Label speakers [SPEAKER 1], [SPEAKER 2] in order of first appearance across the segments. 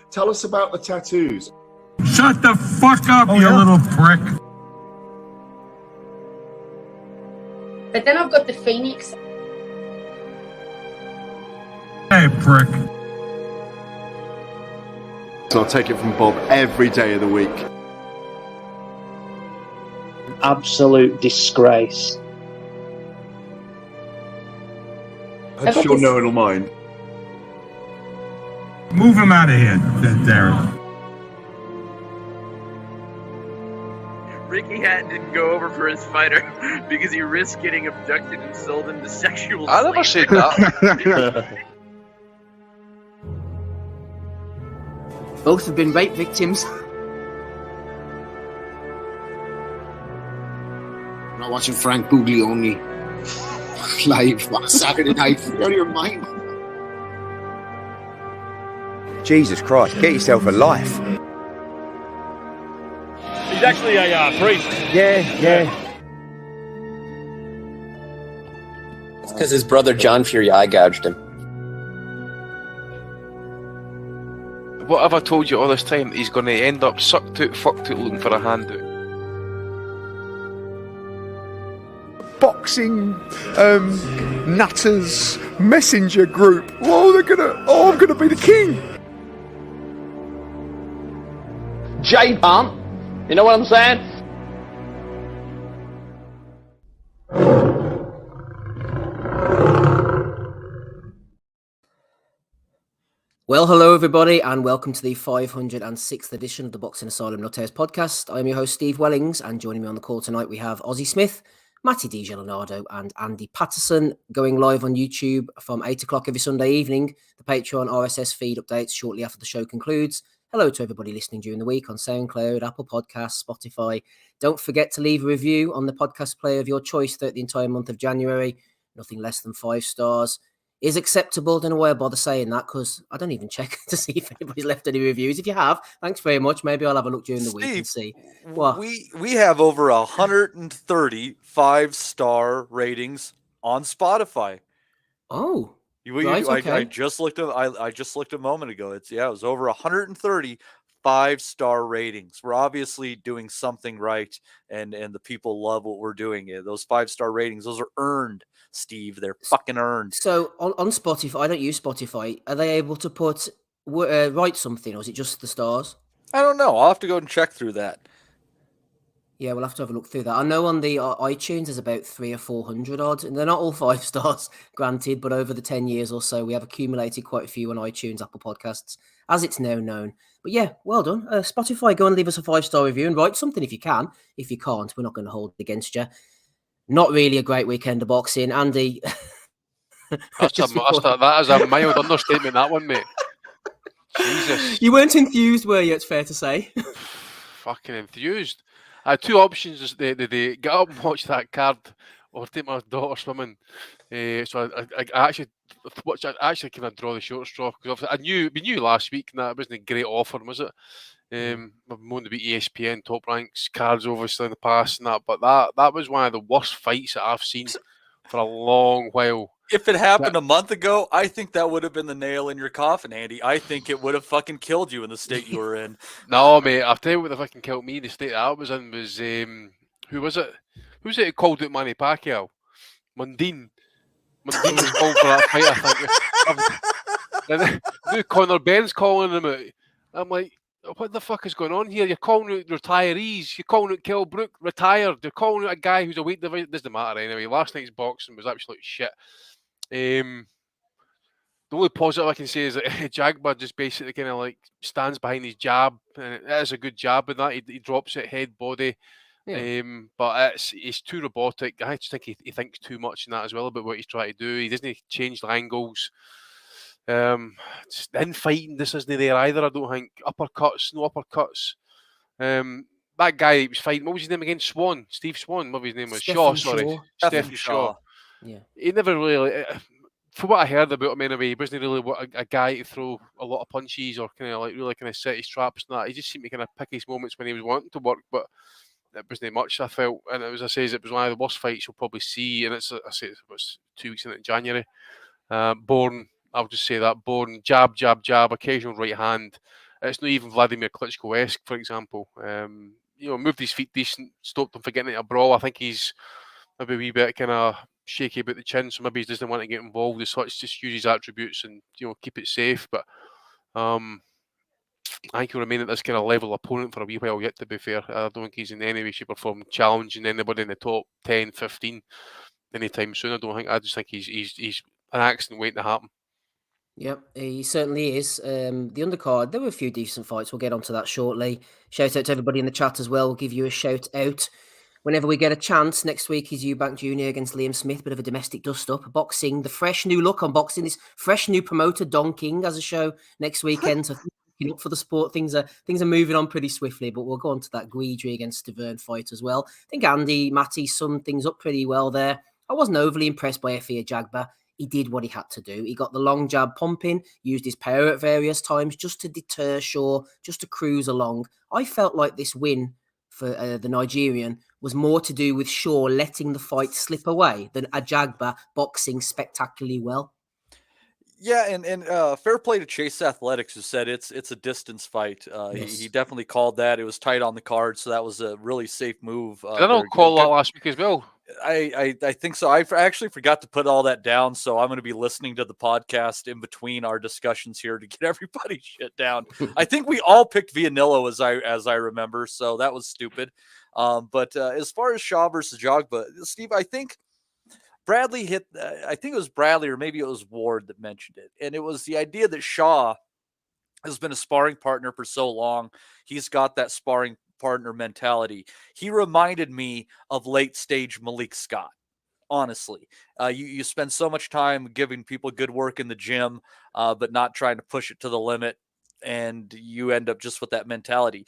[SPEAKER 1] Tell us about the tattoos.
[SPEAKER 2] Shut the fuck up, you little prick.
[SPEAKER 3] But then I've got the Phoenix.
[SPEAKER 2] Hey, prick.
[SPEAKER 1] So I'll take it from Bob every day of the week.
[SPEAKER 4] Absolute disgrace.
[SPEAKER 1] I'm sure no one will mind.
[SPEAKER 2] Move him out of here, Derek.
[SPEAKER 5] Ricky Hatton didn't go over for his fighter because he risked getting abducted and sold into sexual
[SPEAKER 6] I never said that.
[SPEAKER 7] Both have been rape victims. I'm not watching Frank Buglioni live on a Saturday night. You're out of your mind.
[SPEAKER 8] Jesus Christ, get yourself a life.
[SPEAKER 9] He's actually a priest.
[SPEAKER 8] Yeah.
[SPEAKER 10] It's because his brother John Fury eye gouged him.
[SPEAKER 6] What have I told you all this time? He's going to end up sucked out, fucked out, looking for a handout.
[SPEAKER 8] Boxing nutters messenger group. I'm gonna be the king.
[SPEAKER 4] J-Pump, you know what I'm saying?
[SPEAKER 7] Well, hello everybody, and welcome to the 506th edition of the Boxing Asylum Nuthouse podcast. I'm your host, Steve Wellings, and joining me on the call tonight we have Ozzy Smith, Matty DiGelinardo, and Andy Patterson, going live on YouTube from 8 o'clock every Sunday evening. The Patreon RSS feed updates shortly after the show concludes. Hello to everybody listening during the week on SoundCloud, Apple Podcasts, Spotify. Don't forget to leave a review on the podcast player of your choice throughout the entire month of January. Nothing less than 5 stars is acceptable. Don't know why I bother saying that, because I don't even check to see if anybody's left any reviews. If you have, thanks very much. Maybe I'll have a look during the week and see. What?
[SPEAKER 11] We have over 130 5-star ratings on Spotify.
[SPEAKER 7] Oh, right, okay.
[SPEAKER 11] I just looked at a moment ago. It was over 130 5-star ratings. We're obviously doing something right, and the people love what we're doing. Those 5-star ratings, those are earned, Steve. They're fucking earned.
[SPEAKER 7] So on Spotify, I don't use Spotify. Are they able to write something, or is it just the stars?
[SPEAKER 11] I don't know. I'll have to go and check through that.
[SPEAKER 7] Yeah, we'll have to have a look through that. I know on the iTunes there's about 300 or 400 odd, and they're not all 5 stars, granted, but over the 10 years or so, we have accumulated quite a few on iTunes, Apple Podcasts, as it's now known. But yeah, well done. Spotify, go and leave us a 5-star review and write something if you can. If you can't, we're not going to hold it against you. Not really a great weekend of boxing. Andy.
[SPEAKER 6] That is a mild understatement, that one, mate. Jesus.
[SPEAKER 7] You weren't enthused, were you? It's fair to say.
[SPEAKER 6] Fucking enthused. I had 2 options. They get up and watch that card or take my daughter swimming. So I actually kind of draw the short straw, because we knew last week that it wasn't a great offer, was it? I've moaned about ESPN Top Ranks cards obviously in the past and that, but that was one of the worst fights that I've seen for a long while.
[SPEAKER 11] If it happened a month ago, I think that would have been the nail in your coffin, Andy. I think it would have fucking killed you in the state you were in.
[SPEAKER 6] No, mate, I'll tell you what fucking killed me. The state that I was in was, who was it? Who was it who called out Manny Pacquiao? Mundine was called for that fight, I think. And then Conor Ben's calling him out. I'm like, what the fuck is going on here? You're calling out retirees. You're calling out Kell Brook, retired. You're calling out a guy who's a weight division. Doesn't matter anyway. Last night's boxing was absolute shit. The only positive I can say is that Jagba just basically kind of like stands behind his jab, and it is a good jab in that. He drops it head, body. Yeah. But he's too robotic. I just think he thinks too much in that as well about what he's trying to do. He doesn't change the angles. Infighting, this isn't there either, I don't think. Uppercuts, no uppercuts. That guy he was fighting, what was his name again? Steve Swan, what his name was? Stephen Shaw.
[SPEAKER 7] Yeah.
[SPEAKER 6] He never really, from what I heard about him anyway, he wasn't really a guy to throw a lot of punches or kind of like really kind of set his traps and that. He just seemed to kind of pick his moments when he was wanting to work, but it wasn't much, I felt. And it was, it was one of the worst fights you'll probably see, and it was 2 weeks into January. Bourne, I'll just say that, Bourne, jab, occasional right hand, It's not even Vladimir Klitschko-esque, for example. Moved his feet decent, stopped him for getting into a brawl. I think he's maybe a wee bit kind of shaky about the chin, so maybe he doesn't want to get involved as such. Just use his attributes and keep it safe. But I think he'll remain at this kind of level opponent for a wee while yet, to be fair. I don't think he's in any way, shape or form challenging anybody in the top 10, 15 anytime soon. I just think he's an accident waiting to happen.
[SPEAKER 7] Yep, he certainly is. The undercard, there were a few decent fights. We'll get onto that shortly. Shout out to everybody in the chat as well. We'll give you a shout out whenever we get a chance. Next week is Eubank Jr. against Liam Smith. Bit of a domestic dust-up. Boxing, the fresh new look on boxing. This fresh new promoter, Don King, has a show next weekend. So looking up for the sport. Things are moving on pretty swiftly, but we'll go on to that Guidry against Stavern fight as well. I think Andy, Matty summed things up pretty well there. I wasn't overly impressed by Efia Jagba. He did what he had to do. He got the long jab pumping, used his power at various times just to deter Shaw, just to cruise along. I felt like this win for the Nigerian was more to do with Shaw letting the fight slip away than Ajagba boxing spectacularly well.
[SPEAKER 11] Yeah, and fair play to Chase Athletics, who said it's a distance fight.
[SPEAKER 7] Yes.
[SPEAKER 11] He definitely called that. It was tight on the card, so that was a really safe move.
[SPEAKER 6] Did I not call that last week as well?
[SPEAKER 11] I think so. I actually forgot to put all that down, so I'm going to be listening to the podcast in between our discussions here to get everybody shit down. I think we all picked Villanillo as I remember, so that was stupid. But as far as Shaw versus Jogba, Steve, I think Bradley hit. I think it was Bradley or maybe it was Ward that mentioned it, and it was the idea that Shaw has been a sparring partner for so long. He's got that sparring partner mentality. He reminded me of late stage Malik Scott. Honestly, you spend so much time giving people good work in the gym, but not trying to push it to the limit, and you end up just with that mentality.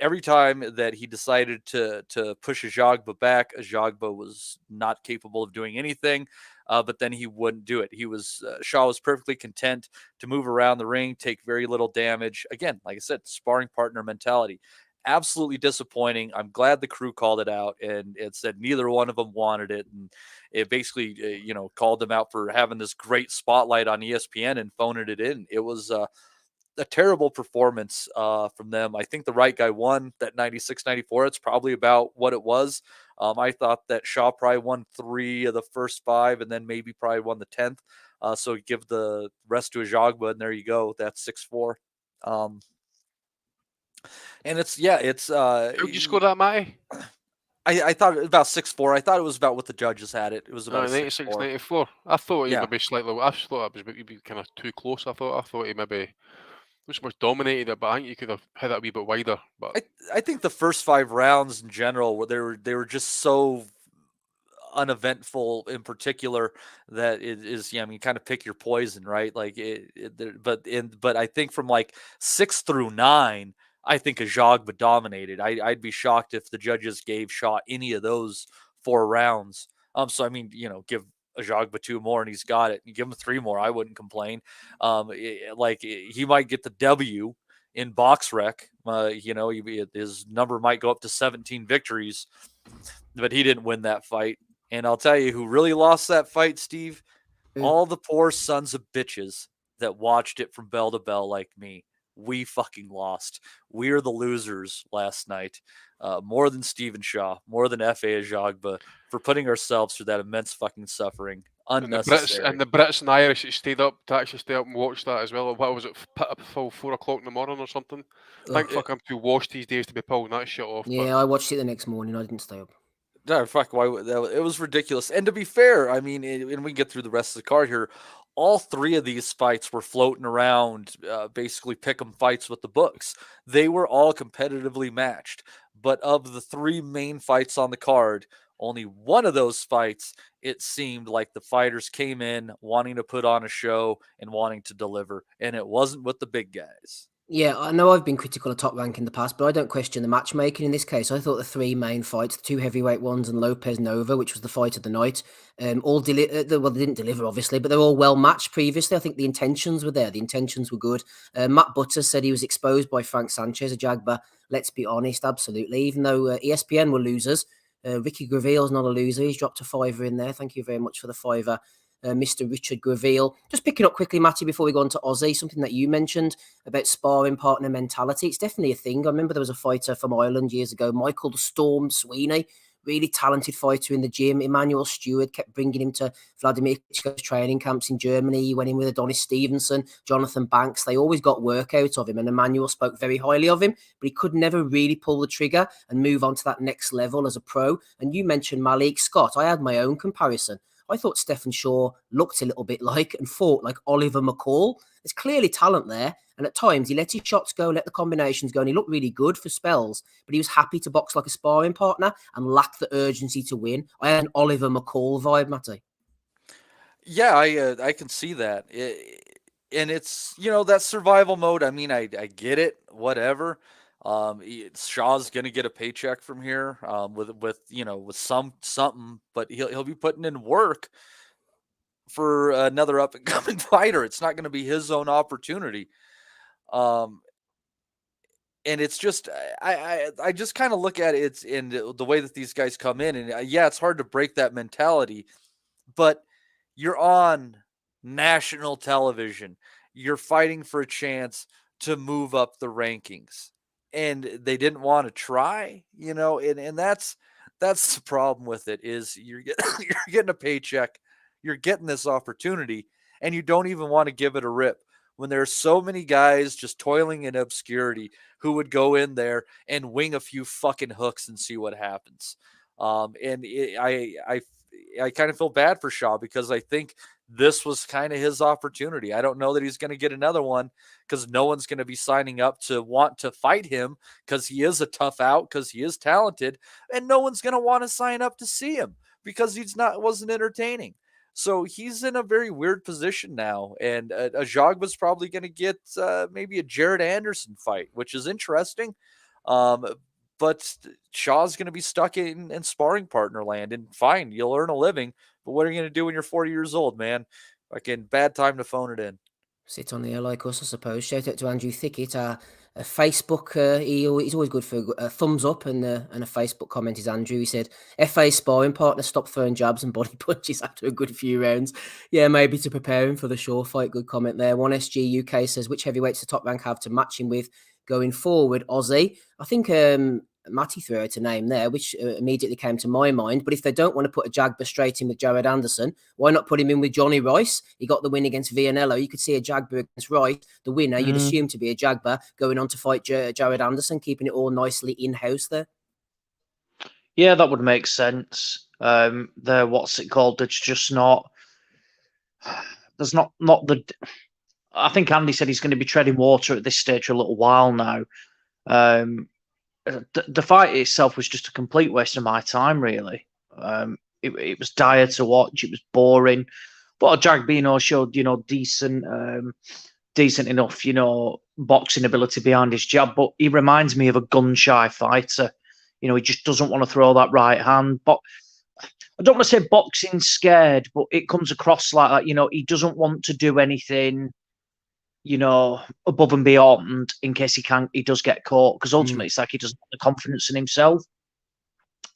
[SPEAKER 11] Every time that he decided to push Ajagba back, Ajagba was not capable of doing anything. But then he wouldn't do it. Shaw was perfectly content to move around the ring, take very little damage. Again, like I said, sparring partner mentality. Absolutely disappointing. I'm glad the crew called it out, and it said neither one of them wanted it, and it basically, called them out for having this great spotlight on ESPN and phoning it in. It was a terrible performance from them. I think the right guy won that 96-94. It's probably about what it was. I thought that Shaw probably won 3 of the first 5 and then maybe probably won the 10th. So give the rest to Ajagba, and there you go. That's 6-4. And it's.
[SPEAKER 6] How did you score that, Matty?
[SPEAKER 11] I thought it was about 6-4. I thought it was about what the judges had it. It was about
[SPEAKER 6] 96-94. I thought he maybe slightly. I thought it was maybe kind of too close. I thought he maybe was more dominated it, but I think you could have had that a wee bit wider. But
[SPEAKER 11] I think the first 5 rounds in general they were just so uneventful in particular that it is. Kind of pick your poison, right? Like but I think from like 6 through 9. I think Ajagba dominated. I'd be shocked if the judges gave Shaw any of those 4 rounds. So give Ajagba 2 more and he's got it. You give him 3 more, I wouldn't complain. He might get the W in box rec. His number might go up to 17 victories, but he didn't win that fight. And I'll tell you who really lost that fight, Steve. All the poor sons of bitches that watched it from bell to bell like me. We fucking lost. We are the losers last night. More than Stephen Shaw, more than F.A. Ajagba, for putting ourselves through that immense fucking suffering. Unnecessary.
[SPEAKER 6] And the Brits and Irish stayed up and watch that as well. What was it? Up till 4 o'clock in the morning or something? I'm too washed these days to be pulling that shit off.
[SPEAKER 7] Yeah, I watched it the next morning. I didn't stay up.
[SPEAKER 11] No, fuck. Why? It was ridiculous. And to be fair, and we get through the rest of the card here. All 3 of these fights were floating around, basically pick'em fights with the books. They were all competitively matched. But of the 3 main fights on the card, only one of those fights, it seemed like the fighters came in wanting to put on a show and wanting to deliver. And it wasn't with the big guys.
[SPEAKER 7] Yeah, I know I've been critical of Top Rank in the past, but I don't question the matchmaking in this case. I thought the 3 main fights, the 2 heavyweight ones and Lopez Nova, which was the fight of the night, all they didn't deliver, obviously, but they're all well matched previously. I think the intentions were there. The intentions were good. Matt Butters said he was exposed by Frank Sanchez, Ajagba. Let's be honest, absolutely. Even though ESPN were losers, Ricky Gravil's not a loser. He's dropped a $5 in there. Thank you very much for the $5. Mr. Richard Graville. Just picking up quickly, Matty, before we go on to Aussie, something that you mentioned about sparring partner mentality. It's definitely a thing. I remember there was a fighter from Ireland years ago, Michael the Storm Sweeney, really talented fighter in the gym. Emmanuel Stewart kept bringing him to Vladimir Klitschko's training camps in Germany. He went in with Adonis Stevenson, Jonathan Banks. They always got work out of him, and Emmanuel spoke very highly of him, but he could never really pull the trigger and move on to that next level as a pro. And you mentioned Malik Scott. I had my own comparison. I thought Stephen Shaw looked a little bit like and fought like Oliver McCall. There's clearly talent there. And at times he let his shots go, let the combinations go, and he looked really good for spells, but he was happy to box like a sparring partner and lacked the urgency to win. I had an Oliver McCall vibe, Matty.
[SPEAKER 11] Yeah, I can see that. And it's, that survival mode. I mean, I get it, whatever. Shaw's going to get a paycheck from here with something, but he'll be putting in work for another up and coming fighter. It's not going to be his own opportunity. And it's just, I just kind of look at it in the way that these guys come in, and yeah, it's hard to break that mentality, but you're on national television. You're fighting for a chance to move up the rankings, and they didn't want to try, and that's the problem with it is you're getting a paycheck, you're getting this opportunity, and you don't even want to give it a rip. When there's so many guys just toiling in obscurity who would go in there and wing a few fucking hooks and see what happens. I kind of feel bad for Shaw because I think this was kind of his opportunity. I don't know that he's going to get another one because no one's going to be signing up to want to fight him because he is a tough out, because he is talented, and no one's going to want to sign up to see him because wasn't entertaining. So he's in a very weird position now, and Ajagba's probably going to get maybe a Jared Anderson fight, which is interesting. But Shaw's going to be stuck in sparring partner land, and fine, you'll earn a living, but what are you going to do when you're 40 years old, man? Fucking bad time to phone it in.
[SPEAKER 7] Sit on the air like us, I suppose. Shout out to Andrew Thickett, a Facebook. He's always good for a thumbs up and a Facebook comment. Is Andrew? He said, "FA sparring partner stopped throwing jabs and body punches after a good few rounds." Yeah, maybe to prepare him for the Shaw fight. Good comment there. 1SG UK says, "Which heavyweights the Top Rank have to match him with going forward?" Aussie, I think Matty threw out a name there, which immediately came to my mind. But if they don't want to put a Jagba straight in with Jared Anderson, why not put him in with Johnny Rice? He got the win against Vianello. You could see a Jagba against Rice, the winner. You'd assume to be a Jagba going on to fight Jared Anderson, keeping it all nicely in-house there.
[SPEAKER 12] Yeah, that would make sense. What's it called? It's just not. There's not the. I think Andy said he's going to be treading water at this stage for a little while now. The fight itself was just a complete waste of my time, really. It was dire to watch. It was boring. But Jagbino showed, decent enough, boxing ability behind his jab. But he reminds me of a gun-shy fighter. He just doesn't want to throw that right hand. But I don't want to say boxing scared, but it comes across like that. He doesn't want to do anything, above and beyond in case he does get caught, because ultimately it's like he doesn't have the confidence in himself.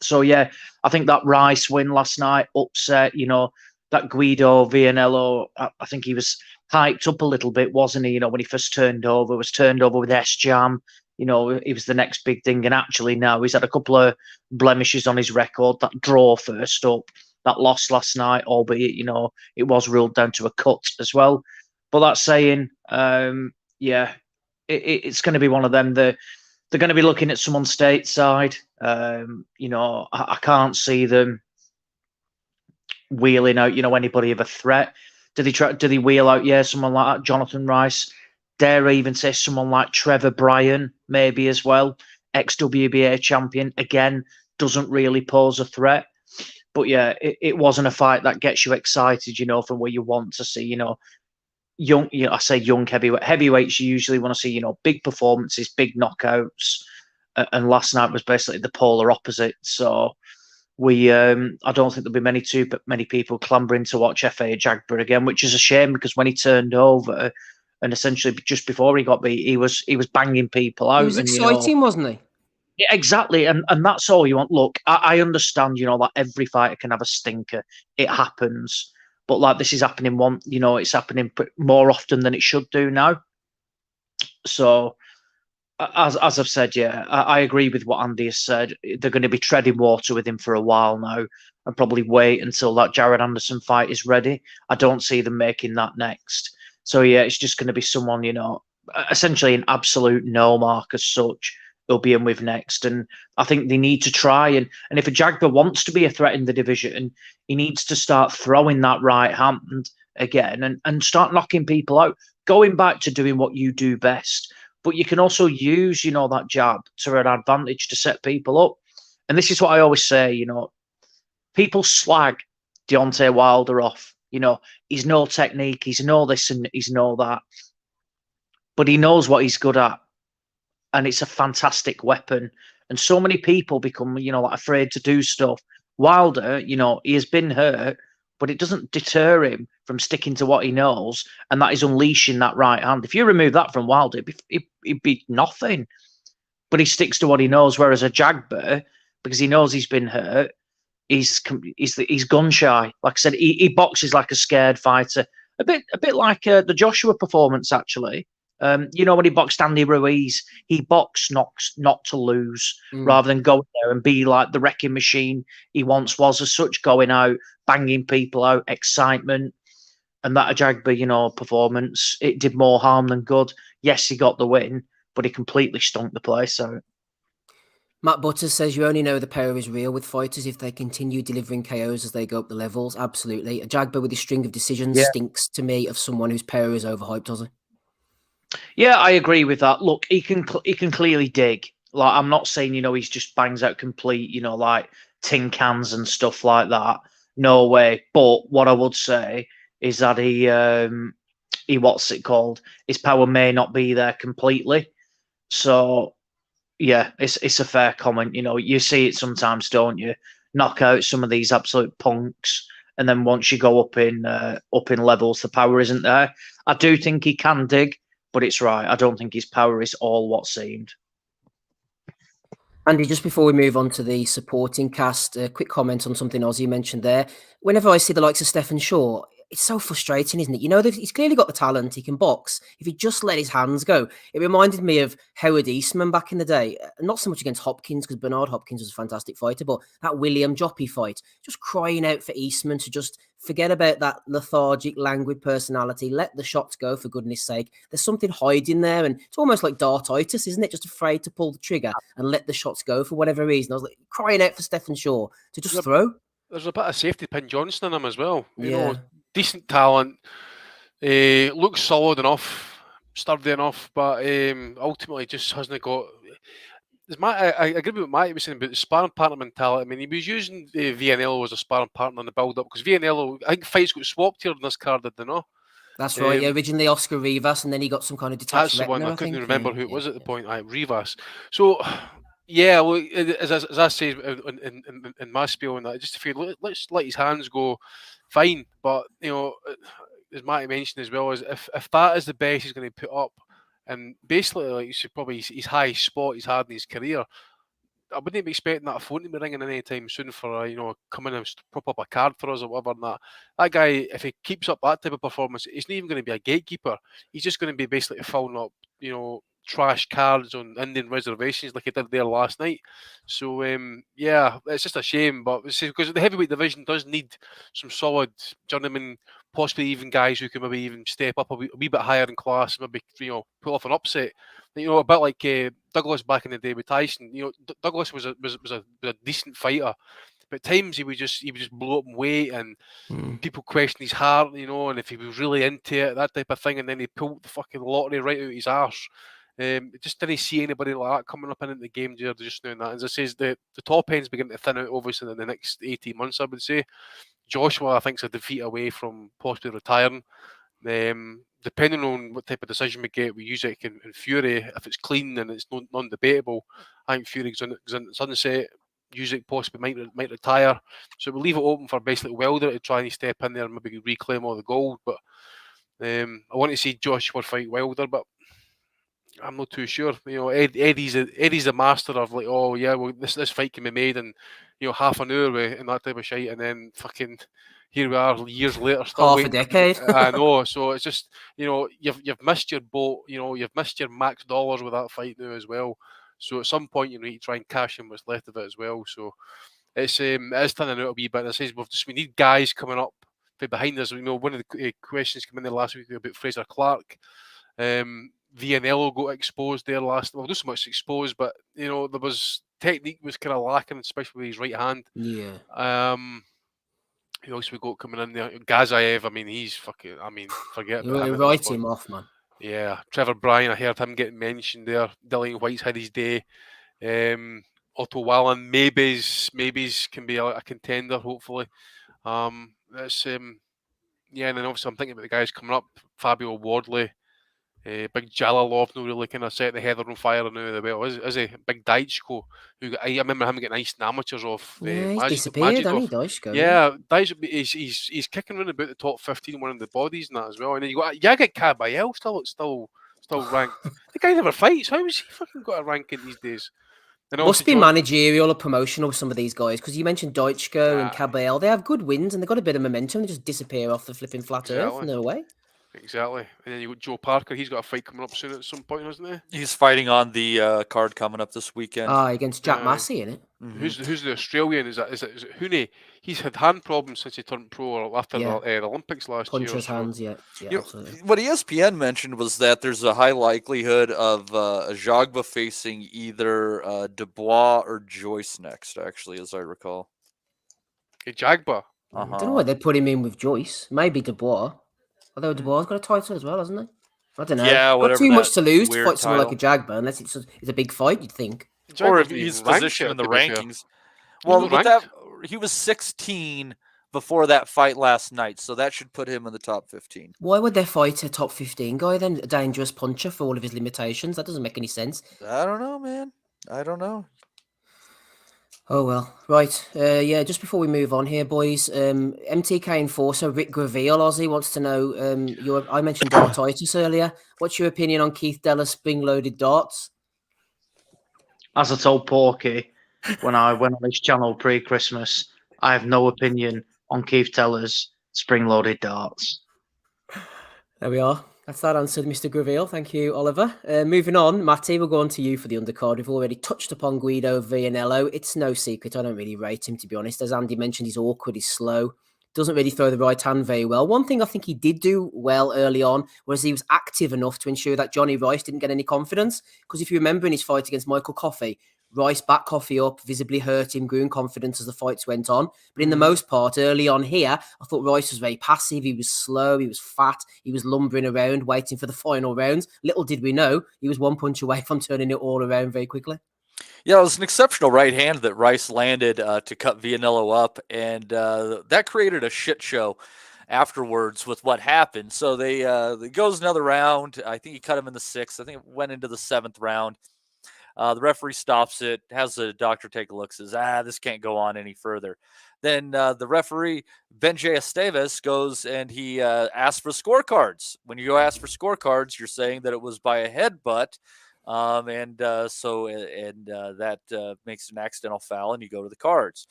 [SPEAKER 12] So yeah, I think that Rice win last night upset, that Guido Vianello, I think he was hyped up a little bit, wasn't he? When he first turned over with S-Jam, he was the next big thing, and actually now he's had a couple of blemishes on his record. That draw first up, that loss last night, albeit, it was ruled down to a cut as well. But that's saying, it's going to be one of them. They're going to be looking at someone stateside. I can't see them wheeling out, anybody of a threat. Did he wheel out, someone like that, Jonathan Rice? Dare I even say someone like Trevor Bryan, maybe as well. Ex-WBA champion, again, doesn't really pose a threat. But yeah, it wasn't a fight that gets you excited, from where you want to see, young, I say young heavyweights. You usually want to see, big performances, big knockouts, and last night was basically the polar opposite. So I don't think there'll be too many people clambering to watch FA Jagba again, which is a shame because when he turned over and essentially just before he got beat, he was banging people out.
[SPEAKER 7] It was exciting, wasn't he?
[SPEAKER 12] Yeah, exactly, and that's all you want. Look, I understand, that every fighter can have a stinker. It happens. But like this is happening it's happening more often than it should do now. So as I've said, I agree with what Andy has said. They're going to be treading water with him for a while now, and probably wait until that Jared Anderson fight is ready. I don't see them making that next. So it's just going to be someone, essentially an absolute no mark as such. They'll be in with next, and I think they need to try. And if a Jagba wants to be a threat in the division, he needs to start throwing that right hand again and start knocking people out, going back to doing what you do best. But you can also use, that jab to an advantage to set people up. And this is what I always say, people slag Deontay Wilder off. He's no technique, he's no this and he's no that. But he knows what he's good at. And it's a fantastic weapon. And so many people become, afraid to do stuff. Wilder, he has been hurt, but it doesn't deter him from sticking to what he knows, and that is unleashing that right hand. If you remove that from Wilder, it'd be nothing. But he sticks to what he knows, whereas a Jagba, because he knows he's been hurt, he's gun shy. Like I said, he boxes like a scared fighter. A bit like the Joshua performance, actually. When he boxed Andy Ruiz, he boxed not to lose, rather than go there and be like the wrecking machine he once was, as such, going out, banging people out, excitement. And that Ajagba, performance, it did more harm than good. Yes, he got the win, but he completely stunk the place out.
[SPEAKER 7] Matt Butters says you only know the power is real with fighters if they continue delivering KOs as they go up the levels. Absolutely. Ajagba with his string of decisions stinks to me of someone whose power is overhyped, does he?
[SPEAKER 12] Yeah, I agree with that. Look, he can clearly dig. Like, I'm not saying, he's just bangs out complete, like tin cans and stuff like that. No way. But what I would say is that what's it called? His power may not be there completely. So, yeah, it's a fair comment. You see it sometimes, don't you? Knock out some of these absolute punks, and then once you go up in levels, the power isn't there. I do think he can dig. But it's right. I don't think his power is all what seemed.
[SPEAKER 7] Andy, just before we move on to the supporting cast, a quick comment on something Ozzy mentioned there. Whenever I see the likes of Stephen Shaw, it's so frustrating, isn't it? He's clearly got the talent. He can box. If he just let his hands go. It reminded me of Howard Eastman back in the day. Not so much against Hopkins, because Bernard Hopkins was a fantastic fighter, but that William Joppy fight, just crying out for Eastman to just forget about that lethargic, languid personality. Let the shots go, for goodness sake. There's something hiding there, and it's almost like dartitis, isn't it? Just afraid to pull the trigger and let the shots go for whatever reason. I was like crying out for Stephen Shaw to just throw.
[SPEAKER 6] There's a bit of safety pin Johnson in him as well. You know, decent talent, looks solid enough, sturdy enough, but ultimately just hasn't got. I agree with what Matt was saying about the sparring partner mentality. I mean, he was using Vianello as a sparring partner in the build-up, because Vianello, I think fights got swapped here in this card, did they not?
[SPEAKER 7] That's right. Originally Oscar Rivas, and then he got some kind of detached.
[SPEAKER 6] That's the one. I couldn't remember who it was at the point. Rivas. So, yeah, well, as I say in my spiel, and that, I just feel let's let his hands go, fine. But as Matty mentioned as well, is if that is the best he's going to put up, and basically like probably his highest spot he's had in his career, I wouldn't be expecting that phone to be ringing anytime soon for come in and prop up a card for us or whatever. And that guy, if he keeps up that type of performance, he's not even going to be a gatekeeper. He's just going to be basically filling up, trash cards on Indian reservations like he did there last night. So yeah, it's just a shame, but because the heavyweight division does need some solid journeymen, possibly even guys who can maybe even step up a wee bit higher in class, maybe pull off an upset. A bit like Douglas back in the day with Tyson. Douglas was a decent fighter, but at times he would just blow up in weight, and people question his heart, and if he was really into it, that type of thing, and then he pulled the fucking lottery right out of his arse. Just didn't see anybody like that coming up into the game just now. And that, as I says, the top end's beginning to thin out, obviously, in the next 18 months, I would say. Joshua, I think, is a defeat away from possibly retiring. Depending on what type of decision we get, we use it in Fury. If it's clean and it's non-debatable, I think Fury goes in sunset. Usyk possibly might retire. So we'll leave it open for basically Wilder to try and step in there and maybe reclaim all the gold. But I want to see Joshua fight Wilder, but I'm not too sure. Eddie's a master of like, oh yeah, well this fight can be made in half an hour with and that type of shit, and then fucking here we are years later still
[SPEAKER 7] Half a
[SPEAKER 6] waiting.
[SPEAKER 7] decade.
[SPEAKER 6] I know. So it's just you've missed your boat. You've missed your max dollars with that fight now as well. So at some point you need to try and cash in what's left of it as well. So it's it is turning out a wee bit. And it says we need guys coming up behind us. One of the questions came in there last week about Fraser Clark. Vianello got exposed there last. Well, not so much exposed, but there was technique was kind of lacking, especially with his right hand.
[SPEAKER 7] Yeah.
[SPEAKER 6] Who else we got coming in there? Gazaev. I mean, he's fucking. I mean, forget about him.
[SPEAKER 7] Write him off, man.
[SPEAKER 6] Yeah, Trevor Bryan. I heard him getting mentioned there. Dillian White's had his day. Otto Wallen, maybe's can be a contender. Hopefully, that's yeah. And then obviously I'm thinking about the guys coming up. Fabio Wardley. Big Jalalov, no really kind of setting the heather on fire now as well. Is he? Big Daichko, who I remember him getting iced in amateurs off.
[SPEAKER 7] Yeah, he's disappeared, hasn't he, Daichko?
[SPEAKER 6] Yeah, he's kicking around about the top 15, one of the bodies and that as well. And then you got Jagger Kabayel still ranked. The guy never fights. How has he fucking got a ranking these days? And
[SPEAKER 7] must be managerial or promotional with some of these guys, because you mentioned Daichko and Kabayel. They have good wins and they've got a bit of momentum. They just disappear off the flipping flat earth and they're away.
[SPEAKER 6] Exactly. And then you got Joe Parker. He's got a fight coming up soon at some point, hasn't he?
[SPEAKER 11] He's fighting on the card coming up this weekend.
[SPEAKER 7] Against Jack Massey, isn't it?
[SPEAKER 6] Mm-hmm. Who's the Australian? Is it Hune? He's had hand problems since he turned pro or after the Olympics last year.
[SPEAKER 7] Puncher's hands, yeah, absolutely.
[SPEAKER 11] What ESPN mentioned was that there's a high likelihood of Ajagba facing either Dubois or Joyce next, actually, as I recall.
[SPEAKER 6] Ajagba?
[SPEAKER 7] I don't know why they put him in with Joyce. Maybe Dubois. Although Dubois got a title as well, hasn't he? I don't know.
[SPEAKER 11] Yeah,
[SPEAKER 7] got too much to lose to fight someone like Ajagba, unless it's a big fight, you'd think.
[SPEAKER 11] Or if he's positioned in the rankings. Well, he was 16 before that fight last night, so that should put him in the top 15.
[SPEAKER 7] Why would they fight a top 15 guy then? A dangerous puncher for all of his limitations? That doesn't make any sense.
[SPEAKER 11] I don't know, man. I don't know.
[SPEAKER 7] Oh, well. Right. Yeah, just before we move on here, boys, MTK Enforcer, Rick Graville, Aussie, wants to know, I mentioned dartitis earlier. What's your opinion on Keith Della's spring-loaded darts?
[SPEAKER 12] As I told Porky when I went on his channel pre-Christmas, I have no opinion on Keith Teller's spring-loaded darts.
[SPEAKER 7] There we are. That's that answered, Mr. Graville. Thank you, Oliver. Moving on, Matty, we'll go on to you for the undercard. We've already touched upon Guido Vianello. It's no secret. I don't really rate him, to be honest. As Andy mentioned, he's awkward, he's slow, doesn't really throw the right hand very well. One thing I think he did do well early on was he was active enough to ensure that Johnny Rice didn't get any confidence. Because if you remember in his fight against Michael Coffey, Rice backed Coffey up, visibly hurt him, grew in confidence as the fights went on. But in the most part, early on here, I thought Rice was very passive. He was slow. He was fat. He was lumbering around, waiting for the final rounds. Little did we know, he was one punch away from turning it all around very quickly.
[SPEAKER 11] Yeah, it was an exceptional right hand that Rice landed to cut Vianello up, and that created a shit show afterwards with what happened. So it goes another round. I think he cut him in the 6th. I think it went into the 7th round. The referee stops it, has the doctor take a look, says, this can't go on any further. Then the referee, Benjay Esteves, goes and he asks for scorecards. When you go ask for scorecards, you're saying that it was by a headbutt. That makes an accidental foul, and you go to the cards.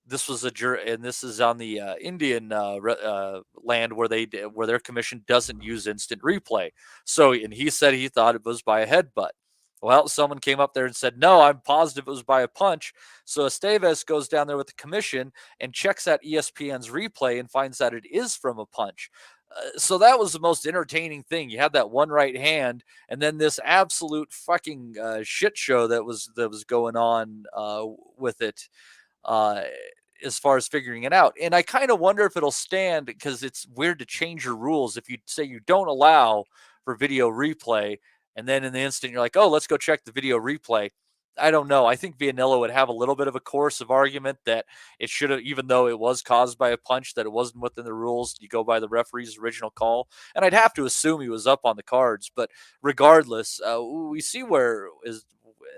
[SPEAKER 11] This was and this is on the Indian land where their commission doesn't use instant replay. So, and he said he thought it was by a headbutt. Well, someone came up there and said, no, I'm positive it was by a punch. So Esteves goes down there with the commission and checks out ESPN's replay and finds that it is from a punch. So that was the most entertaining thing. You had that one right hand, and then this absolute fucking shit show that was going on with it as far as figuring it out. And I kind of wonder if it'll stand, because it's weird to change your rules if you say you don't allow for video replay, and then in the instant you're like, oh, let's go check the video replay. I don't know. I think Vianello would have a little bit of a coercive argument that it should have, even though it was caused by a punch, that it wasn't within the rules. You go by the referee's original call. And I'd have to assume he was up on the cards. But regardless, we see where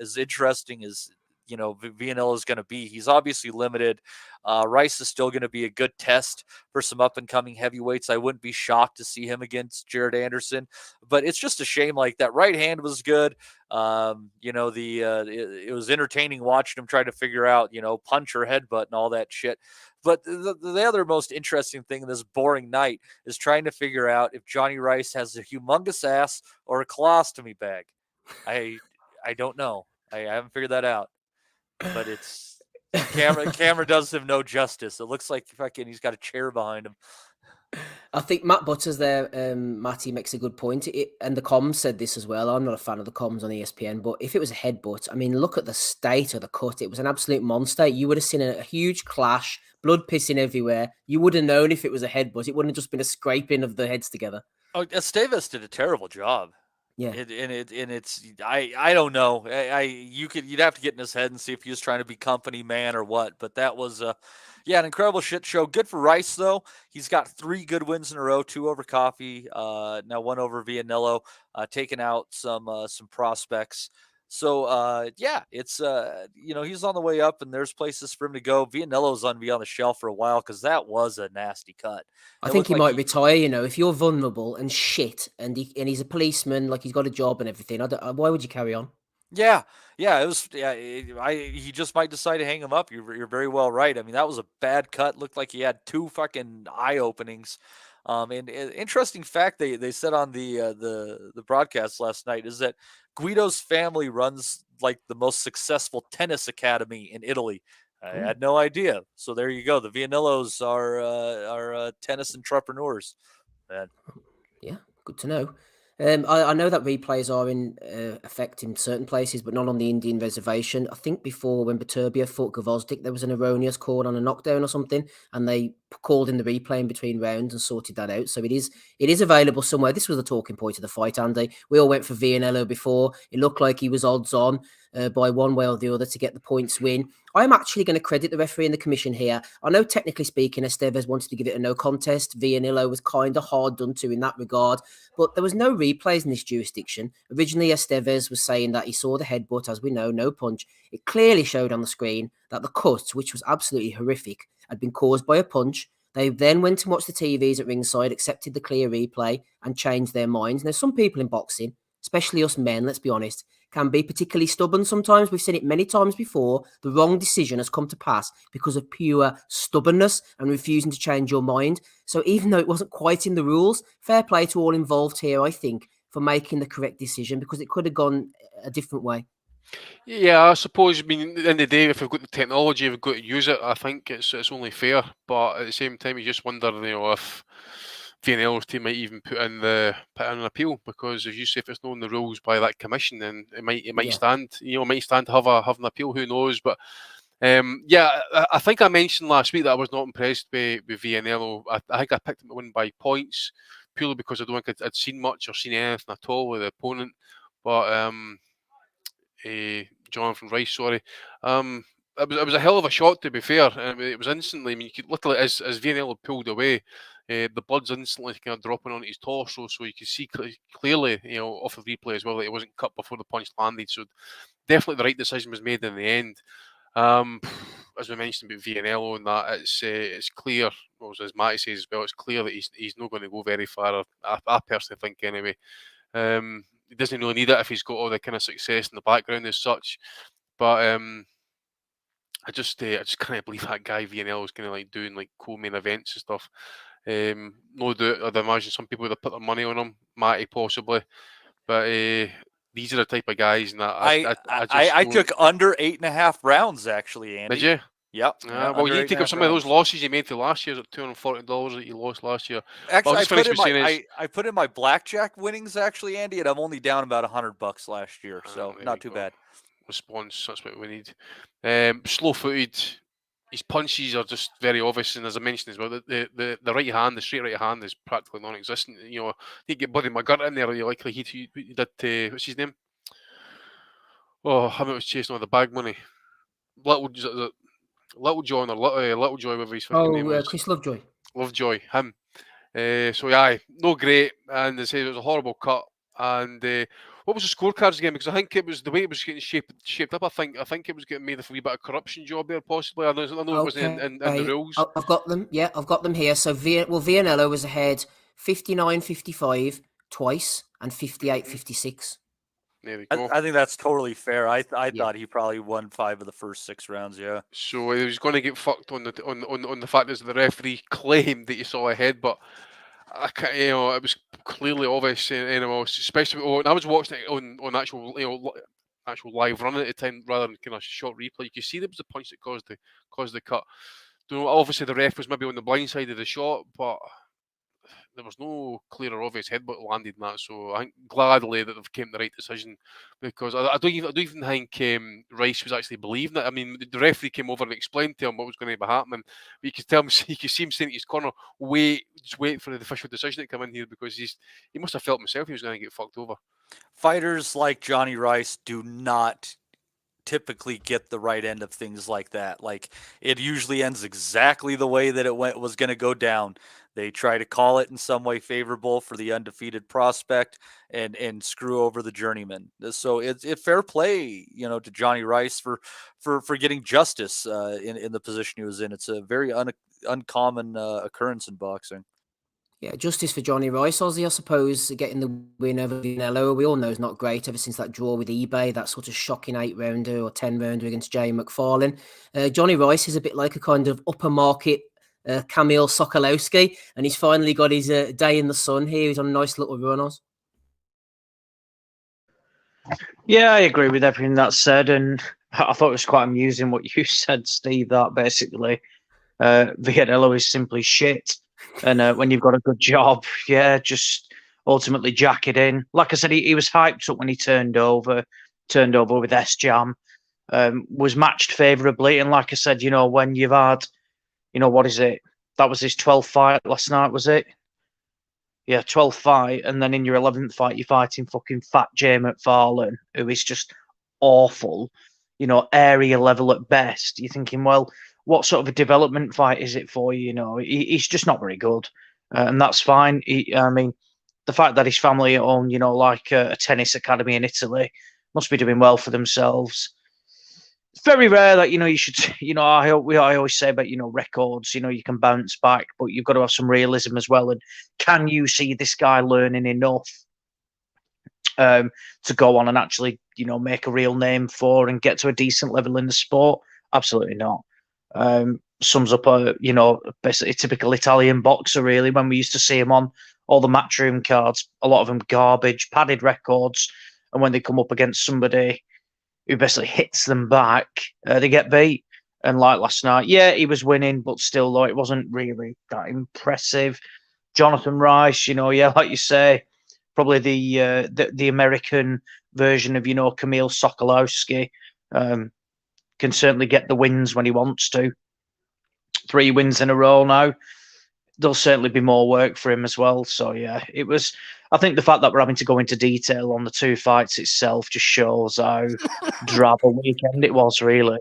[SPEAKER 11] as interesting as Vianello is going to be. He's obviously limited. Rice is still going to be a good test for some up-and-coming heavyweights. I wouldn't be shocked to see him against Jared Anderson, but it's just a shame. Like, that right hand was good. It was entertaining watching him try to figure out, punch or headbutt and all that shit. But the other most interesting thing in this boring night is trying to figure out if Johnny Rice has a humongous ass or a colostomy bag. I don't know. I haven't figured that out. But it's camera does him no justice. It looks like fucking he's got a chair behind him.
[SPEAKER 7] I think Matt Butters there, Matty, makes a good point. And the comms said this as well. I'm not a fan of the comms on ESPN, but if it was a headbutt, I mean, look at the state of the cut. It was an absolute monster. You would have seen a huge clash, blood pissing everywhere. You would have known if it was a headbutt. It wouldn't have just been a scraping of the heads together.
[SPEAKER 11] Oh, Esteves did a terrible job.
[SPEAKER 7] Yeah,
[SPEAKER 11] I don't know. You'd have to get in his head and see if he was trying to be company man or what. But that was an incredible shit show. Good for Rice though. He's got 3 good wins in a row: 2 over Coffey, now 1 over Vianello, taking out some prospects. So it's he's on the way up, and there's places for him to go. Vianello's on the shelf for a while because that was a nasty cut.
[SPEAKER 7] I think he might retire. If you're vulnerable and shit, and he's a policeman, like he's got a job and everything. Why would you carry on?
[SPEAKER 11] Yeah, it was. He just might decide to hang him up. You're very well right. I mean, that was a bad cut. Looked like he had 2 fucking eye openings. And interesting fact they said on the broadcast last night is that Guido's family runs like the most successful tennis academy in Italy. I had no idea. So there you go. The Vianellos are tennis entrepreneurs. Man.
[SPEAKER 7] Yeah, good to know. I know that replays are in effect in certain places, but not on the Indian reservation. I think before, when Baturbia fought Gvozdyk, there was an erroneous call on a knockdown or something, and they called in the replay in between rounds and sorted that out. So it is available somewhere. This was the talking point of the fight, Andy. We all went for Vianello before. It looked like he was odds on by one way or the other to get the points win. I'm actually going to credit the referee and the commission here. I know, technically speaking, Esteves wanted to give it a no contest. Vianello was kind of hard done to in that regard, but there was no replays in this jurisdiction. Originally, Esteves was saying that he saw the headbutt, as we know, no punch. It clearly showed on the screen that the cut, which was absolutely horrific, had been caused by a punch. They then went and watched the TVs at ringside, accepted the clear replay, and changed their minds. Now, some people in boxing, especially us men, let's be honest, can be particularly stubborn sometimes. We've seen it many times before. The wrong decision has come to pass because of pure stubbornness and refusing to change your mind. So even though it wasn't quite in the rules, fair play to all involved here, I think, for making the correct decision, because it could have gone a different way.
[SPEAKER 6] Yeah, I suppose, at the end of the day, if we've got the technology, we've got to use it. I think it's only fair. But at the same time, you just wonder, if Vianello's team might even put in an appeal, because as you say, if it's not in the rules by that commission, then it might stand. It might stand to have an appeal. Who knows? But I think I mentioned last week that I was not impressed with Vianello. I think I picked him to win by points purely because I don't think I'd seen much or seen anything at all with the opponent. But Jonathan Rice, sorry. It was a hell of a shot, to be fair. It was instantly. I mean, you could literally, as Vianello pulled away, the blood's instantly kind of dropping onto his torso, so you could see clearly, off the replay as well, that it wasn't cut before the punch landed. So definitely the right decision was made in the end. As we mentioned about Vianello and that, it's clear, as Matty says as well, it's clear that he's not going to go very far. I personally think anyway. He doesn't really need it if he's got all the kind of success in the background as such. But I just can't believe that guy Vianello is kind of doing co-main events and stuff. No doubt, I'd imagine some people would have put their money on him, Matty possibly. But these are the type of guys, and I
[SPEAKER 11] took under 8.5 rounds actually, Andy.
[SPEAKER 6] Did you?
[SPEAKER 11] Yep.
[SPEAKER 6] Well, you need to take up some of those losses you made to last year, at $240 that you lost last year.
[SPEAKER 11] Actually, I put in my blackjack winnings actually, Andy, and I'm only down about $100 last year, so not too bad.
[SPEAKER 6] Response, that's what we need. Slow-footed. His punches are just very obvious, and as I mentioned as well, the right hand, the straight right hand, is practically non-existent. You get Buddy McGirt in there, you're likely he did. What's his name? Oh, how was chasing all the bag money? Littlejohn or Littlejoy, whatever his fucking name was.
[SPEAKER 7] Chris Lovejoy,
[SPEAKER 6] him. So yeah, no great, and they say it was a horrible cut. And what was the scorecards again? Because I think it was the way it was getting shaped up. I think it was getting made a wee bit of corruption job there, possibly. I know it wasn't in the rules.
[SPEAKER 7] I've got them. Yeah, I've got them here. So Vianello was ahead 59-55 twice and 58-56.
[SPEAKER 6] There we go.
[SPEAKER 11] I think that's totally fair. I thought he probably won 5 of the first 6 rounds. Yeah.
[SPEAKER 6] So he was going to get fucked on the fact that the referee claimed that he saw ahead, but I can't, it was clearly obvious. Especially when I was watching it on actual actual live run at the time rather than kind of short replay. You could see there was a punch that caused the cut. Obviously the ref was maybe on the blind side of the shot, but there was no clear or obvious headbutt landed in that. So I think gladly that they've came to the right decision, because I don't even think Rice was actually believing it. I mean, the referee came over and explained to him what was going to be happening. But you could tell him, you could see him saying to his corner, just wait for the official decision to come in here, because he must have felt himself he was going to get fucked over.
[SPEAKER 11] Fighters like Johnny Rice do not typically get the right end of things like that. Like, it usually ends exactly the way that it was going to go down. They try to call it in some way favorable for the undefeated prospect and screw over the journeyman. So it's fair play, to Johnny Rice for getting justice in the position he was in. It's a very uncommon occurrence in boxing.
[SPEAKER 7] Yeah, justice for Johnny Rice, Ozzy, I suppose, getting the win over Vianello. We all know is not great ever since that draw with eBay, that sort of shocking 8-rounder or 10-rounder against Jay McFarlane. Johnny Rice is a bit like a kind of upper market Kamil Sokolowski, and he's finally got his day in the sun here. He's on a nice little run, Oz.
[SPEAKER 12] Yeah, I agree with everything that's said, and I thought it was quite amusing what you said, Steve, that basically Vianello is simply shit. And when you've got a good job, just ultimately jack it in. Like I said, he was hyped up when he turned over with S-Jam, was matched favourably. And like I said, when you've had, what is it? That was his 12th fight last night, was it? Yeah, 12th fight. And then in your 11th fight, you're fighting fucking fat Jay McFarlane, who is just awful, area level at best. You're thinking, well, what sort of a development fight is it for you? He's just not very good, and that's fine. I mean, the fact that his family own, like a tennis academy in Italy, must be doing well for themselves. It's very rare that you should. I always say about records. You can bounce back, but you've got to have some realism as well. And can you see this guy learning enough to go on and actually make a real name for and get to a decent level in the sport? Absolutely not. Sums up basically a typical Italian boxer, really, when we used to see him on all the matchroom cards. A lot of them garbage, padded records, and when they come up against somebody who basically hits them back, they get beat. And like last night, he was winning, but still, though, it wasn't really that impressive. Jonathan Rice, like you say, probably the American version of Kamil Sokolowski. Can certainly get the wins when he wants to. 3 wins in a row now. There'll certainly be more work for him as well. So, it was. I think the fact that we're having to go into detail on the 2 fights itself just shows how drab a weekend it was, really.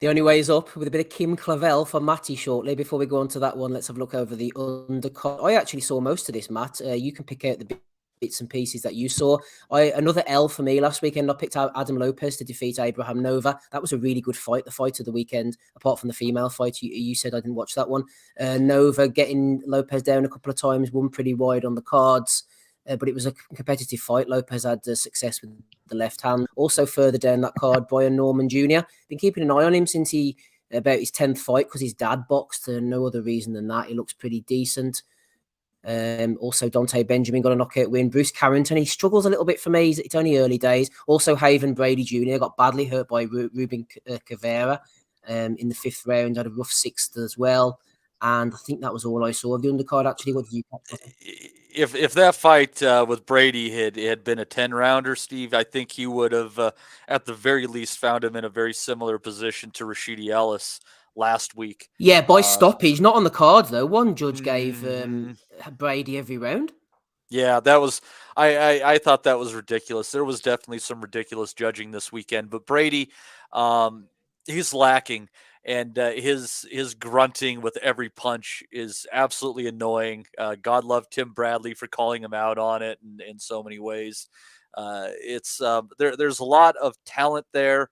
[SPEAKER 7] The only way is up with a bit of Kim Clavel for Matty shortly. Before we go on to that one, let's have a look over the undercard. I actually saw most of this, Matt. You can pick out the bits and pieces that you saw. Another L for me last weekend. I picked out Adam Lopez to defeat Abraham Nova. That was a really good fight, the fight of the weekend, apart from the female fight. You said I didn't watch that one. Nova getting Lopez down a couple of times, won pretty wide on the cards, but it was a competitive fight. Lopez had success with the left hand. Also further down that card, Brian Norman Jr. Been keeping an eye on him since about his 10th fight, because his dad boxed, and no other reason than that. He looks pretty decent. Also, Dante Benjamin got a knockout win. Bruce Carrington, he struggles a little bit for me. It's only early days. Also, Haven Brady Jr. got badly hurt by Ruben Cavera in the 5th round. Had a rough 6th as well. And I think that was all I saw of the undercard, actually. What did you catch?
[SPEAKER 11] If that fight with Brady had been a 10-rounder, Steve, I think he would have, at the very least, found him in a very similar position to Rashidi Ellis last week.
[SPEAKER 7] Yeah, by stoppage, not on the cards though. One judge gave Brady every round.
[SPEAKER 11] Yeah, that was. I thought that was ridiculous. There was definitely some ridiculous judging this weekend, but Brady, he's lacking. and his grunting with every punch is absolutely annoying. God love Tim Bradley for calling him out on it in so many ways. It's there's a lot of talent there.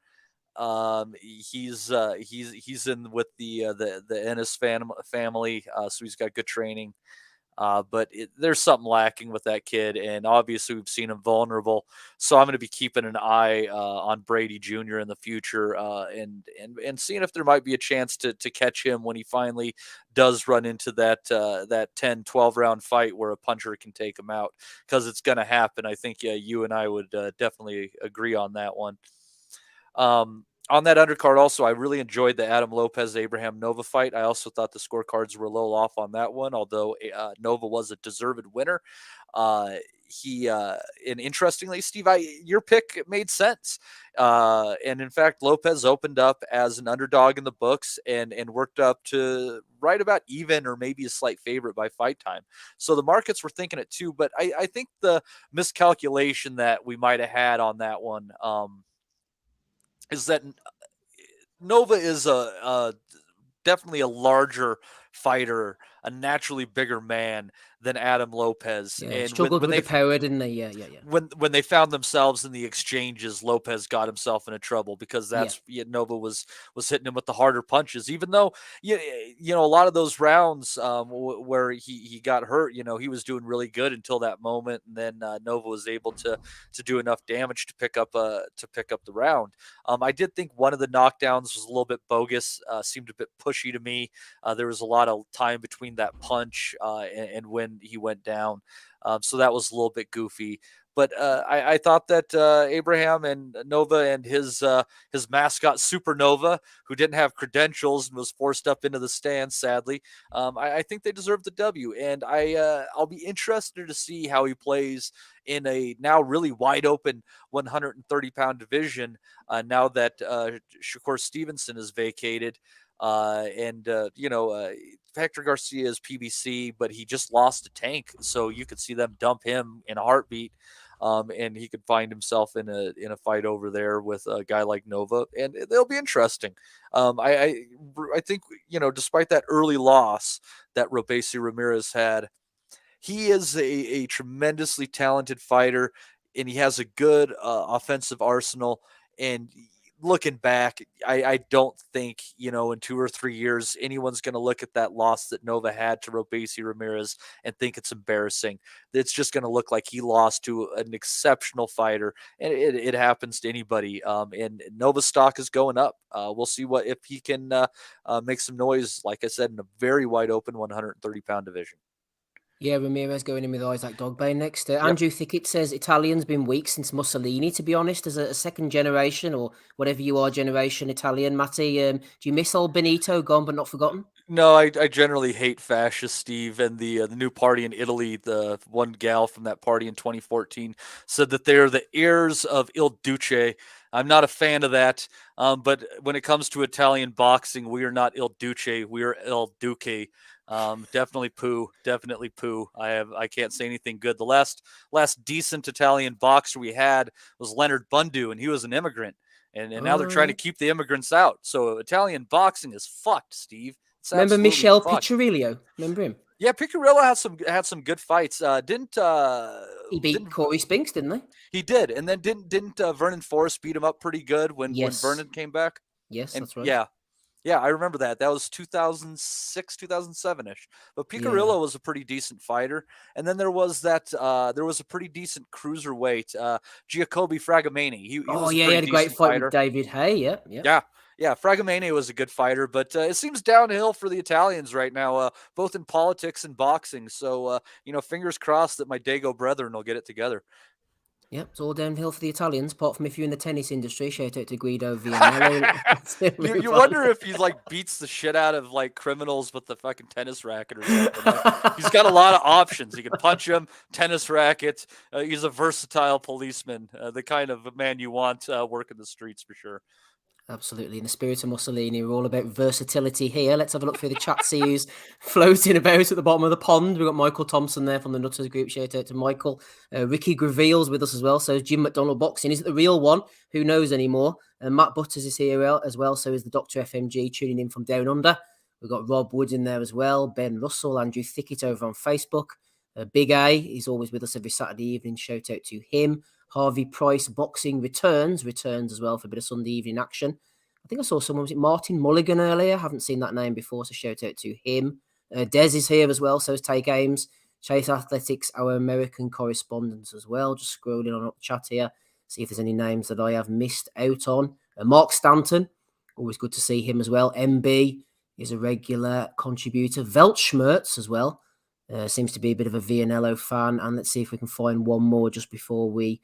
[SPEAKER 11] He's in with the Ennis family, so he's got good training. But there's something lacking with that kid, and obviously we've seen him vulnerable. So I'm going to be keeping an eye on Brady Jr. in the future, and seeing if there might be a chance to catch him when he finally does run into that 10, 12 round fight where a puncher can take him out, because it's going to happen. I think you and I would definitely agree on that one. On that undercard also, I really enjoyed the Adam Lopez Abraham Nova fight. I also thought the scorecards were a little off on that one, although Nova was a deserved winner. And interestingly, Steve, your pick made sense. And in fact, Lopez opened up as an underdog in the books and worked up to right about even or maybe a slight favorite by fight time. So the markets were thinking it too, but I think the miscalculation that we might have had on that one, is that Nova is definitely a larger fighter, a naturally bigger man than Adam Lopez.
[SPEAKER 7] Yeah,
[SPEAKER 11] and
[SPEAKER 7] struggled with the power, didn't they? Yeah.
[SPEAKER 11] When they found themselves in the exchanges, Lopez got himself into trouble because Nova was hitting him with the harder punches. Even though you know a lot of those rounds where he got hurt, he was doing really good until that moment, and then Nova was able to do enough damage to pick up the round. I did think one of the knockdowns was a little bit bogus, seemed a bit pushy to me. There was a lot of time between that punch and when he went down. So that was a little bit goofy. But I thought that Abraham and Nova and his mascot Supernova, who didn't have credentials and was forced up into the stands, sadly, I think they deserve the W. And I'll be interested to see how he plays in a now really wide open 130-pound division now that Shakur Stevenson is vacated. Hector Garcia is PBC, but he just lost to Tank, so you could see them dump him in a heartbeat, and he could find himself in a fight over there with a guy like Nova, and they'll be interesting. I think despite that early loss that Robesi Ramirez had, he is a tremendously talented fighter, and he has a good offensive arsenal. And looking back, I don't think, in 2 or 3 years, anyone's going to look at that loss that Nova had to Robesi Ramirez and think it's embarrassing. It's just going to look like he lost to an exceptional fighter, and it happens to anybody. And Nova stock is going up. We'll see if he can make some noise, like I said, in a very wide open 130-pound division.
[SPEAKER 7] Yeah, Ramirez going in with Isaac Dogbane next. Andrew Thickett says Italian's been weak since Mussolini, to be honest, as a second generation or whatever you are generation Italian. Matty, do you miss old Benito, gone but not forgotten?
[SPEAKER 11] No, I generally hate fascists, Steve, and the new party in Italy. The one gal from that party in 2014 said that they're the heirs of Il Duce. I'm not a fan of that, but when it comes to Italian boxing, we are not Il Duce, we are Il Duce. Definitely poo. I can't say anything good. The last decent Italian boxer we had was Leonard Bundu, and he was an immigrant. And now they're trying to keep the immigrants out. So Italian boxing is fucked, Steve.
[SPEAKER 7] Remember Michel Piccirillo? Remember him?
[SPEAKER 11] Yeah, Piccirillo had some good fights.
[SPEAKER 7] He beat Corey Spinks, didn't they?
[SPEAKER 11] He did, and then didn't Vernon Forrest beat him up pretty good when Vernon came back?
[SPEAKER 7] Yes,
[SPEAKER 11] and,
[SPEAKER 7] that's right.
[SPEAKER 11] Yeah, I remember that. That was 2006, 2007-ish. But Piccirillo was a pretty decent fighter. And then there was there was a pretty decent cruiserweight, Giacobi Fragamani. He
[SPEAKER 7] had a great fight with David Hay.
[SPEAKER 11] Yeah, Fragamani was a good fighter, but it seems downhill for the Italians right now, both in politics and boxing. So, fingers crossed that my Dago brethren will get it together.
[SPEAKER 7] Yep, it's all downhill for the Italians, apart from if you're in the tennis industry. Shout out to Guido Vianello.
[SPEAKER 11] you wonder if he beats the shit out of criminals with the fucking tennis racket or something. He's got a lot of options. He can punch him, tennis racket. He's a versatile policeman, the kind of man you want working the streets for sure.
[SPEAKER 7] Absolutely. In the spirit of Mussolini, we're all about versatility here. Let's have a look through the chat, see who's floating about at the bottom of the pond. We've got Michael Thompson there from the Nutters group. Shout out to Michael. Ricky Graveel's with us as well. So Jim McDonald Boxing. Is it the real one? Who knows anymore? Matt Butters is here as well. So is the Dr. FMG tuning in from down under. We've got Rob Wood in there as well. Ben Russell, Andrew Thickett over on Facebook. Big A, he's always with us every Saturday evening. Shout out to him. Harvey Price Boxing returns as well for a bit of Sunday evening action. I think I saw someone, was it Martin Mulligan earlier? Haven't seen that name before, so shout out to him. Des is here as well, so is Tay Games. Chase Athletics, our American correspondent as well. Just scrolling on up the chat here, see if there's any names that I have missed out on. Mark Stanton, always good to see him as well. MB is a regular contributor. Weltschmerz as well. Seems to be a bit of a Vianello fan. And let's see if we can find one more just before we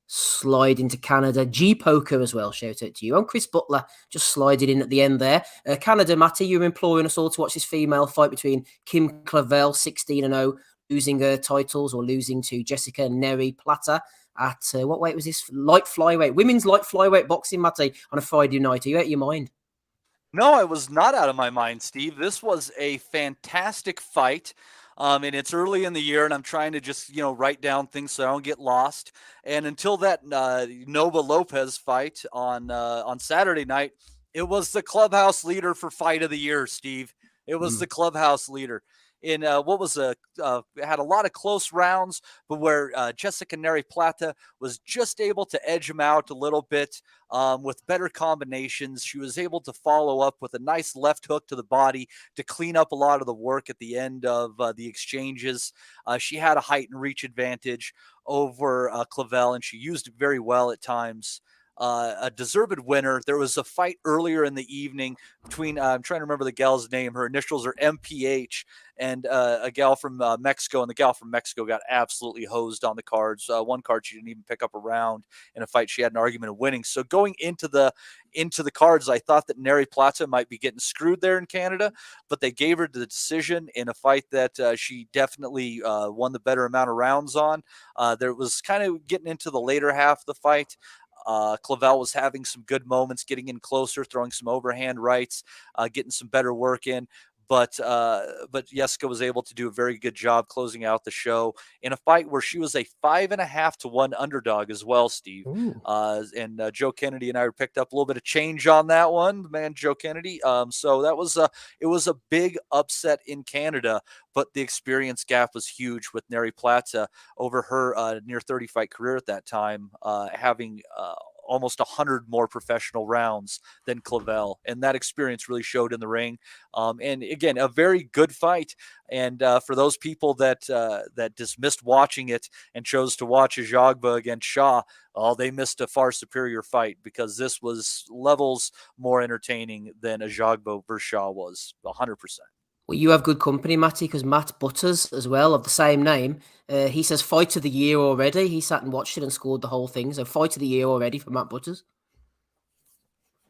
[SPEAKER 7] slide into Canada. G-Poker as well. Shout out to you. And Chris Butler just slided in at the end there. Canada, Matty, you're imploring us all to watch this female fight between Kim Clavel, 16-0, losing her titles or losing to Jessica Neri Plata at, what weight was this? Light flyweight. Women's light flyweight boxing, Matty, on a Friday night. Are you out of your mind?
[SPEAKER 11] No, I was not out of my mind, Steve. This was a fantastic fight. And it's early in the year, and I'm trying to just, write down things so I don't get lost. And until that Nova Lopez fight on Saturday night, it was the clubhouse leader for fight of the year, Steve. It was the clubhouse leader. In had a lot of close rounds, but where Jessica Neri Plata was just able to edge him out a little bit with better combinations. She was able to follow up with a nice left hook to the body to clean up a lot of the work at the end of the exchanges. She had a height and reach advantage over Clavel, and she used it very well at times. A deserved winner. There was a fight earlier in the evening between, I'm trying to remember the gal's name. Her initials are MPH, and a gal from Mexico. And the gal from Mexico got absolutely hosed on the cards. One card, she didn't even pick up a round. In a fight, she had an argument of winning. So going into the cards, I thought that Neri Plata might be getting screwed there in Canada, but they gave her the decision in a fight that she definitely won the better amount of rounds on. There was kind of getting into the later half of the fight. Clavel was having some good moments, getting in closer, throwing some overhand rights, getting some better work in. But Jessica was able to do a very good job closing out the show in a fight where she was a 5.5-1 underdog as well, Steve. And Joe Kennedy and I picked up a little bit of change on that one, man, Joe Kennedy. So that was it was a big upset in Canada, but the experience gap was huge with Neri Plata over her near 30 fight career at that time, having almost 100 more professional rounds than Clavel, and that experience really showed in the ring. And again, a very good fight. And for those people that dismissed watching it and chose to watch Ajagba against Shaw, they missed a far superior fight, because this was levels more entertaining than Ajagba versus Shaw was, 100%.
[SPEAKER 7] Well, you have good company, Matty, because Matt Butters as well, of the same name, he says fight of the year already. He sat and watched it and scored the whole thing. So fight of the year already for Matt Butters.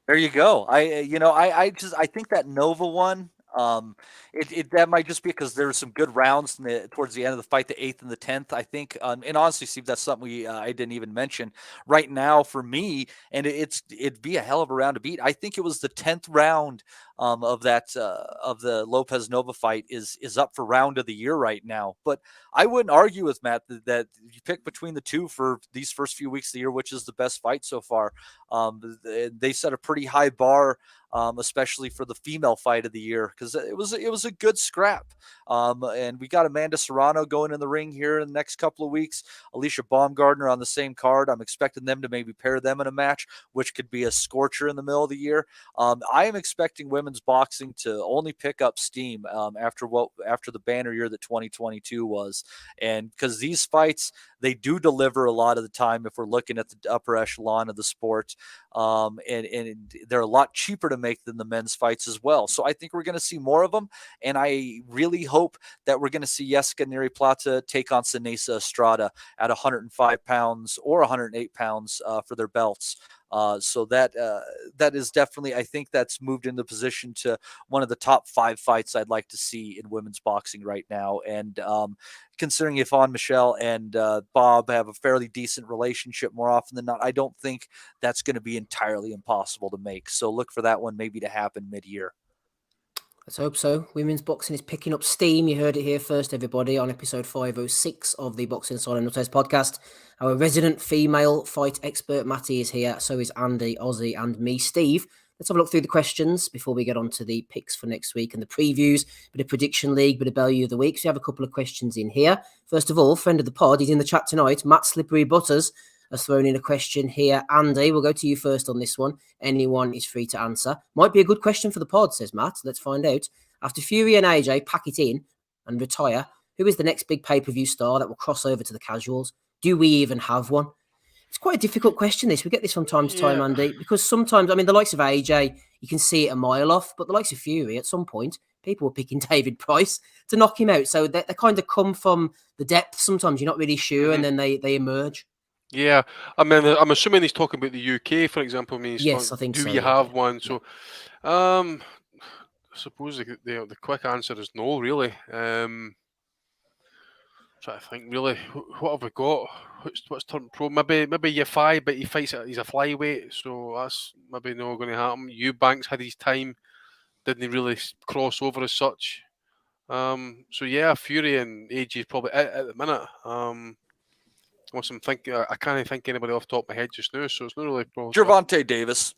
[SPEAKER 11] There you go. I think that Nova one, that might just be because there were some good rounds towards the end of the fight, the 8th and the 10th, I think. And honestly, Steve, that's something I didn't even mention right now for me. And it'd be a hell of a round to beat. I think it was the 10th round of the Lopez Nova fight is up for round of the year right now. But I wouldn't argue with Matt that you pick between the two for these first few weeks of the year, which is the best fight so far. They set a pretty high bar, especially for the female fight of the year, because it was a good scrap. And we got Amanda Serrano going in the ring here in the next couple of weeks. Alicia Baumgardner on the same card. I'm expecting them to maybe pair them in a match, which could be a scorcher in the middle of the year. I am expecting women's boxing to only pick up steam after the banner year that 2022 was, and because these fights, they do deliver a lot of the time if we're looking at the upper echelon of the sport. And they're a lot cheaper to make than the men's fights as well. So I think we're going to see more of them. And I really hope that we're going to see Jessica Neri Plata take on Sinesa Estrada at 105 pounds or 108 pounds for their belts. So that is definitely, I think that's moved into position to one of the top 5 fights I'd like to see in women's boxing right now. And considering Yvonne Michelle and Bob have a fairly decent relationship more often than not, I don't think that's going to be entirely impossible to make. So look for that one maybe to happen mid-year.
[SPEAKER 7] Let's hope so. Women's boxing is picking up steam. You heard it here first, everybody, on episode 506 of the Boxing Asylum Nuthouse podcast. Our resident female fight expert, Matty, is here. So is Andy, Ozzy, and me, Steve. Let's have a look through the questions before we get on to the picks for next week and the previews, bit of prediction league, bit of value of the week. So we have a couple of questions in here. First of all, friend of the pod, he's in the chat tonight, Matt Slippery Butters has thrown in a question here. Andy, we'll go to you first on this one. Anyone is free to answer. Might be a good question for the pod, says Matt. Let's find out. After Fury and AJ pack it in and retire, who is the next big pay-per-view star that will cross over to the casuals? Do we even have one? It's quite a difficult question, this. We get this from time to time, Andy, because sometimes, I mean, the likes of AJ, you can see it a mile off, but the likes of Fury, at some point, people were picking David Price to knock him out. So they kind of come from the depth. Sometimes you're not really sure, and then they emerge.
[SPEAKER 6] Yeah, I mean, I'm assuming he's talking about the UK, for example. I mean,
[SPEAKER 7] yes, I think
[SPEAKER 6] do
[SPEAKER 7] so.
[SPEAKER 6] Do you have one? So, I suppose the quick answer is no, really. Trying to think, really, what have we got? What's turned pro? Maybe Yafai, but he's a flyweight, so that's maybe not going to happen. Eubanks had his time, didn't really cross over as such. So yeah, Fury and AJ is probably it at the minute. Once I'm thinking, I can't think anybody off the top of my head just now, so it's not really probably.
[SPEAKER 11] Gervonta Davis.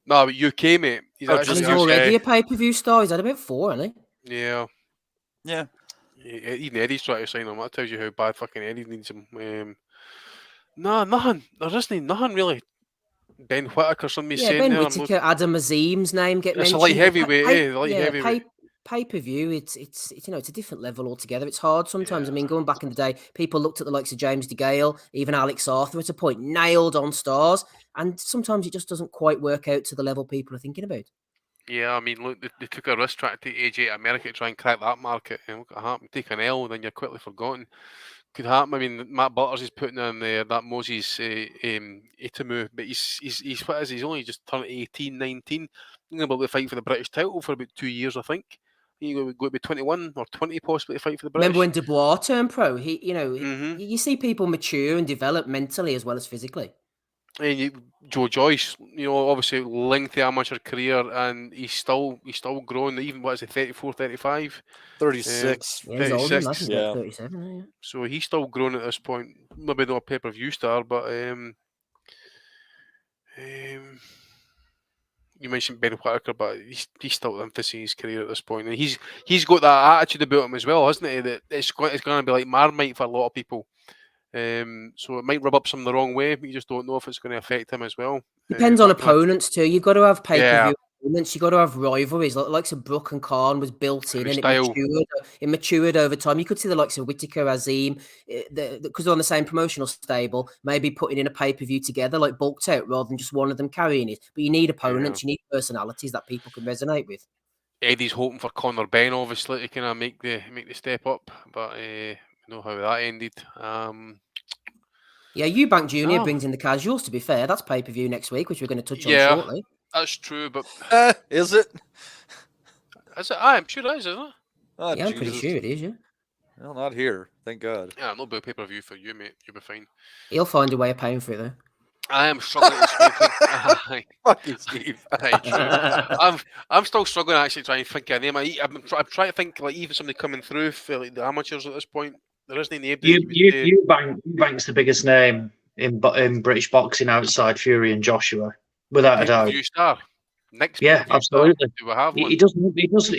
[SPEAKER 6] No, but UK, mate. He's
[SPEAKER 7] already a pay-per-view star. He's had about 4, hasn't he?
[SPEAKER 6] Yeah.
[SPEAKER 11] Yeah.
[SPEAKER 6] Even Eddie's trying to sign him. That tells you how bad fucking Eddie needs him. No, nothing. There isn't nothing really. Ben Whittaker, somebody saying
[SPEAKER 7] Ben
[SPEAKER 6] there.
[SPEAKER 7] Whittaker, Adam Azim's name get mentioned.
[SPEAKER 6] It's a light heavyweight, light heavyweight.
[SPEAKER 7] Pay-per-view, it's it's a different level altogether. It's hard sometimes. I mean, going back in the day, people looked at the likes of James DeGale, even Alex Arthur at a point, nailed on stars, and sometimes it just doesn't quite work out to the level people are thinking about.
[SPEAKER 6] Yeah, I mean, look, they took a risk trying to take AJ to America to try and crack that market, and look what happened. Take an L, and then you're quickly forgotten. Could happen. I mean, Matt Butters is putting in that Moses Itamu, but he's what is he? He's only just turned 18, 19. He's going to be able to fight for the British title for about 2 years, I think. He's going to be 21 or 20 possibly to fight for the British.
[SPEAKER 7] Remember when Dubois turned pro? You see people mature and develop mentally as well as physically.
[SPEAKER 6] And Joe Joyce, obviously lengthy amateur career, and he's still growing. Even what is it, 34, 35?
[SPEAKER 11] 36.
[SPEAKER 7] Yeah, he's older than that. He's about 37. Yeah.
[SPEAKER 6] So he's still growing at this point. Maybe not a pay-per-view star, but you mentioned Ben Whittaker, but he's still infancy in his career at this point, and he's got that attitude about him as well, hasn't he? That it's going to be like Marmite for a lot of people. So it might rub up some the wrong way. You just don't know if it's going to affect him as well.
[SPEAKER 7] Depends on opponents too. You've got to have pay-per-view opponents. You've got to have rivalries. Likes of Brook and Khan was built in, and it matured over time. You could see the likes of Whittaker, Azim, because they're on the same promotional stable, maybe putting in a pay-per-view together, like bulked out, rather than just one of them carrying it. But you need opponents. You need personalities that people can resonate with.
[SPEAKER 6] Eddie's hoping for Conor Benn, obviously, to kind of make the step up, but know how that ended.
[SPEAKER 7] Yeah, Eubank Jr. brings in the casuals, to be fair. That's pay-per-view next week, which we're going to touch on shortly.
[SPEAKER 6] That's true, but...
[SPEAKER 11] is it?
[SPEAKER 6] Is it? I'm sure it is, isn't it?
[SPEAKER 11] Oh,
[SPEAKER 7] yeah, I'm pretty sure it is, yeah.
[SPEAKER 11] Well, not here. Thank God.
[SPEAKER 6] Yeah, not about pay-per-view for you, mate. You'll be fine.
[SPEAKER 7] He'll find a way of paying for it, though.
[SPEAKER 6] I am struggling to
[SPEAKER 11] Fuck you, Steve.
[SPEAKER 6] I'm still struggling to actually try and think of a name. I'm trying to think, like, even somebody coming through for like the amateurs at this point. There isn't any name.
[SPEAKER 12] Eubank's the biggest name in British boxing outside Fury and Joshua, without a doubt.
[SPEAKER 6] Star. Next,
[SPEAKER 12] yeah, absolutely.
[SPEAKER 6] Do we have one?
[SPEAKER 12] He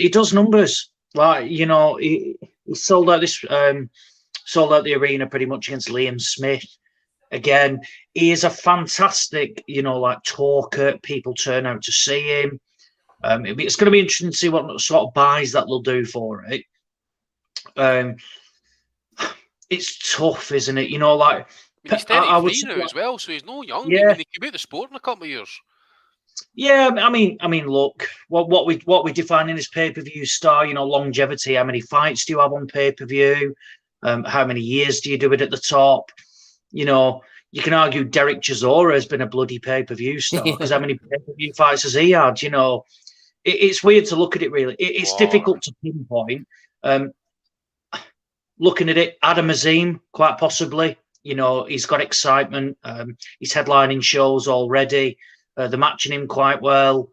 [SPEAKER 12] does numbers. Like, he sold out the arena pretty much against Liam Smith. Again, he is a fantastic, talker. People turn out to see him. It's going to be interesting to see what sort of buys that they'll do for it. It's tough, isn't it?
[SPEAKER 6] He's 33 now as well, so he's no young.
[SPEAKER 12] Yeah.
[SPEAKER 6] He could be at the sport in a couple of years.
[SPEAKER 12] Yeah, I mean, look, what we define in as pay-per-view star, longevity. How many fights do you have on pay-per-view? How many years do you do it at the top? You you can argue Derek Chisora has been a bloody pay-per-view star because how many pay-per-view fights has he had? You know, it's weird to look at it. Really, it's difficult to pinpoint. Looking at it, Adam Azim, quite possibly. You know, he's got excitement. He's headlining shows already. They're matching him quite well.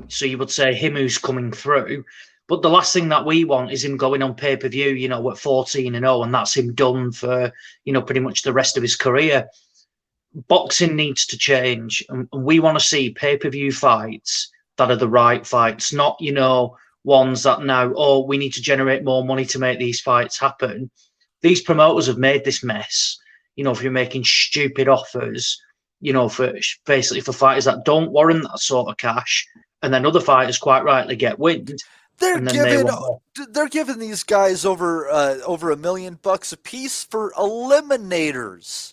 [SPEAKER 12] So you would say him who's coming through. But the last thing that we want is him going on pay-per-view, you know, at 14-0, and that's him done for, you know, pretty much the rest of his career. Boxing needs to change, and we want to see pay-per-view fights that are the right fights, not, you know, ones that now, oh, we need to generate more money to make these fights happen. These promoters have made this mess, you know, if you're making stupid offers, you know, for basically for fighters that don't warrant that sort of cash, and then other fighters quite rightly get wind.
[SPEAKER 11] They're giving these guys over $1 million a piece for eliminators,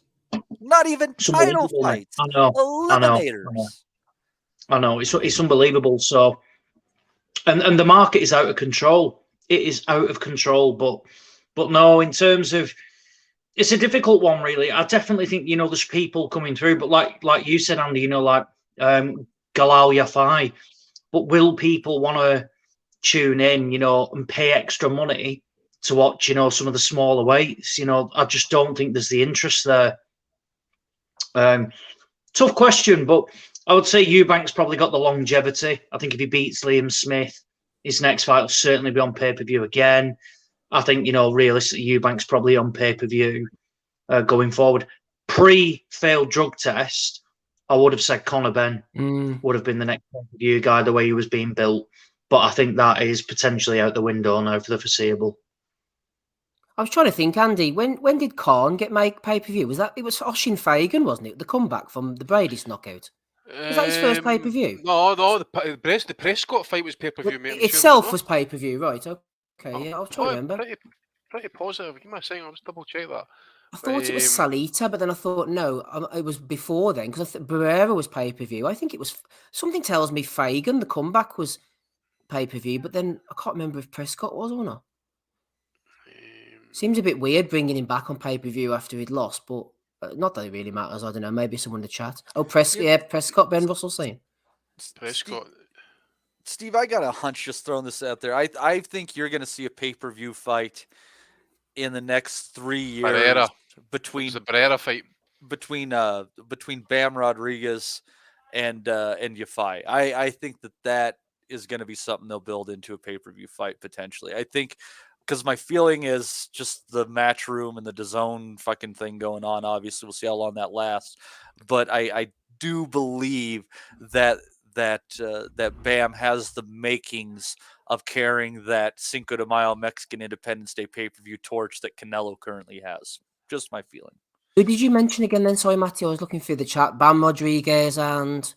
[SPEAKER 11] not even title fights.
[SPEAKER 12] I know.
[SPEAKER 11] Eliminators.
[SPEAKER 12] I know. It's unbelievable. So, and the market is out of control. It is out of control. But no, in terms of, it's a difficult one, really. I definitely think, you know, there's people coming through, but like you said, Andy, you know, like Galal Yafai. But will people want to tune in, you know, and pay extra money to watch, you know, some of the smaller weights? You know, I just don't think there's the interest there. Tough question, but I would say Eubank's probably got the longevity. I think if he beats Liam Smith, his next fight will certainly be on pay-per-view again. I think, you know, realistically, Eubank's probably on pay-per-view going forward. Pre-failed drug test, I would have said Conor Benn would have been the next pay-per-view guy, the way he was being built. But I think that is potentially out the window now for the foreseeable.
[SPEAKER 7] I was trying to think, Andy, when did Khan get made pay-per-view? It was Oshin Fagan, wasn't it? The comeback from the Brady's knockout. Was that his first pay-per-view?
[SPEAKER 6] No, the Prescott fight was pay-per-view, mate.
[SPEAKER 7] Itself was pay-per-view, right? Okay, yeah, I was trying to remember.
[SPEAKER 6] Pretty positive. Give me a second, I'll just double check that.
[SPEAKER 7] I thought it was Salita, but then I thought, no, it was before then, because I thought Barrera was pay-per-view. I think it was, something tells me Fagan, the comeback was pay-per-view, but then I can't remember if Prescott was or not. Seems a bit weird bringing him back on pay-per-view after he'd lost, but not that it really matters. I don't know. Maybe someone in the chat. Oh, Prescott, Ben Russell saying.
[SPEAKER 6] Prescott.
[SPEAKER 11] Steve, I got a hunch just throwing this out there. I think you're going to see a pay-per-view fight in the next 3 years.
[SPEAKER 6] Barrera.
[SPEAKER 11] Between
[SPEAKER 6] the Barrera fight.
[SPEAKER 11] Between Bam Rodriguez and Yafai. I think that is going to be something they'll build into a pay-per-view fight potentially. I think, because my feeling is just the match room and the DAZN fucking thing going on. Obviously, we'll see how long that lasts. But I do believe that Bam has the makings of carrying that Cinco de Mayo Mexican Independence Day pay-per-view torch that Canelo currently has. Just my feeling.
[SPEAKER 7] Who did you mention again then? Sorry, Matthew, I was looking through the chat. Bam Rodriguez and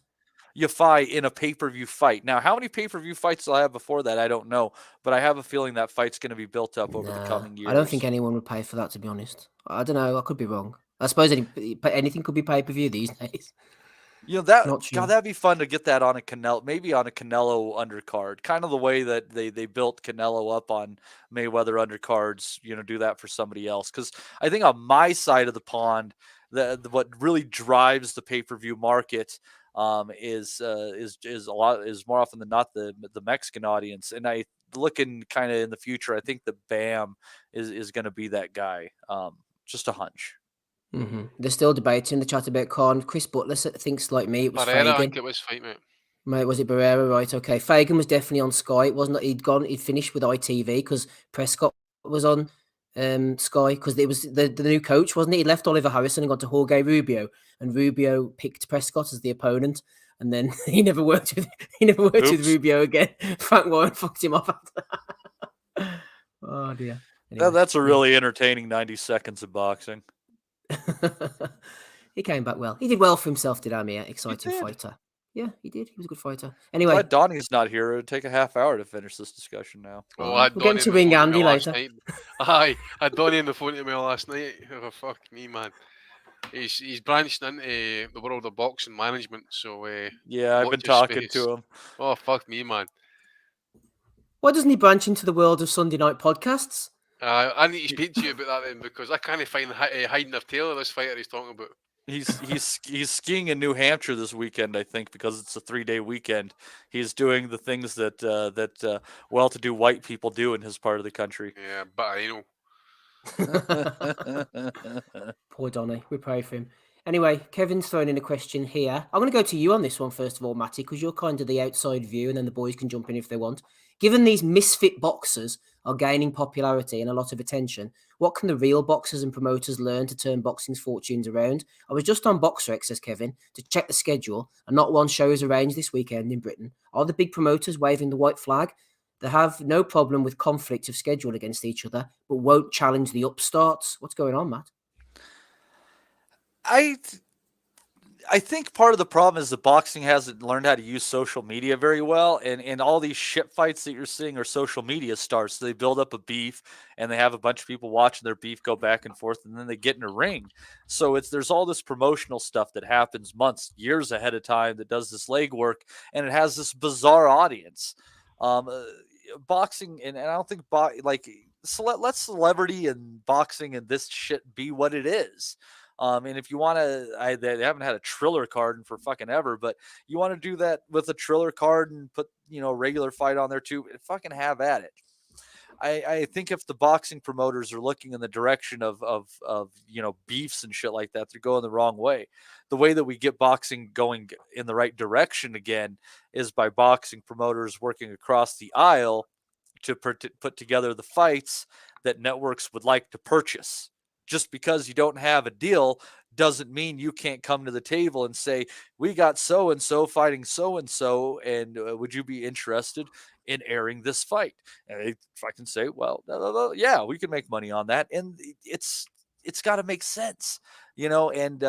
[SPEAKER 11] Yafai in a pay-per-view fight. Now, how many pay-per-view fights will I have before that? I don't know, but I have a feeling that fight's going to be built up over the coming years.
[SPEAKER 7] I don't think anyone would pay for that, to be honest. I don't know. I could be wrong. I suppose anything could be pay-per-view these days.
[SPEAKER 11] You know, that'd be fun to get that on a Canelo, maybe on a Canelo undercard, kind of the way that they built Canelo up on Mayweather undercards. You know, do that for somebody else, because I think on my side of the pond, what really drives the pay-per-view market is more often than not the Mexican audience. And I looking kind of in the future, I think the Bam is going to be that guy. Just a hunch.
[SPEAKER 7] Mm-hmm. They're still debating in the chat about Khan. Chris Butler thinks like me. It was
[SPEAKER 6] Barrera,
[SPEAKER 7] Fagan.
[SPEAKER 6] I think it was fight, mate.
[SPEAKER 7] Mate, was it Barrera? Right, okay. Fagan was definitely on Sky. It wasn't. He'd finished with ITV because Prescott was on Sky, because it was the new coach, wasn't it? He left Oliver Harrison and got to Jorge Rubio, and Rubio picked Prescott as the opponent, and then he never worked with Rubio again. Frank Warren fucked him off after that. Oh dear. Anyway,
[SPEAKER 11] that's a really entertaining 90 seconds of boxing.
[SPEAKER 7] He came back well. He did well for himself, did Amir? Exciting fighter. Yeah, he did. He was a good fighter. Anyway,
[SPEAKER 11] glad Donnie's not here. It'd take a half hour to finish this discussion now.
[SPEAKER 7] We're getting to ring Andy later.
[SPEAKER 6] Aye, I had Donnie on the phone to me last night. Oh, fuck me, man. He's branched into the world of boxing management. So
[SPEAKER 11] yeah, I've been talking to him.
[SPEAKER 6] Oh, fuck me, man.
[SPEAKER 7] Why doesn't he branch into the world of Sunday night podcasts?
[SPEAKER 6] I need to speak to you about that then, because I can't find hiding their tail of this fighter he's talking about.
[SPEAKER 11] He's skiing in New Hampshire this weekend, I think, because it's a 3-day weekend. He's doing the things that well-to-do white people do in his part of the country.
[SPEAKER 6] Yeah, but I know.
[SPEAKER 7] Poor Donny. We pray for him. Anyway, Kevin's thrown in a question here. I'm going to go to you on this one first of all, Matty, because you're kind of the outside view, and then the boys can jump in if they want. Given these misfit boxers are gaining popularity and a lot of attention, what can the real boxers and promoters learn to turn boxing's fortunes around? I was just on BoxRec, says Kevin, to check the schedule, and not one show is arranged this weekend in Britain. Are the big promoters waving the white flag? They have no problem with conflict of schedule against each other, but won't challenge the upstarts. What's going on, Matt?
[SPEAKER 11] I think part of the problem is that boxing hasn't learned how to use social media very well, and all these shit fights that you're seeing are social media stars. So they build up a beef, and they have a bunch of people watching their beef go back and forth, and then they get in a ring. So there's all this promotional stuff that happens months, years ahead of time that does this legwork, and it has this bizarre audience. Boxing, and I don't think let celebrity and boxing and this shit be what it is. And if you want to, they haven't had a Triller card for fucking ever, but you want to do that with a Triller card and put, regular fight on there too, fucking have at it. I think if the boxing promoters are looking in the direction of beefs and shit like that, they're going the wrong way. The way that we get boxing going in the right direction again is by boxing promoters working across the aisle to put together the fights that networks would like to purchase. Just because you don't have a deal doesn't mean you can't come to the table and say, we got so-and-so fighting so-and-so, and would you be interested in airing this fight? And if I can say, well, yeah, we can make money on that. And it's got to make sense, and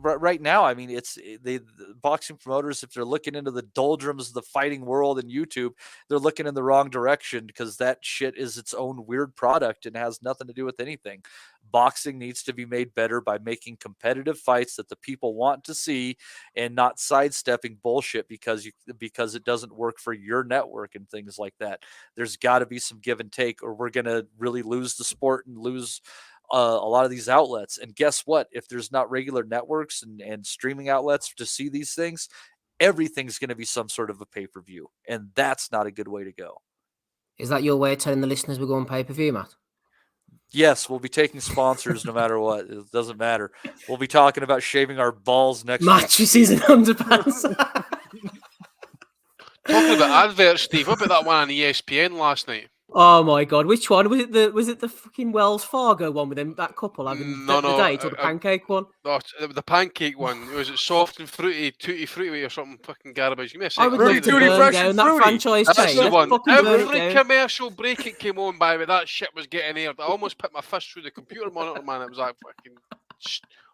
[SPEAKER 11] right now, I mean, it's the boxing promoters, if they're looking into the doldrums of the fighting world and YouTube, they're looking in the wrong direction, because that shit is its own weird product and has nothing to do with anything. Boxing needs to be made better by making competitive fights that the people want to see, and not sidestepping bullshit because it doesn't work for your network and things like that. There's got to be some give and take, or we're going to really lose the sport and lose a lot of these outlets. And guess what? If there's not regular networks and streaming outlets to see these things, everything's going to be some sort of a pay-per-view. And that's not a good way to go.
[SPEAKER 7] Is that your way of telling the listeners we're going pay-per-view, Matt?
[SPEAKER 11] Yes, we'll be taking sponsors no matter what. It doesn't matter. We'll be talking about shaving our balls next week.
[SPEAKER 7] Mattresses and underpants.
[SPEAKER 6] Talking about adverts, Steve, what about that one on ESPN last night?
[SPEAKER 7] Oh my God! Which one was it? Was it the fucking Wells Fargo one with them, that couple having the date, or the pancake one?
[SPEAKER 6] No, the pancake one. Was it soft and fruity, tutti frutti, or something fucking garbage? Give me a
[SPEAKER 7] I
[SPEAKER 6] second.
[SPEAKER 7] would love to burn down that franchise chain.
[SPEAKER 6] The one. Every
[SPEAKER 7] Every
[SPEAKER 6] commercial break it came on by, but that shit was getting aired. I almost put my fist through the computer monitor, man. It was like fucking.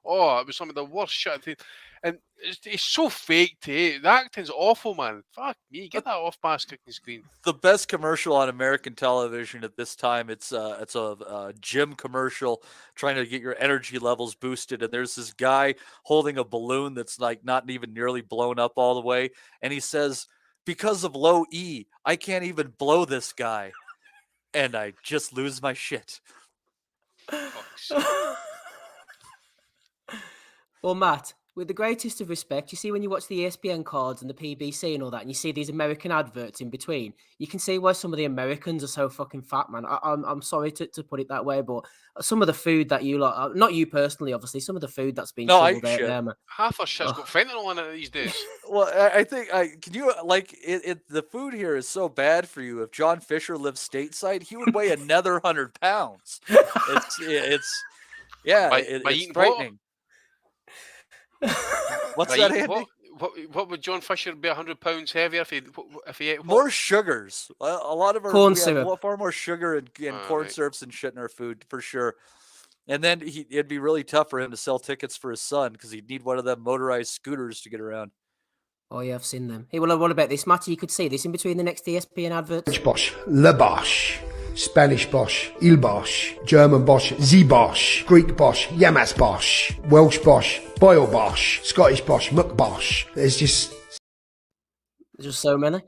[SPEAKER 6] Oh, it was some of the worst shit. And it's so fake, too. The acting's awful, man. Fuck me. Get that off my cooking screen.
[SPEAKER 11] The best commercial on American television at this time, it's a gym commercial trying to get your energy levels boosted. And there's this guy holding a balloon that's like not even nearly blown up all the way. And he says, because of low E, I can't even blow this guy. And I just lose my shit.
[SPEAKER 7] Well, Matt, with the greatest of respect, you see when you watch the ESPN cards and the PBC and all that, and you see these American adverts in between, you can see why some of the Americans are so fucking fat, man. I'm sorry to put it that way, but some of the food that you like, not you personally, obviously, some of the food that's been shoveled out there, man.
[SPEAKER 6] Half our shit's got fentanyl in it these days.
[SPEAKER 11] Well, I think can you the food here is so bad for you. If John Fisher lived stateside, he would weigh another 100 pounds. It's frightening. What's that, Andy?
[SPEAKER 6] What would John Fisher be 100 pounds heavier if he ate?
[SPEAKER 11] More sugars. A lot of our
[SPEAKER 7] corn syrup.
[SPEAKER 11] Far more sugar and corn syrups and shit in our food for sure. And then it'd be really tough for him to sell tickets for his son because he'd need one of them motorized scooters to get around.
[SPEAKER 7] Oh yeah, I've seen them. Hey, well, what about this, Matty? You could see this in between the next ESPN adverts.
[SPEAKER 8] French Bosch, Le Bosch. Spanish Bosch, Il Bosch. German Bosch, Z Bosch. Greek Bosch, Yamas Bosch. Welsh Bosch, Boyle Bosch. Scottish Bosch, Muck Bosch. There's just
[SPEAKER 7] so many.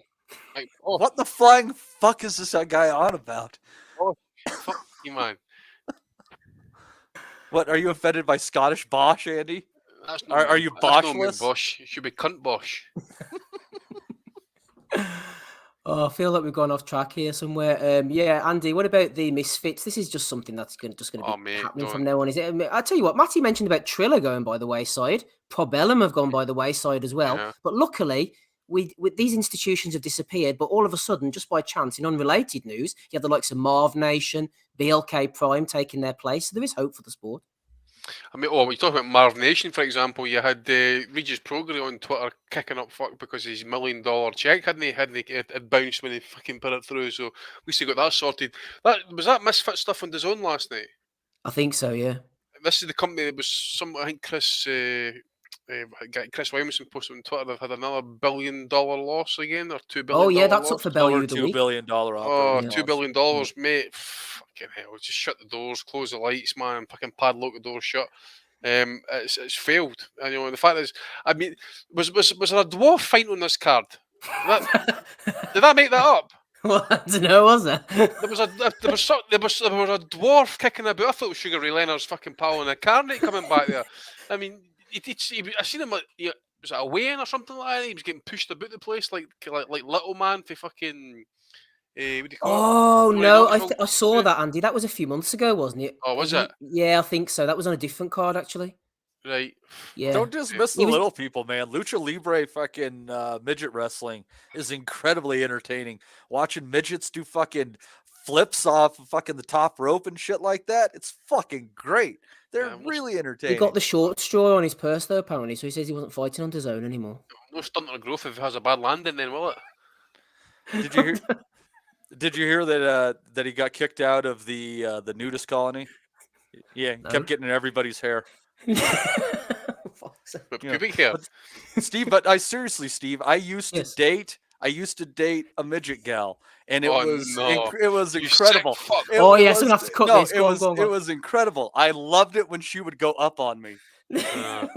[SPEAKER 11] What the flying fuck is this guy on about?
[SPEAKER 6] Fuck you, man.
[SPEAKER 11] What, are you offended by Scottish Bosch, Andy?
[SPEAKER 6] That's
[SPEAKER 11] Are you
[SPEAKER 6] that's not
[SPEAKER 11] Boshless?
[SPEAKER 6] Bosch. It should be cunt Bosch.
[SPEAKER 7] Oh, I feel like we've gone off track here somewhere. Yeah, Andy, what about the Misfits? This is just something that's just going to be happening from now on, is it? I tell you what, Matty mentioned about Triller going by the wayside. Probellum have gone by the wayside as well.
[SPEAKER 6] Yeah.
[SPEAKER 7] But luckily, with these institutions have disappeared, but all of a sudden, just by chance, in unrelated news, you have the likes of Marv Nation, BLK Prime taking their place. So there is hope for the sport.
[SPEAKER 6] I mean, when you talk about Marv Nation, for example, you had Regis Progress on Twitter kicking up fuck because his $1 million check hadn't it bounced when he fucking put it through. So at least he got that sorted. That Misfit stuff on DAZN last night.
[SPEAKER 7] I think so, yeah.
[SPEAKER 6] This is the company that was I think Chris Williamson posted on Twitter. They've had another $1 billion loss again, or $2 billion.
[SPEAKER 7] Oh yeah, that's
[SPEAKER 6] loss.
[SPEAKER 7] up for value of the week.
[SPEAKER 11] $2 billion
[SPEAKER 6] $2 billion, mate. Fucking hell! Just shut the doors, close the lights, man, and fucking padlock the doors shut. It's failed. And you know, the fact is, I mean, was there a dwarf fight on this card? Did I make that up?
[SPEAKER 7] Well, I don't know, was there?
[SPEAKER 6] There was a dwarf kicking about. I thought it was Sugar Ray Leonard's fucking pal and a carnate coming back there. I mean, I seen him was it a weigh-in or something like that? He was getting pushed about the place like little man for fucking. What do you call
[SPEAKER 7] Oh
[SPEAKER 6] it?
[SPEAKER 7] no, I saw that, Andy. That was a few months ago, wasn't it?
[SPEAKER 6] Oh, was it?
[SPEAKER 7] Yeah, I think so. That was on a different card, actually.
[SPEAKER 6] Right.
[SPEAKER 7] Yeah.
[SPEAKER 11] Don't dismiss the little people, man. Lucha Libre fucking midget wrestling is incredibly entertaining. Watching midgets do fucking flips off of fucking the top rope and shit like that, it's fucking great. They're really entertaining.
[SPEAKER 7] He got the short straw on his purse, though, apparently, so he says he wasn't fighting on his own anymore.
[SPEAKER 6] No stunt or growth if it has a bad landing, then will it?
[SPEAKER 11] Did you hear? Did you hear that he got kicked out of the nudist colony? Yeah,
[SPEAKER 7] No.
[SPEAKER 11] kept getting in everybody's hair.
[SPEAKER 6] Pubic hair.
[SPEAKER 11] Steve, but Steve, I used to date a midget gal, and it was incredible.
[SPEAKER 7] Yes, I'm gonna have to cut this. Go on.
[SPEAKER 11] It was incredible. I loved it when she would go up on me.
[SPEAKER 6] Bet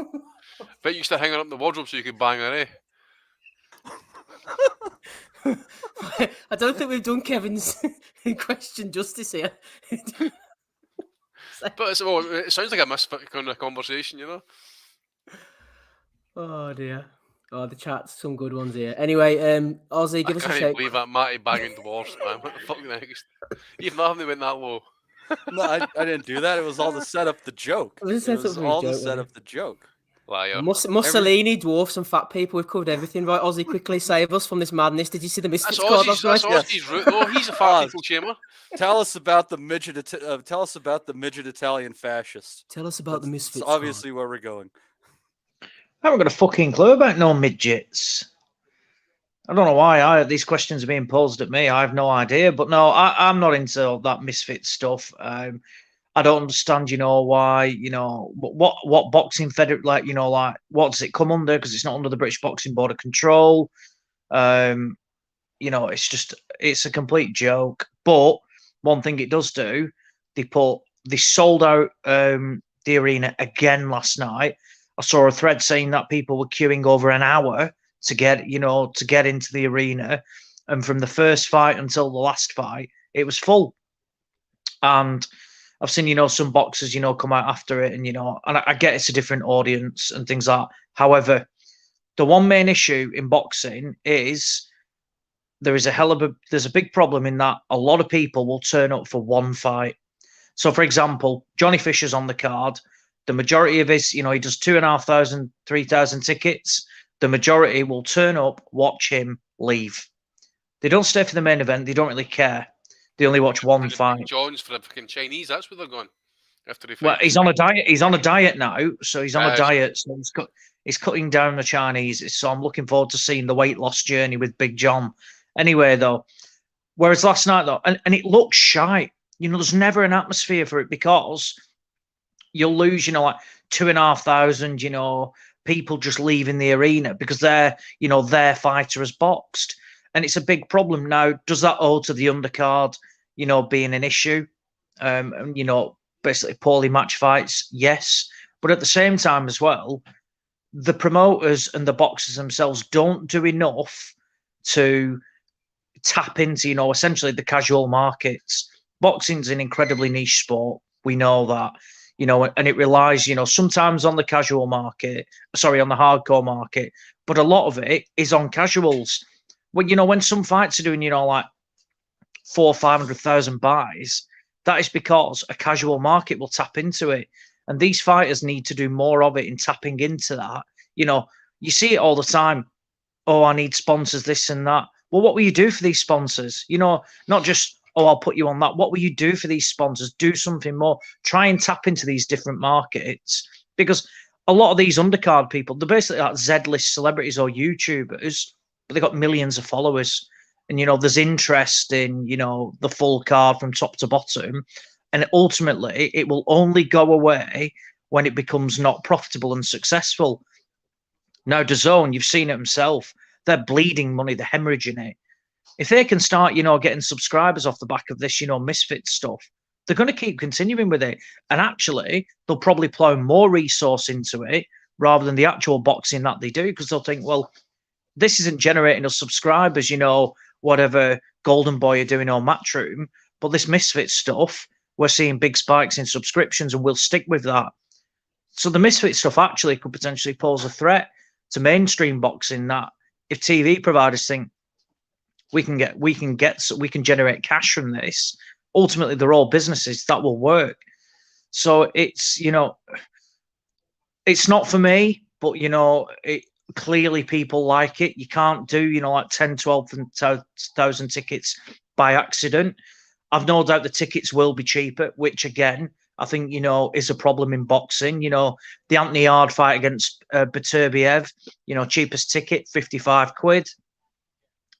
[SPEAKER 6] you used to hang her up in the wardrobe so you could bang her, eh?
[SPEAKER 7] I don't think we've done Kevin's question justice here.
[SPEAKER 6] But it sounds like a misfit kind of conversation, you know?
[SPEAKER 7] Oh dear. Oh, the chat's some good ones here. Anyway, Ozzy, give us a
[SPEAKER 6] I
[SPEAKER 7] shout.
[SPEAKER 6] can't believe that Matty banging dwarfs, man. What the fuck next? Even I haven't went that low.
[SPEAKER 11] No, I didn't do that. It was all to set up the joke.
[SPEAKER 7] It was
[SPEAKER 11] all to set up the joke.
[SPEAKER 6] Liar.
[SPEAKER 7] Mussolini, dwarfs, and fat people. We've covered everything, right? Ozzy, quickly save us from this madness. Did you see the Misfits card last night?
[SPEAKER 6] That's Ozzy's route, though. He's a fat people shamer.
[SPEAKER 11] Tell us about the midget. Tell us about the midget Italian fascist.
[SPEAKER 7] Tell us about the Misfits.
[SPEAKER 11] That's obviously where we're going.
[SPEAKER 12] I haven't got a fucking clue about no midgets. I don't know why these questions are being posed at me. I have no idea. But no, I'm not into that misfit stuff. I don't understand, why, what boxing federation, like, what does it come under? Because it's not under the British Boxing Board of Control. It's a complete joke. But one thing it does do, they sold out the arena again last night. I saw a thread saying that people were queuing over an hour to get into the arena, and from the first fight until the last fight, it was full. And I've seen, some boxers, come out after it, and I get it's a different audience and things like that. However, the one main issue in boxing is there's a big problem in that a lot of people will turn up for one fight. So, for example, Johnny Fisher's on the card. The majority of his, he does 2,500, 3,000 tickets. The majority will turn up, watch him, leave. They don't stay for the main event. They don't really care. They only watch one fight.
[SPEAKER 6] John's for the fucking Chinese. That's where they're going. After they fight.
[SPEAKER 12] Well, he's on a diet. He's on a diet now, so he's on a diet. So he's cutting down the Chinese. So I'm looking forward to seeing the weight loss journey with Big John. Anyway, though, whereas last night though, and it looks shite. There's never an atmosphere for it because you'll lose, like 2,500, people just leaving the arena because their fighter has boxed. And it's a big problem now. Does that owe to the undercard, being an issue? Basically poorly matched fights, yes. But at the same time as well, the promoters and the boxers themselves don't do enough to tap into, essentially the casual markets. boxing's an incredibly niche sport. We know that, you know, and it relies, you know, sometimes on the casual market, on the hardcore market, but a lot of it is on casuals. When, you know, when some fights are doing, you know, like 400,000 or 500,000 buys, that is because a casual market will tap into it. And these fighters need to do more of it in tapping into that. You know, you see it all the time. Oh, I need sponsors, this and that. Well, what will you do for these sponsors? You know, not just, oh, I'll put you on that. What will you do for these sponsors? Do something more. Try and tap into these different markets, because a lot of these undercard people, they're basically like Z-list celebrities or YouTubers, but they've got millions of followers. And, you know, there's interest in, you know, the full card from top to bottom. And ultimately, it will only go away when it becomes not profitable and successful. Now, DAZN, you've seen it himself. They're bleeding money. They're hemorrhaging it. If they can start, you know, getting subscribers off the back of this, you know, misfit stuff, they're going to keep continuing with it. And actually, they'll probably plow more resource into it rather than the actual boxing that they do, because they'll think, well, this isn't generating us subscribers, you know, whatever Golden Boy are doing or Matchroom, but this misfit stuff, we're seeing big spikes in subscriptions, and we'll stick with that. So the misfit stuff actually could potentially pose a threat to mainstream boxing, that if TV providers think we can generate cash from this, ultimately they're all businesses that will work. So it's, you know, it's not for me, but, you know, clearly people like it. You can't do, you know, like 10, 12,000 tickets by accident. I've no doubt the tickets will be cheaper, which again, I think, you know, is a problem in boxing. You know, the Anthony Hard fight against Beterbiev, you know, cheapest ticket, 55 quid.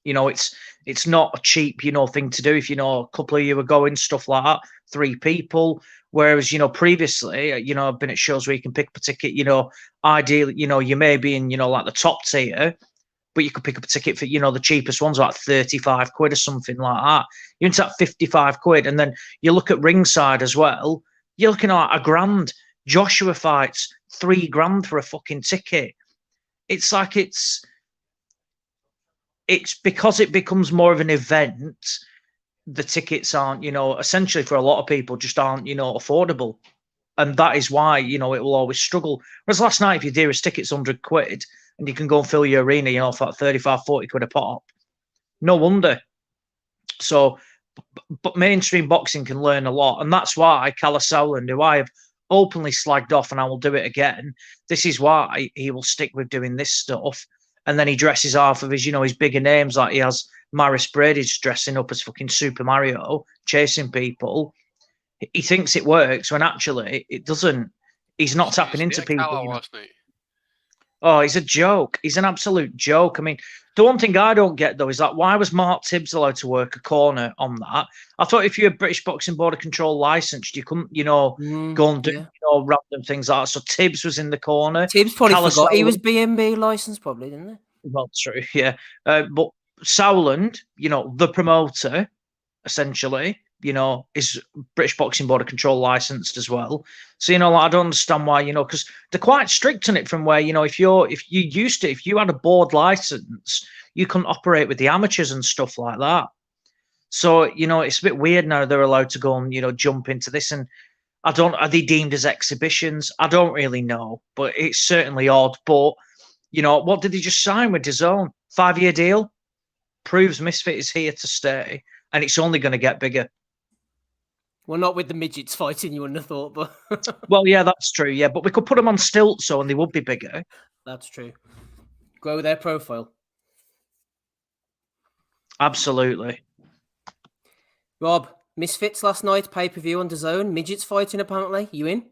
[SPEAKER 12] You know, it's not a cheap, you know, thing to do. If, you know, a couple of you were going, stuff like that, 3 people. Whereas, you know, previously, you know, I've been at shows where you can pick up a ticket, you know, ideally, you know, you may be in, you know, like the top tier, but you could pick up a ticket for, you know, the cheapest ones, like 35 quid or something like that. You're into that 55 quid. And then you look at ringside as well, you're looking at $1,000. Joshua fights $3,000 for a fucking ticket. It's like, it's because it becomes more of an event, the tickets aren't, you know, essentially for a lot of people just aren't, you know, affordable. And that is why, you know, it will always struggle. Whereas last night, if your dearest ticket's 100 quid and you can go and fill your arena, you know, for like 35, 40 quid a pop, no wonder. So, but mainstream boxing can learn a lot. And that's why Kalle Sauerland, who I have openly slagged off, and I will do it again, this is why he will stick with doing this stuff. And then he dresses half of his, you know, his bigger names, like he has Maris Brady's dressing up as fucking Super Mario, chasing people. He thinks it works when actually it doesn't. He's not tapping into people. You know? Oh, he's a joke. He's an absolute joke. I mean, the one thing I don't get, though, is that why was Mark Tibbs allowed to work a corner on that? I thought if you're a British Boxing Board of Control licensed, you couldn't, you know, go and do, you know, random things like that. So Tibbs was in the corner.
[SPEAKER 7] Tibbs probably forgot he was BMB licensed, probably, didn't he?
[SPEAKER 12] Well, true, yeah. But Sauerland, you know, the promoter, essentially, you know, is British Boxing Board of Control licensed as well. So, you know, I don't understand why, you know, because they're quite strict on it from where, you know, if you had a board license, you couldn't operate with the amateurs and stuff like that. So, you know, it's a bit weird now they're allowed to go and, you know, jump into this. And are they deemed as exhibitions? I don't really know, but it's certainly odd. But, you know, what did they just sign with DAZN? 5-year deal? Proves Misfit is here to stay, and it's only going to get bigger.
[SPEAKER 7] Well, not with the midgets fighting, you wouldn't have thought, but...
[SPEAKER 12] Well, yeah, that's true, yeah, but we could put them on stilts, so, and they would be bigger.
[SPEAKER 7] That's true. Grow their profile.
[SPEAKER 12] Absolutely.
[SPEAKER 7] Rob, Misfits last night, pay-per-view on DAZN, midgets fighting apparently. You in?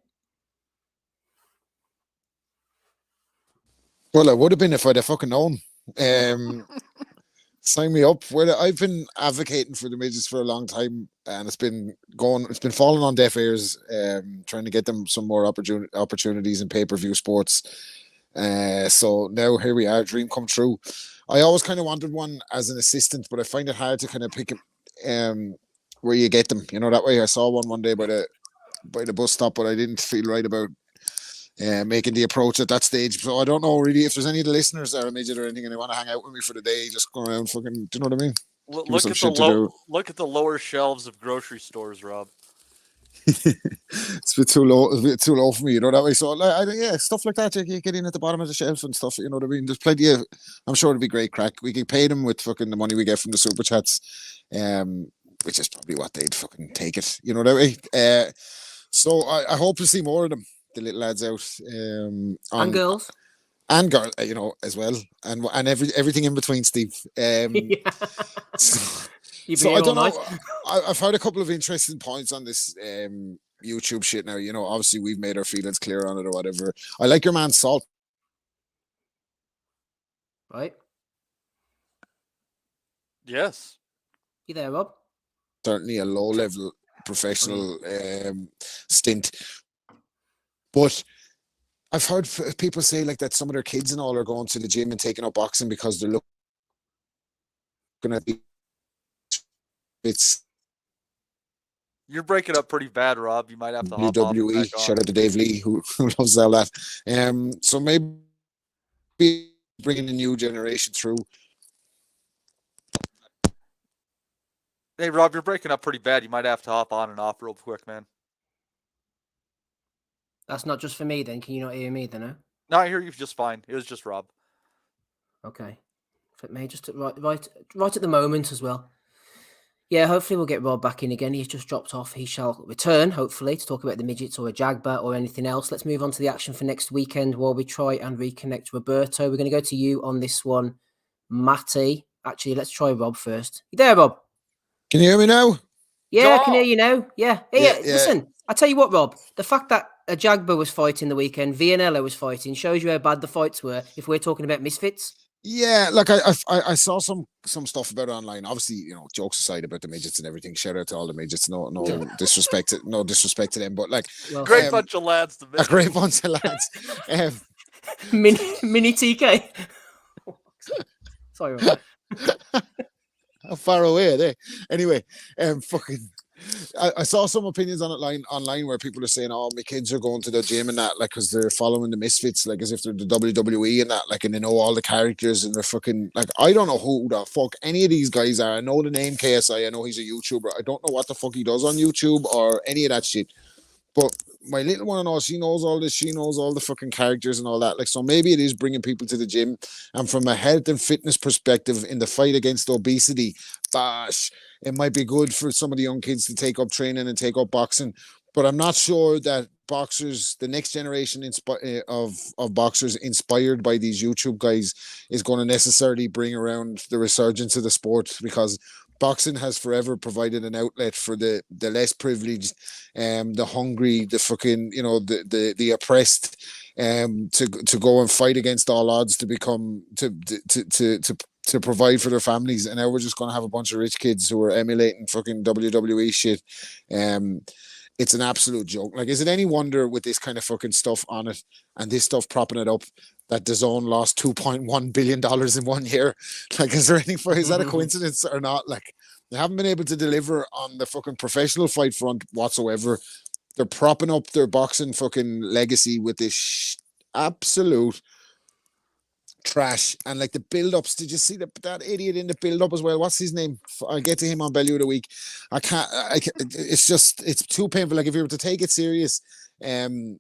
[SPEAKER 13] Well, I would have been if I'd have fucking known. Sign me up. I've been advocating for the midgets for a long time, and it's been falling on deaf ears, trying to get them some more opportunities in pay-per-view sports. So now here we are, dream come true. I always kind of wanted one as an assistant, but I find it hard to kind of pick where you get them. You know, that way I saw one day by the bus stop, but I didn't feel right about making the approach at that stage. So I don't know really if there's any of the listeners that are a midget or anything and they want to hang out with me for the day, just go around fucking, do you know what I mean?
[SPEAKER 11] Look
[SPEAKER 13] some
[SPEAKER 11] at
[SPEAKER 13] shit to do.
[SPEAKER 11] look at the lower shelves of grocery stores, Rob.
[SPEAKER 13] It's a bit too low for me, you know that way. So yeah, stuff like that you get in at the bottom of the shelf and stuff. You know what I mean? There's plenty of. I'm sure it'll be great crack. We can pay them with fucking the money we get from the super chats, which is probably what they'd fucking take it. You know that way. So I hope to see more of them, the little lads out,
[SPEAKER 7] and girls.
[SPEAKER 13] And girl, you know, as well, and everything in between, Steve. So I don't know. I've heard a couple of interesting points on this YouTube shit now. You know, obviously we've made our feelings clear on it or whatever. I like your man Salt.
[SPEAKER 7] Right?
[SPEAKER 11] Yes.
[SPEAKER 7] You there, Rob?
[SPEAKER 13] Certainly a low-level professional stint, but I've heard people say like that some of their kids and all are going to the gym and taking up boxing because they're looking at
[SPEAKER 11] You're breaking up pretty bad, Rob. You might have to hop off and
[SPEAKER 13] WWE.
[SPEAKER 11] back on.
[SPEAKER 13] Shout out to Dave Lee who loves all that. So maybe bringing a new generation through.
[SPEAKER 11] Hey, Rob, you're breaking up pretty bad. You might have to hop on and off real quick, man.
[SPEAKER 7] That's not just for me then. Can you not hear me then? No,
[SPEAKER 11] No, I hear you just fine. It was just Rob.
[SPEAKER 7] Okay. If it may just right at the moment as well. Yeah, hopefully we'll get Rob back in again. He's just dropped off. He shall return, hopefully, to talk about the midgets or a Jagba or anything else. Let's move on to the action for next weekend while we try and reconnect Roberto. We're going to go to you on this one, Matty. Actually, let's try Rob first. You there, Rob?
[SPEAKER 13] Can you hear me now?
[SPEAKER 7] Yeah, I can hear you now. Yeah. Listen, I tell you what, Rob, the fact that a Jagba was fighting the weekend, Vianello was fighting, shows you how bad the fights were if we're talking about misfits.
[SPEAKER 13] Yeah, like I saw some stuff about it online. Obviously, you know, jokes aside about the midgets and everything. Shout out to all the midgets. No disrespect to them, but like
[SPEAKER 11] great bunch of lads.
[SPEAKER 13] A great bunch of lads.
[SPEAKER 7] Mini TK. Sorry, Rob.
[SPEAKER 13] How far away are they? Anyway, I saw some opinions on it online where people are saying, "Oh, my kids are going to the gym and that, like, because they're following the Misfits, like, as if they're the WWE and that, like, and they know all the characters and they're fucking like, I don't know who the fuck any of these guys are. I know the name KSI. I know he's a YouTuber. I don't know what the fuck he does on YouTube or any of that shit. But my little one and all, she knows all this. She knows all the fucking characters and all that. Like, so maybe it is bringing people to the gym. And from a health and fitness perspective, in the fight against obesity, it might be good for some of the young kids to take up training and take up boxing. But I'm not sure that boxers, the next generation of boxers inspired by these YouTube guys, is going to necessarily bring around the resurgence of the sport, because boxing has forever provided an outlet for the less privileged, the hungry, the fucking, you know, the oppressed, to go and fight against all odds to become to provide for their families. And now we're just going to have a bunch of rich kids who are emulating fucking WWE shit. It's an absolute joke. Like, is it any wonder with this kind of fucking stuff on it and this stuff propping it up that DAZN lost $2.1 billion in 1 year? Like, is that a coincidence or not? Like, they haven't been able to deliver on the fucking professional fight front whatsoever. They're propping up their boxing fucking legacy with this absolute trash. And like the build-ups, did you see that idiot in the build-up as well? What's his name? I'll get to him on Bellew of the Week. I can't it's too painful. Like, if you were to take it serious, you'd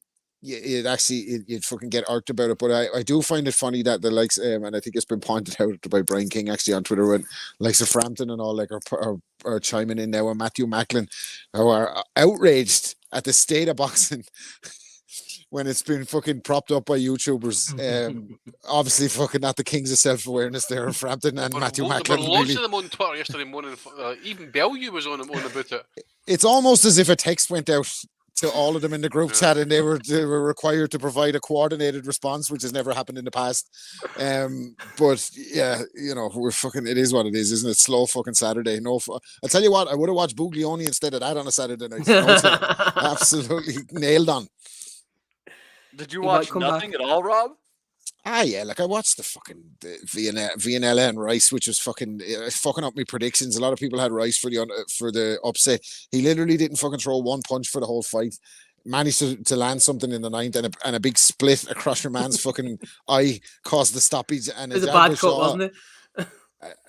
[SPEAKER 13] fucking get irked about it. But I do find it funny that the likes, and I think it's been pointed out by Brian King actually on Twitter, when likes of Frampton and all like are chiming in now, and Matthew Macklin, who are outraged at the state of boxing when it's been fucking propped up by YouTubers. Obviously fucking not the kings of self-awareness there, Frampton and Matthew Macklin.
[SPEAKER 6] But lots of them on Twitter yesterday morning. Even Bellew was on about it.
[SPEAKER 13] It's almost as if a text went out to all of them in the group chat, and they were required to provide a coordinated response, which has never happened in the past. But yeah, you know, it is what it is, isn't it? Slow fucking Saturday. I'll tell you what, I would have watched Buglioni instead of that on a Saturday night. Absolutely nailed on.
[SPEAKER 11] Did you watch nothing at all, Rob?
[SPEAKER 13] Yeah, like I watched the fucking Vianella and Rice, which was fucking up my predictions. A lot of people had Rice for the upset. He literally didn't fucking throw one punch for the whole fight. Managed to land something in the ninth, and a big split across your man's fucking eye caused the stoppage. And
[SPEAKER 7] it was a bad cut, wasn't it?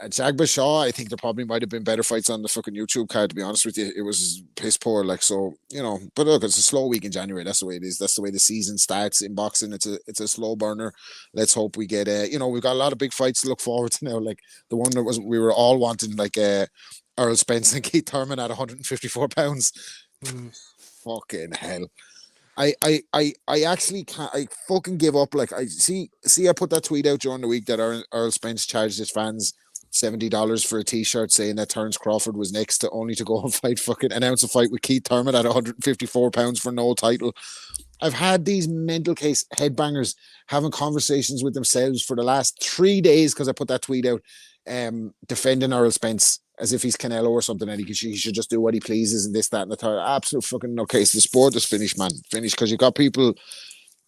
[SPEAKER 13] Jagba Shaw, I think there probably might have been better fights on the fucking YouTube card, to be honest with you. It was piss poor, like, so, you know, but look, it's a slow week in January. That's the way it is. That's the way the season starts in boxing. It's a slow burner. Let's hope we get, you know, we've got a lot of big fights to look forward to now, like the one that we were all wanting, like Earl Spence and Keith Thurman at 154 pounds. Fucking hell. I actually can't. I fucking give up. Like, I see. I put that tweet out during the week that Earl Spence charged his fans $70 for a T-shirt saying that Terence Crawford was next to only to go and announce a fight with Keith Thurman at 154 pounds for no title. I've had these mental case headbangers having conversations with themselves for the last 3 days because I put that tweet out, defending Earl Spence as if he's Canelo or something, and he should just do what he pleases and this, that, and the third. Absolute fucking no case. The sport is finished, man. Finished, because you've got people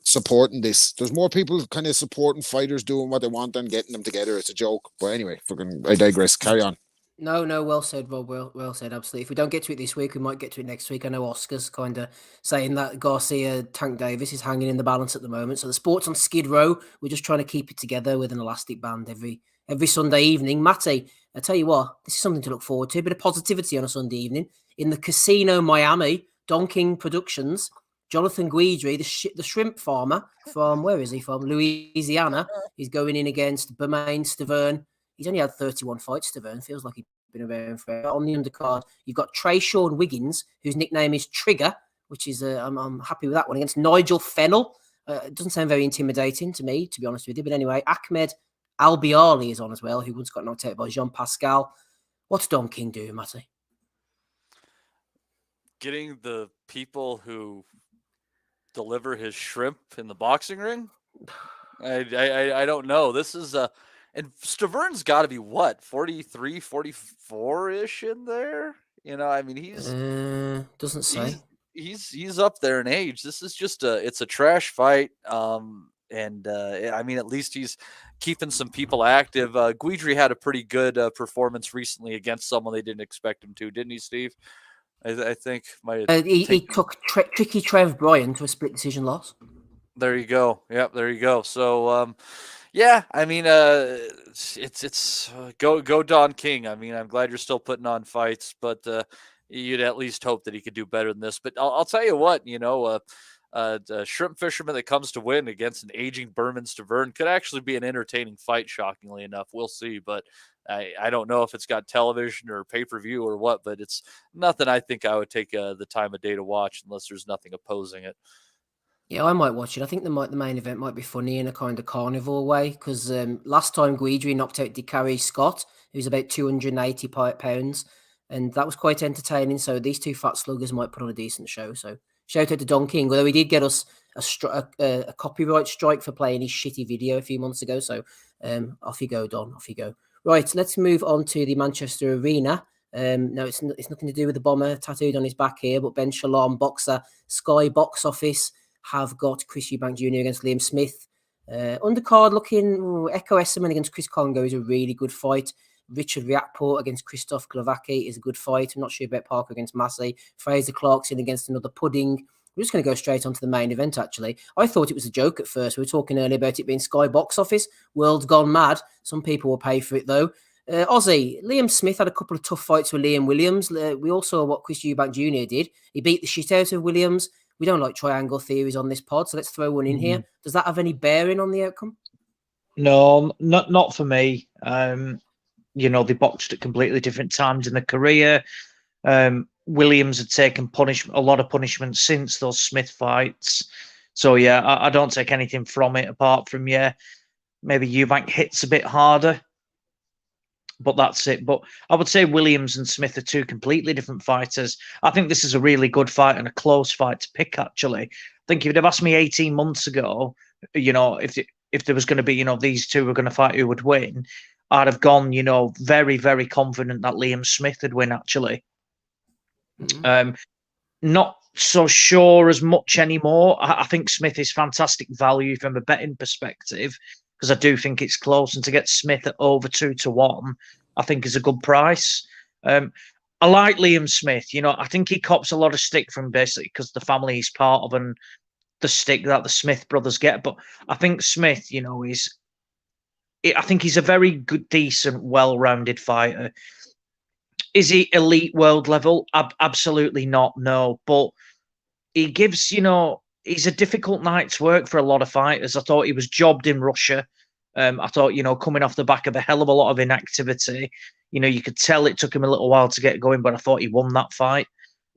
[SPEAKER 13] supporting this. There's more people kind of supporting fighters doing what they want than getting them together. It's a joke. But anyway, fucking, I digress. Carry on.
[SPEAKER 7] No, well said, Rob. Well said, absolutely. If we don't get to it this week, we might get to it next week. I know Oscar's kind of saying that Garcia, Tank Davis is hanging in the balance at the moment. So the sport's on skid row. We're just trying to keep it together with an elastic band every Sunday evening. Matty, I tell you what, this is something to look forward to. A bit of positivity on a Sunday evening. In the Casino Miami, Don King Productions, Jonathan Guidry, the shrimp farmer from, where is he from? Louisiana. He's going in against Bermain Stavern. He's only had 31 fights, Stavern. Feels like he's been around forever. On the undercard, you've got Trayshawn Wiggins, whose nickname is Trigger, which is, I'm happy with that one, against Nigel Fennell. It doesn't sound very intimidating to me, to be honest with you. But anyway, Ahmed Albiali is on as well, who once got knocked out by Jean Pascal. What's Don King doing, Matty?
[SPEAKER 11] Getting the people who deliver his shrimp in the boxing ring? I don't know. This is and Stavern's got to be what, 43, 44-ish in there? You know, I mean, he's
[SPEAKER 7] doesn't say.
[SPEAKER 11] He's up there in age. This is just it's a trash fight. I mean, at least he's keeping some people active. Guidry had a pretty good performance recently against someone they didn't expect him to, didn't he, Steve? I think
[SPEAKER 7] he took Tricky Trev Bryan to a split decision loss.
[SPEAKER 11] There you go. Yep, there you go. So, yeah, I mean, it's go Don King. I mean, I'm glad you're still putting on fights, but you'd at least hope that he could do better than this. But I'll tell you what, you know, a shrimp fisherman that comes to win against an aging Berman Stavern could actually be an entertaining fight, shockingly enough. We'll see, but I don't know if it's got television or pay-per-view or what, but it's nothing I think I would take the time of day to watch unless there's nothing opposing it.
[SPEAKER 7] Yeah, I might watch it. I think the main event might be funny in a kind of carnival way, because last time Guidry knocked out DeCarry Scott, who's about 280 pounds, and that was quite entertaining. So these two fat sluggers might put on a decent show. So shout out to Don King, although he did get us a copyright strike for playing his shitty video a few months ago. So off you go, Don. Off you go. Right, let's move on to the Manchester Arena. No, it's nothing to do with the bomber tattooed on his back here, but Ben Shalom, boxer, Sky Box Office have got Chris Eubank Jr. against Liam Smith. Undercard looking, Echo Esserman against Chris Congo is a really good fight. Richard Riakport against Christoph Glavaki is a good fight. I'm not sure about Parker against Massey. Fraser Clarkson against another pudding. We're just going to go straight on to the main event, actually. I thought it was a joke at first. We were talking earlier about it being Sky Box Office. World's gone mad. Some people will pay for it, though. Aussie, Liam Smith had a couple of tough fights with Liam Williams. We all saw what Chris Eubank Jr. did. He beat the shit out of Williams. We don't like triangle theories on this pod, so let's throw one in here. Does that have any bearing on the outcome?
[SPEAKER 12] No, not for me. You know, they boxed at completely different times in their career. Williams had taken a lot of punishment since those Smith fights. So, yeah, I don't take anything from it apart from, maybe Eubank hits a bit harder. But that's it. But I would say Williams and Smith are two completely different fighters. I think this is a really good fight and a close fight to pick, actually. I think if you'd have asked me 18 months ago, you know, if there was going to be, you know, these two were going to fight who would win, I'd have gone, you know, very, very confident that Liam Smith would win, actually. Not so sure as much anymore. I think Smith is fantastic value from a betting perspective, because I do think it's close, and to get Smith at over 2-1, I think is a good price. I like Liam Smith. You know, I think he cops a lot of stick from basically because the family he's part of and the stick that the Smith brothers get. But I think Smith, you know, I think he's a very good, decent, well-rounded fighter. Is he elite world level? Absolutely not, no. But he gives, he's a difficult night's work for a lot of fighters. I thought he was jobbed in Russia. I thought, coming off the back of a hell of a lot of inactivity, you could tell it took him a little while to get going, but I thought he won that fight.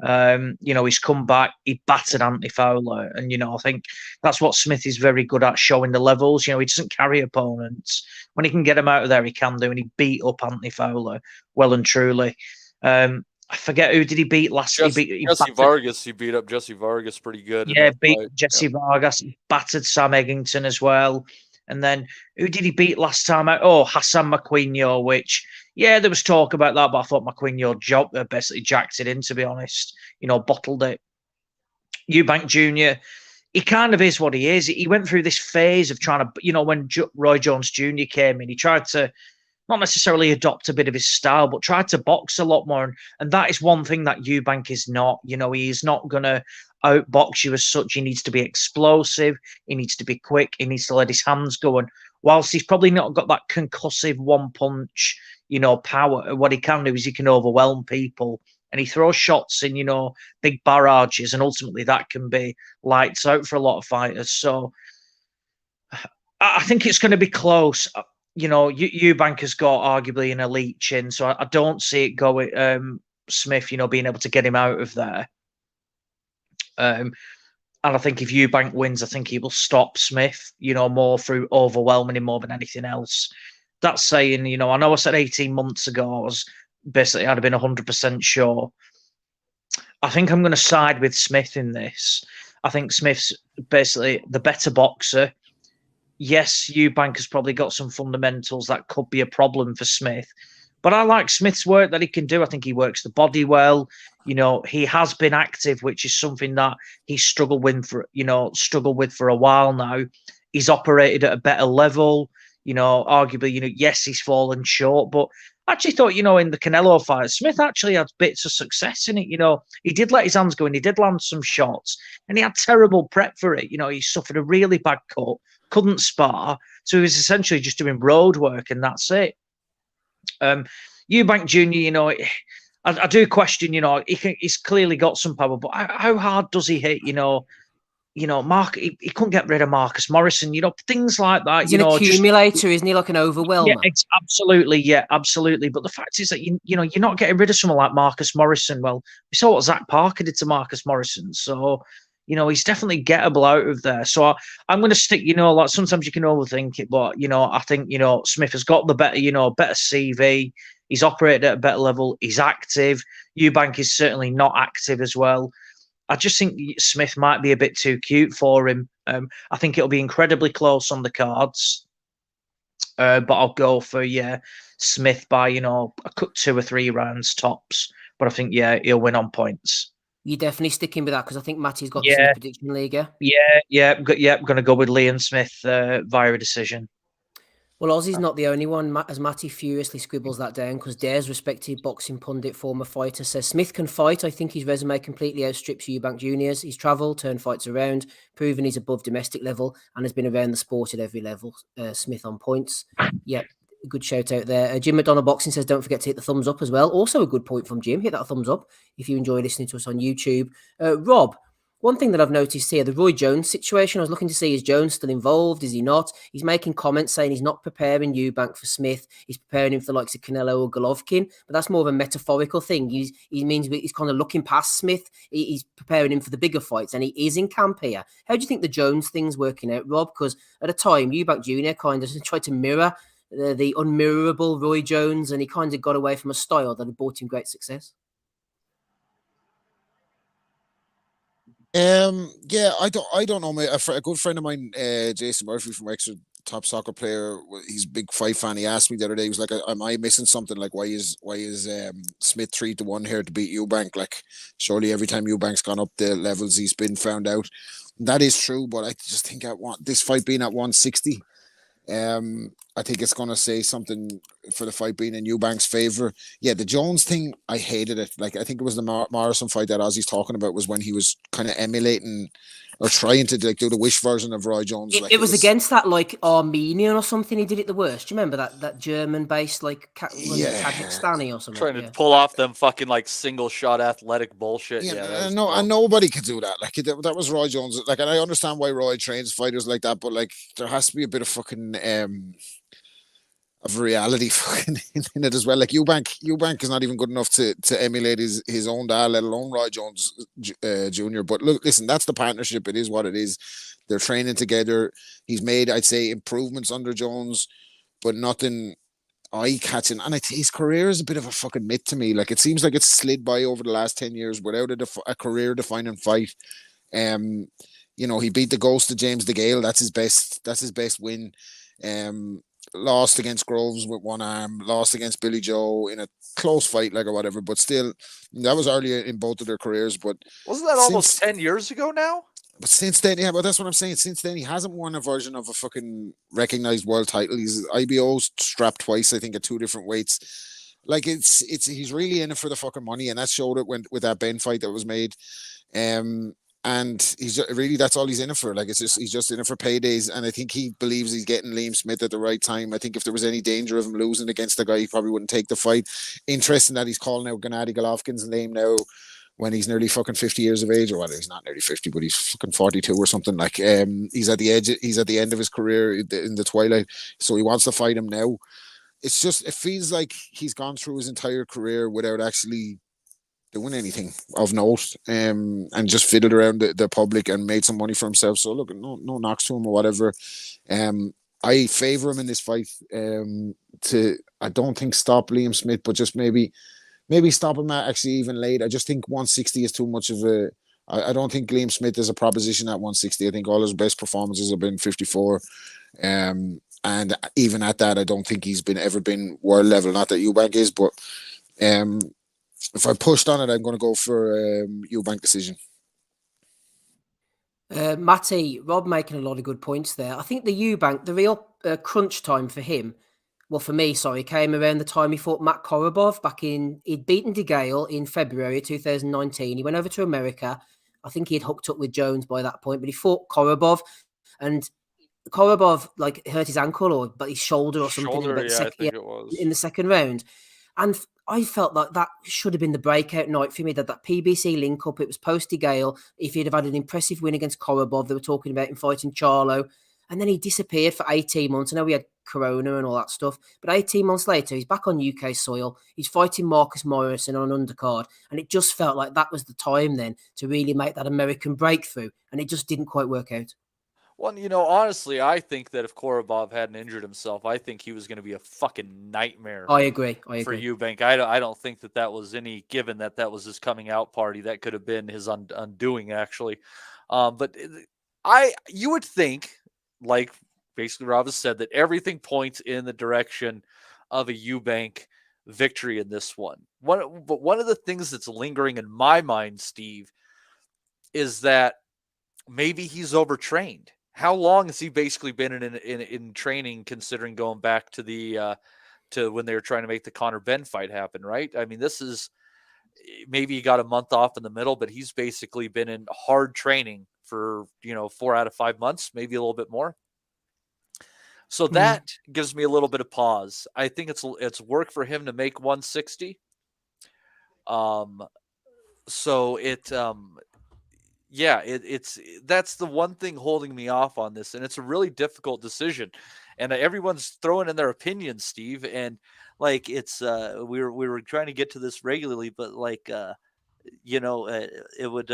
[SPEAKER 12] He's come back, he battered Anthony Fowler, and I think that's what Smith is very good at, showing the levels. He doesn't carry opponents. When he can get them out of there, he can do, and he beat up Anthony Fowler well and truly. I forget who did he beat last.
[SPEAKER 11] Jesse Vargas. He beat up Jesse Vargas pretty good.
[SPEAKER 12] Yeah, beat Jesse Vargas. He battered Sam Eggington as well. And then who did he beat last time out? Oh, Hassan Marquinhos, which, yeah, there was talk about that, but I thought Marquinhos basically jacked it in, to be honest. Bottled it. Eubank Jr., he kind of is what he is. He went through this phase of trying to, when Roy Jones Jr. came in, he tried to not necessarily adopt a bit of his style, but tried to box a lot more. And that is one thing that Eubank is not. He is not going to outbox you as such. He needs to be explosive. He needs to be quick. He needs to let his hands go. And whilst he's probably not got that concussive one punch, power, what he can do is he can overwhelm people. And he throws shots in, big barrages. And ultimately that can be lights out for a lot of fighters. So I think it's going to be close. Eubank has got arguably an elite chin, so I don't see it going. Smith, being able to get him out of there. And I think if Eubank wins, I think he will stop Smith, more through overwhelming him more than anything else. That's saying, I know I said 18 months ago, I was basically, I'd have been 100% sure. I think I'm going to side with Smith in this. I think Smith's basically the better boxer. Yes, Eubank has probably got some fundamentals that could be a problem for Smith. But I like Smith's work that he can do. I think he works the body well. He has been active, which is something that he's struggled with for a while now. He's operated at a better level. Arguably, yes, he's fallen short. But I actually thought, in the Canelo fight, Smith actually had bits of success in it. He did let his hands go and he did land some shots. And he had terrible prep for it. He suffered a really bad cut. Couldn't spar, so he was essentially just doing road work, and that's it. Eubank Jr., I do question, he's clearly got some power, but how hard does he hit? Mark, he couldn't get rid of Marcus Morrison, things like that.
[SPEAKER 7] He's an accumulator, isn't he? Like an overwhelmer.
[SPEAKER 12] Yeah, absolutely. But the fact is that you're not getting rid of someone like Marcus Morrison. Well, we saw what Zach Parker did to Marcus Morrison, so. He's definitely gettable out of there. So I'm going to stick, like sometimes you can overthink it, but, I think, Smith has got the better, better CV. He's operated at a better level. He's active. Eubank is certainly not active as well. I just think Smith might be a bit too cute for him. I think it'll be incredibly close on the cards. But I'll go for, Smith by, a cut 2 or 3 rounds tops. But I think, he'll win on points.
[SPEAKER 7] You're definitely sticking with that because I think Matty's got the prediction league.
[SPEAKER 12] Yeah. I'm going to go with Liam Smith via a decision.
[SPEAKER 7] Well, Ozzy's not the only one, as Matty furiously scribbles that down because Dare's respected boxing pundit, former fighter, says Smith can fight. I think his resume completely outstrips Eubank Jr.'s. He's travelled, turned fights around, proven he's above domestic level and has been around the sport at every level. Smith on points. Yeah. Good shout out there. Jim McDonald Boxing says, don't forget to hit the thumbs up as well. Also a good point from Jim. Hit that thumbs up if you enjoy listening to us on YouTube. Rob, one thing that I've noticed here, the Roy Jones situation, I was looking to see, is Jones still involved? Is he not? He's making comments saying he's not preparing Eubank for Smith. He's preparing him for the likes of Canelo or Golovkin, but that's more of a metaphorical thing. He means he's kind of looking past Smith. He's preparing him for the bigger fights, and he is in camp here. How do you think the Jones thing's working out, Rob? Because at a time, Eubank Jr. kind of tried to mirror the unmirrorable Roy Jones, and he kind of got away from a style that had brought him great success.
[SPEAKER 13] I don't know. A good friend of mine, Jason Murphy from Exeter, top soccer player, he's a big fight fan. He asked me the other day, he was like, am I missing something? Like, why is Smith 3-1 here to beat Eubank? Like, surely every time Eubank's gone up the levels, he's been found out. That is true, but I just think this fight being at 160, I think it's going to say something for the fight being in Eubank's favor. Yeah, the Jones thing, I hated it. Like, I think it was the Morrison fight that Ozzy's talking about was when he was kind of emulating or trying to like do the wish version of Roy Jones.
[SPEAKER 7] It was against that like Armenian or something. He did it the worst. Do you remember that German-based like Kazakhstani or something?
[SPEAKER 11] Trying to pull off them fucking like single shot athletic bullshit.
[SPEAKER 13] Yeah, and nobody could do that. Like that was Roy Jones. Like, and I understand why Roy trains fighters like that, but like there has to be a bit of fucking of reality fucking in it as well. Like Eubank is not even good enough to emulate his own dad, let alone Roy Jones Jr. But look, listen, that's the partnership. It is what it is. They're training together. He's made, I'd say, improvements under Jones, but nothing eye-catching. And his career is a bit of a fucking myth to me. Like, it seems like it's slid by over the last 10 years without a career-defining fight. He beat the ghost of James DeGale. That's his best win. Lost against Groves with one arm, lost against Billy Joe in a close fight, like, or whatever. But still, that was earlier in both of their careers. But
[SPEAKER 11] wasn't that almost 10 years ago now?
[SPEAKER 13] But since then, yeah, but that's what I'm saying. Since then, he hasn't won a version of a fucking recognized world title. He's IBO strapped twice, I think, at 2 different weights. Like, he's really in it for the fucking money, and that showed it with that Ben fight that was made. And he's really, that's all he's in it for. Like, he's just in it for paydays. And I think he believes he's getting Liam Smith at the right time. I think if there was any danger of him losing against the guy, he probably wouldn't take the fight. Interesting that he's calling out Gennady Golovkin's name now when he's nearly fucking 50 years of age, or whatever. He's not nearly 50, but he's fucking 42 or something. Like, he's at the edge. He's at the end of his career in the twilight. So he wants to fight him now. It's just, it feels like he's gone through his entire career without actually doing anything of note, and just fiddled around the public and made some money for himself. So look, no knocks to him or whatever. I favor him in this fight to, I don't think stop Liam Smith, but just maybe stop him at actually even late. I just think 160 is too much of a, I don't think Liam Smith is a proposition at 160. I think all his best performances have been 54. And even at that, I don't think he's ever been world level. Not that Eubank is, but if I pushed on it, I'm going to go for Eubank decision.
[SPEAKER 7] Matty, Rob making a lot of good points there. I think the Eubank, the real crunch time for him, well, for me, sorry, came around the time he fought Matt Korobov he'd beaten DeGale in February 2019. He went over to America. I think he'd hooked up with Jones by that point, but he fought Korobov, and Korobov hurt his ankle but his shoulder or something in the second round. And I felt like that should have been the breakout night for me, that PBC link-up. It was post-DeGale. If he'd have had an impressive win against Korobov, they were talking about him fighting Charlo. And then he disappeared for 18 months. I know we had Corona and all that stuff. But 18 months later, he's back on UK soil. He's fighting Marcus Morrison on an undercard. And it just felt like that was the time then to really make that American breakthrough. And it just didn't quite work out.
[SPEAKER 11] Well, honestly, I think that if Korobov hadn't injured himself, I think he was going to be a fucking nightmare.
[SPEAKER 7] I agree.
[SPEAKER 11] For Eubank. I don't think that was any, given that was his coming out party. That could have been his undoing, actually. But you would think, like basically Rob has said, that everything points in the direction of a Eubank victory in this one. But one of the things that's lingering in my mind, Steve, is that maybe he's overtrained. How long has he basically been in training, considering going back to the to when they were trying to make the Conor Ben fight happen, right? I mean, this is, maybe he got a month off in the middle, but he's basically been in hard training for 4 out of 5 months, maybe a little bit more. So that gives me a little bit of pause. I think it's work for him to make 160. So that's the one thing holding me off on this, and it's a really difficult decision, and everyone's throwing in their opinions, Steve, and it's we were trying to get to this regularly, but it would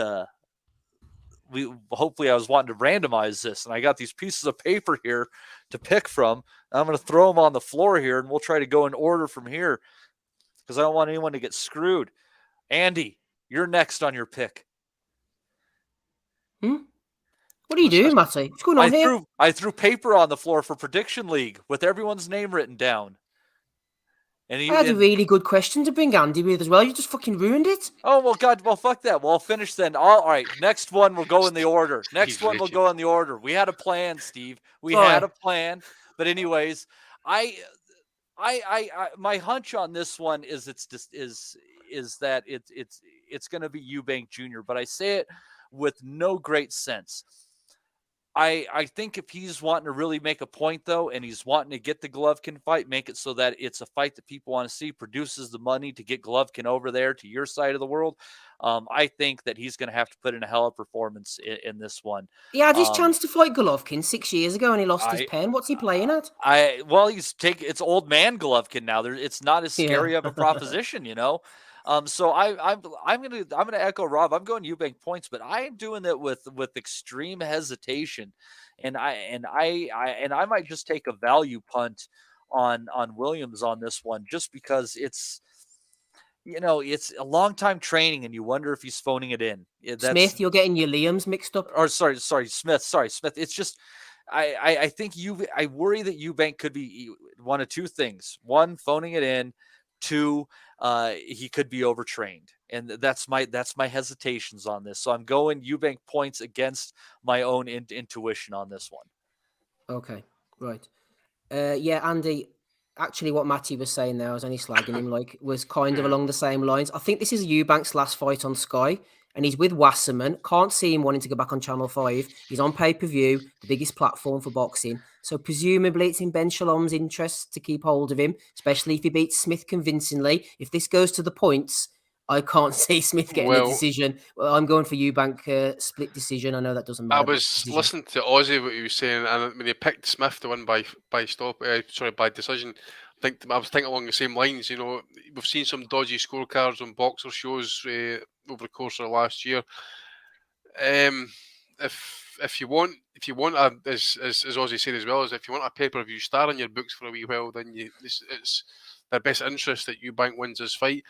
[SPEAKER 11] hopefully I was wanting to randomize this, and I got these pieces of paper here to pick from. I'm going to throw them on the floor here, and we'll try to go in order from here because I don't want anyone to get screwed. Andy, you're next on your pick.
[SPEAKER 7] What are you doing, Matty? What's going on here?
[SPEAKER 11] I threw paper on the floor for Prediction League with everyone's name written down. And
[SPEAKER 7] I had a really good question to bring Andy with as well. You just fucking ruined it.
[SPEAKER 11] Oh, well, God. Well, fuck that. Well, I'll finish then. All right. Next one will go in the order. Will go in the order. We had a plan, Steve. We had a plan. But anyways, I my hunch on this one is that it's going to be Eubank Jr., but I say it with no great sense. I think if he's wanting to really make a point, though, and he's wanting to get the Golovkin fight, make it so that it's a fight that people want to see, produces the money to get Golovkin over there to your side of the world, I think that he's going to have to put in a hell of a performance in this one.
[SPEAKER 7] He had his chance to fight Golovkin 6 years ago, and he lost his pen. What's he playing at?
[SPEAKER 11] It's old man Golovkin now. It's not as scary of a proposition, you know. So I'm gonna echo Rob. I'm going Eubank points, but I am doing it with extreme hesitation, and I might just take a value punt on Williams on this one, just because it's a long time training, and you wonder if he's phoning it in.
[SPEAKER 7] Smith, you're getting your Liams mixed up.
[SPEAKER 11] Or sorry, Smith. Sorry, Smith. It's just I think I worry that Eubank could be one of two things: one, phoning it in; two, he could be overtrained, and that's my hesitations on this. So I'm going Eubank points against my own intuition on this one.
[SPEAKER 7] Okay, right. Yeah, Andy. Actually, what Matty was saying there, I was only slagging him, was kind of along the same lines. I think this is Eubank's last fight on Sky, and he's with Wasserman. Can't see him wanting to go back on Channel 5. He's on pay-per-view, the biggest platform for boxing. So presumably it's in Ben Shalom's interest to keep hold of him, especially if he beats Smith convincingly. If this goes to the points, I can't see Smith getting a decision. Well, I'm going for Eubank split decision. I know that doesn't matter.
[SPEAKER 6] I was listening to Ozzy, what he was saying, and when he picked Smith to win by decision, I was thinking along the same lines. You know, we've seen some dodgy scorecards on boxer shows over the course of the last year. If you want, as Ozzy said as well, is if you want a pay-per-view star in your books for a wee while, then it's their best interest that Eubank wins this fight.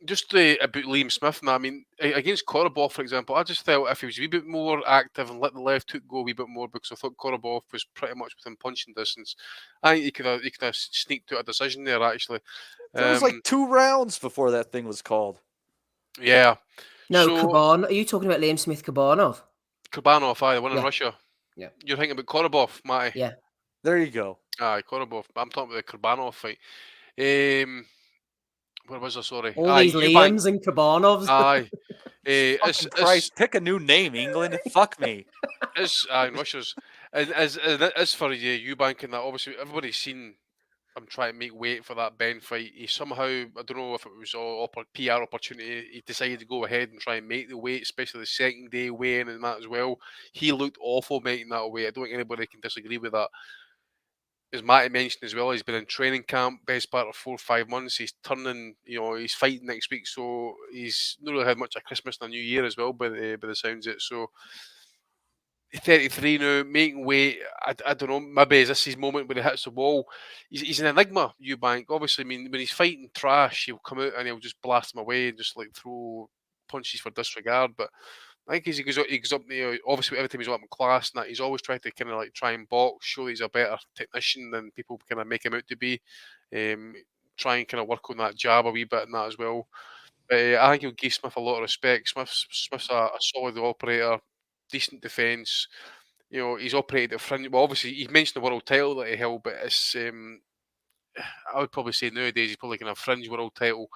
[SPEAKER 6] Just about Liam Smith, and I mean, against Korobov, for example, I just felt if he was a wee bit more active and let the left hook go a wee bit more, because I thought Korobov was pretty much within punching distance. I think he could have sneaked out a decision there, actually.
[SPEAKER 11] There was like 2 rounds before that thing was called.
[SPEAKER 6] Yeah.
[SPEAKER 7] No, Kabanov. Are you talking about Liam Smith Kabanov?
[SPEAKER 6] Kabanov, the one in Russia.
[SPEAKER 7] Yeah.
[SPEAKER 6] You're thinking about Korobov, Matty?
[SPEAKER 7] Yeah.
[SPEAKER 11] There you go.
[SPEAKER 6] Korobov. I'm talking about the Kabanov fight. Where was I? Sorry.
[SPEAKER 7] All these Liams and Kabanovs.
[SPEAKER 11] Christ, pick a new name, England. Fuck me.
[SPEAKER 6] Russia's. As for Eubank and that, obviously everybody's seen him trying to make weight for that Ben fight. He somehow, I don't know if it was a PR opportunity, he decided to go ahead and try and make the weight, especially the second day weigh-in and that as well. He looked awful making that weight. I don't think anybody can disagree with that. As Matty mentioned as well, he's been in training camp best part of 4 or 5 months. He's turning, he's fighting next week, so he's not really had much of Christmas and a New Year as well, by the sounds of it. So 33 now, making weight. I don't know. Maybe is this his moment when he hits the wall? He's an enigma, Eubank. Obviously, I mean, when he's fighting trash, he'll come out and he'll just blast him away and just throw punches for disregard. But I think he goes up there, obviously every time he's up in class and that, he's always tried to kind of try and box, show he's a better technician than people kind of make him out to be. Try and kind of work on that jab a wee bit and that as well. But I think he'll give Smith a lot of respect. Smith's a solid operator, decent defence. He's operated at fringe. Well, obviously he mentioned the world title that he held, but it's I would probably say nowadays he's probably kind of fringe world title.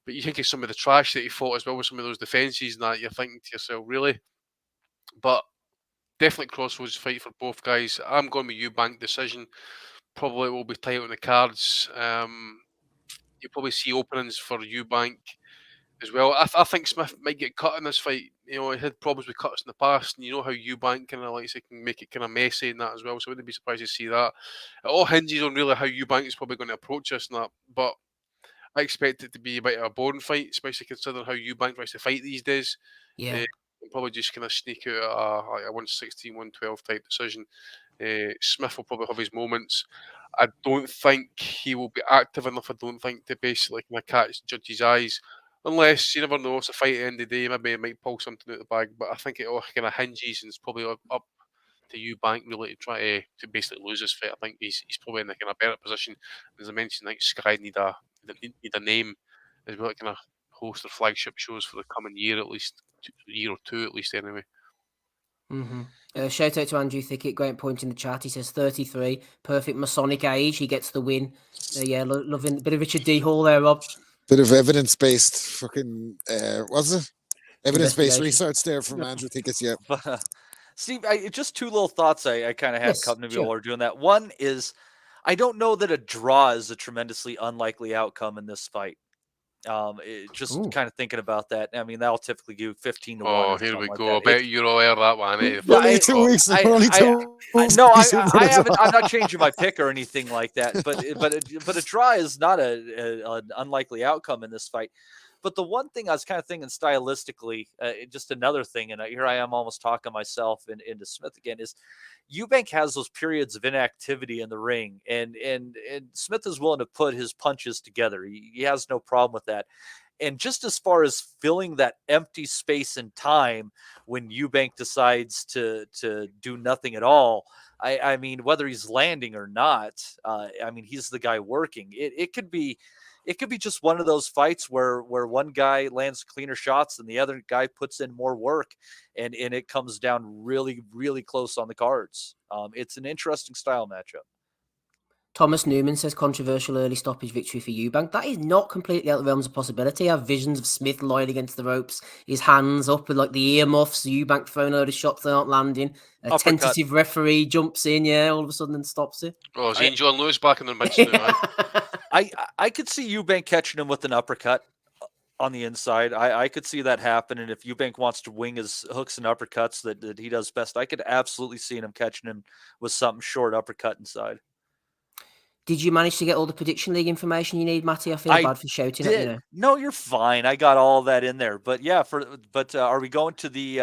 [SPEAKER 6] But you think of some of the trash that he fought as well with some of those defences and that, you're thinking to yourself, really? But definitely crossroads fight for both guys. I'm going with Eubank decision. Probably will be tight on the cards. You'll probably see openings for Eubank as well. I think Smith might get cut in this fight. He had problems with cuts in the past, and you know how Eubank kind of can make it kind of messy and that as well. So I wouldn't be surprised to see that. It all hinges on really how Eubank is probably going to approach us and that. But I expect it to be a bit of a boring fight, especially considering how Eubank tries to fight these days.
[SPEAKER 7] Yeah.
[SPEAKER 6] Probably just kind of sneak out a 116, 112 type decision. Smith will probably have his moments. I don't think he will be active enough, I don't think, to basically kind of catch judges' eyes. Unless, you never know, it's a fight at the end of the day, maybe it might pull something out the bag. But I think it all kind of hinges and it's probably up to Eubank really to try to basically lose this fight. I think he's probably in a kind of better position. As I mentioned, I think Sky need a name as well, kind of host their flagship shows for the coming year at least, year or two at least anyway.
[SPEAKER 7] Mm-hmm. Shout out to Andrew Thickett, great point in the chat. He says 33, perfect Masonic age. He gets the win. Yeah, loving a bit of Richard D. Hall there, Rob.
[SPEAKER 13] Bit of evidence-based fucking, was it? Evidence-based
[SPEAKER 7] Investigation.
[SPEAKER 13] research there from Andrew Thickett, yeah.
[SPEAKER 11] Steve, just two little thoughts I kind of had
[SPEAKER 7] Yes,
[SPEAKER 11] come to me
[SPEAKER 7] sure.
[SPEAKER 11] while we're doing that. One is, I don't know that a draw is a tremendously unlikely outcome in this fight. Just kind of thinking about that. I mean, that'll typically give 15 to 1.
[SPEAKER 6] Oh,
[SPEAKER 11] or
[SPEAKER 6] here we
[SPEAKER 11] something
[SPEAKER 6] go. I
[SPEAKER 11] like that.
[SPEAKER 6] bet you'll air that one. Eh?
[SPEAKER 13] Only 2 weeks. We're only 2 weeks.
[SPEAKER 11] I haven't. I'm not changing my pick or anything like that. But a draw is not an unlikely outcome in this fight. But the one thing I was kind of thinking stylistically, just another thing, and here I am almost talking myself into Smith again, is Eubank has those periods of inactivity in the ring, and Smith is willing to put his punches together. He has no problem with that. And just as far as filling that empty space in time when Eubank decides to do nothing at all, I mean, whether he's landing or not, I mean, he's the guy working. It could be just one of those fights where one guy lands cleaner shots and the other guy puts in more work, and it comes down really, really close on the cards. It's an interesting style matchup.
[SPEAKER 7] Thomas Newman says controversial early stoppage victory for Eubank. That is not completely out of the realms of possibility. I have visions of Smith lying against the ropes, his hands up with like the earmuffs, Eubank throwing a load of shots that aren't landing. A tentative referee jumps in, all of a sudden and stops it.
[SPEAKER 6] Oh, Zane John Lewis back in the midst now.
[SPEAKER 11] I could see Eubank catching him with an uppercut on the inside. I could see that happen. And if Eubank wants to wing his hooks and uppercuts that he does best, I could absolutely see him catching him with something short uppercut inside.
[SPEAKER 7] Did you manage to get all the Prediction League information you need, Matty? I feel bad for shouting at you now.
[SPEAKER 11] No, you're fine. I got all that in there. But yeah, are we going to the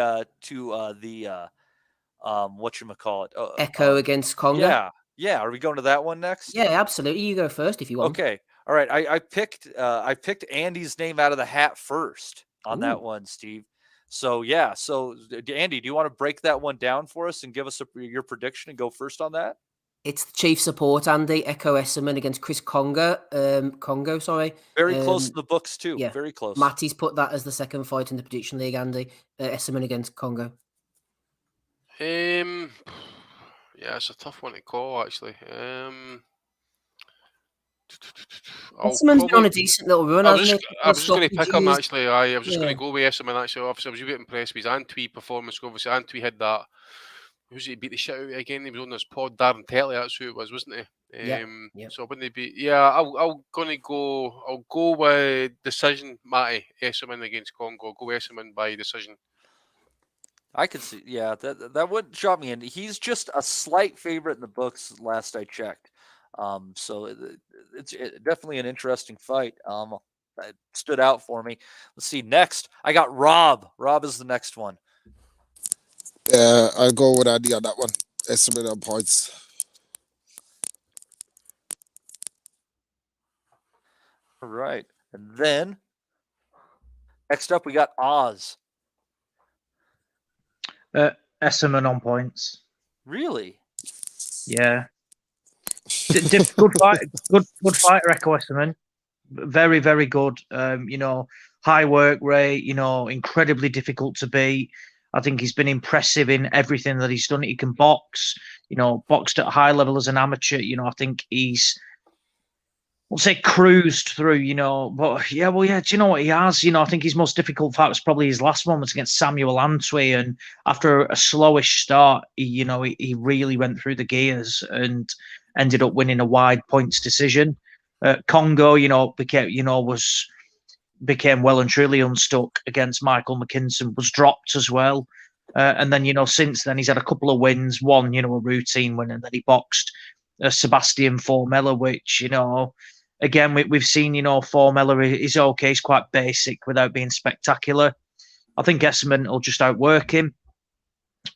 [SPEAKER 11] whatchamacallit?
[SPEAKER 7] Echo against Congo?
[SPEAKER 11] Yeah. Are we going to that one next?
[SPEAKER 7] Yeah, absolutely. You go first if you want.
[SPEAKER 11] Okay. All right. I picked Andy's name out of the hat first on that one, Steve. So yeah. So Andy, do you want to break that one down for us and give us your prediction and go first on that?
[SPEAKER 7] It's the chief support, Andy. Echo Esserman against Chris Congo.
[SPEAKER 11] Very close to the books too.
[SPEAKER 7] Yeah.
[SPEAKER 11] Very close.
[SPEAKER 7] Matty's put that as the second fight in the Prediction League, Andy. Esserman against Congo.
[SPEAKER 6] Yeah, it's a tough one to call, actually.
[SPEAKER 7] Esserman's been on a decent little run, hasn't he?
[SPEAKER 6] I was just going to pick him, actually. I was just going to go with Esserman, actually. Obviously, I was a bit impressed with his Antwi performance. Obviously, Antwi had that. Who's he beat the shit out of again? He was on this pod, Darren Tetley, that's who it was, wasn't he?
[SPEAKER 7] Yeah.
[SPEAKER 6] So wouldn't he be? Yeah, I'll go with decision, Matty. Esserman against Congo. I'll go Esserman by decision.
[SPEAKER 11] I could see, yeah, that wouldn't shock me. And he's just a slight favorite in the books last I checked. So it's definitely an interesting fight. It stood out for me. Let's see. Next, I got Rob. Rob is the next one.
[SPEAKER 13] I'll go with Andy on that one. Estimate on points.
[SPEAKER 11] All right. And then next up, we got Oz.
[SPEAKER 12] Esserman on points.
[SPEAKER 11] Really?
[SPEAKER 12] Yeah. Good fight. Good fighter, Echo Esserman. Very, very good. High work rate. Incredibly difficult to beat. I think he's been impressive in everything that he's done. He can box, boxed at a high level as an amateur. I think he's, we'll say, cruised through, but yeah, do you know what he has? I think his most difficult fight was probably his last one was against Samuel Antwi. And after a slowish start, he really went through the gears and ended up winning a wide points decision. Congo, became well and truly unstuck against Michael McKinson, was dropped as well. And then, since then he's had a couple of wins, one, a routine win, and then he boxed Sebastian Formella, which, again, we've seen, Formella is okay. He's quite basic without being spectacular. I think Esserman will just outwork him.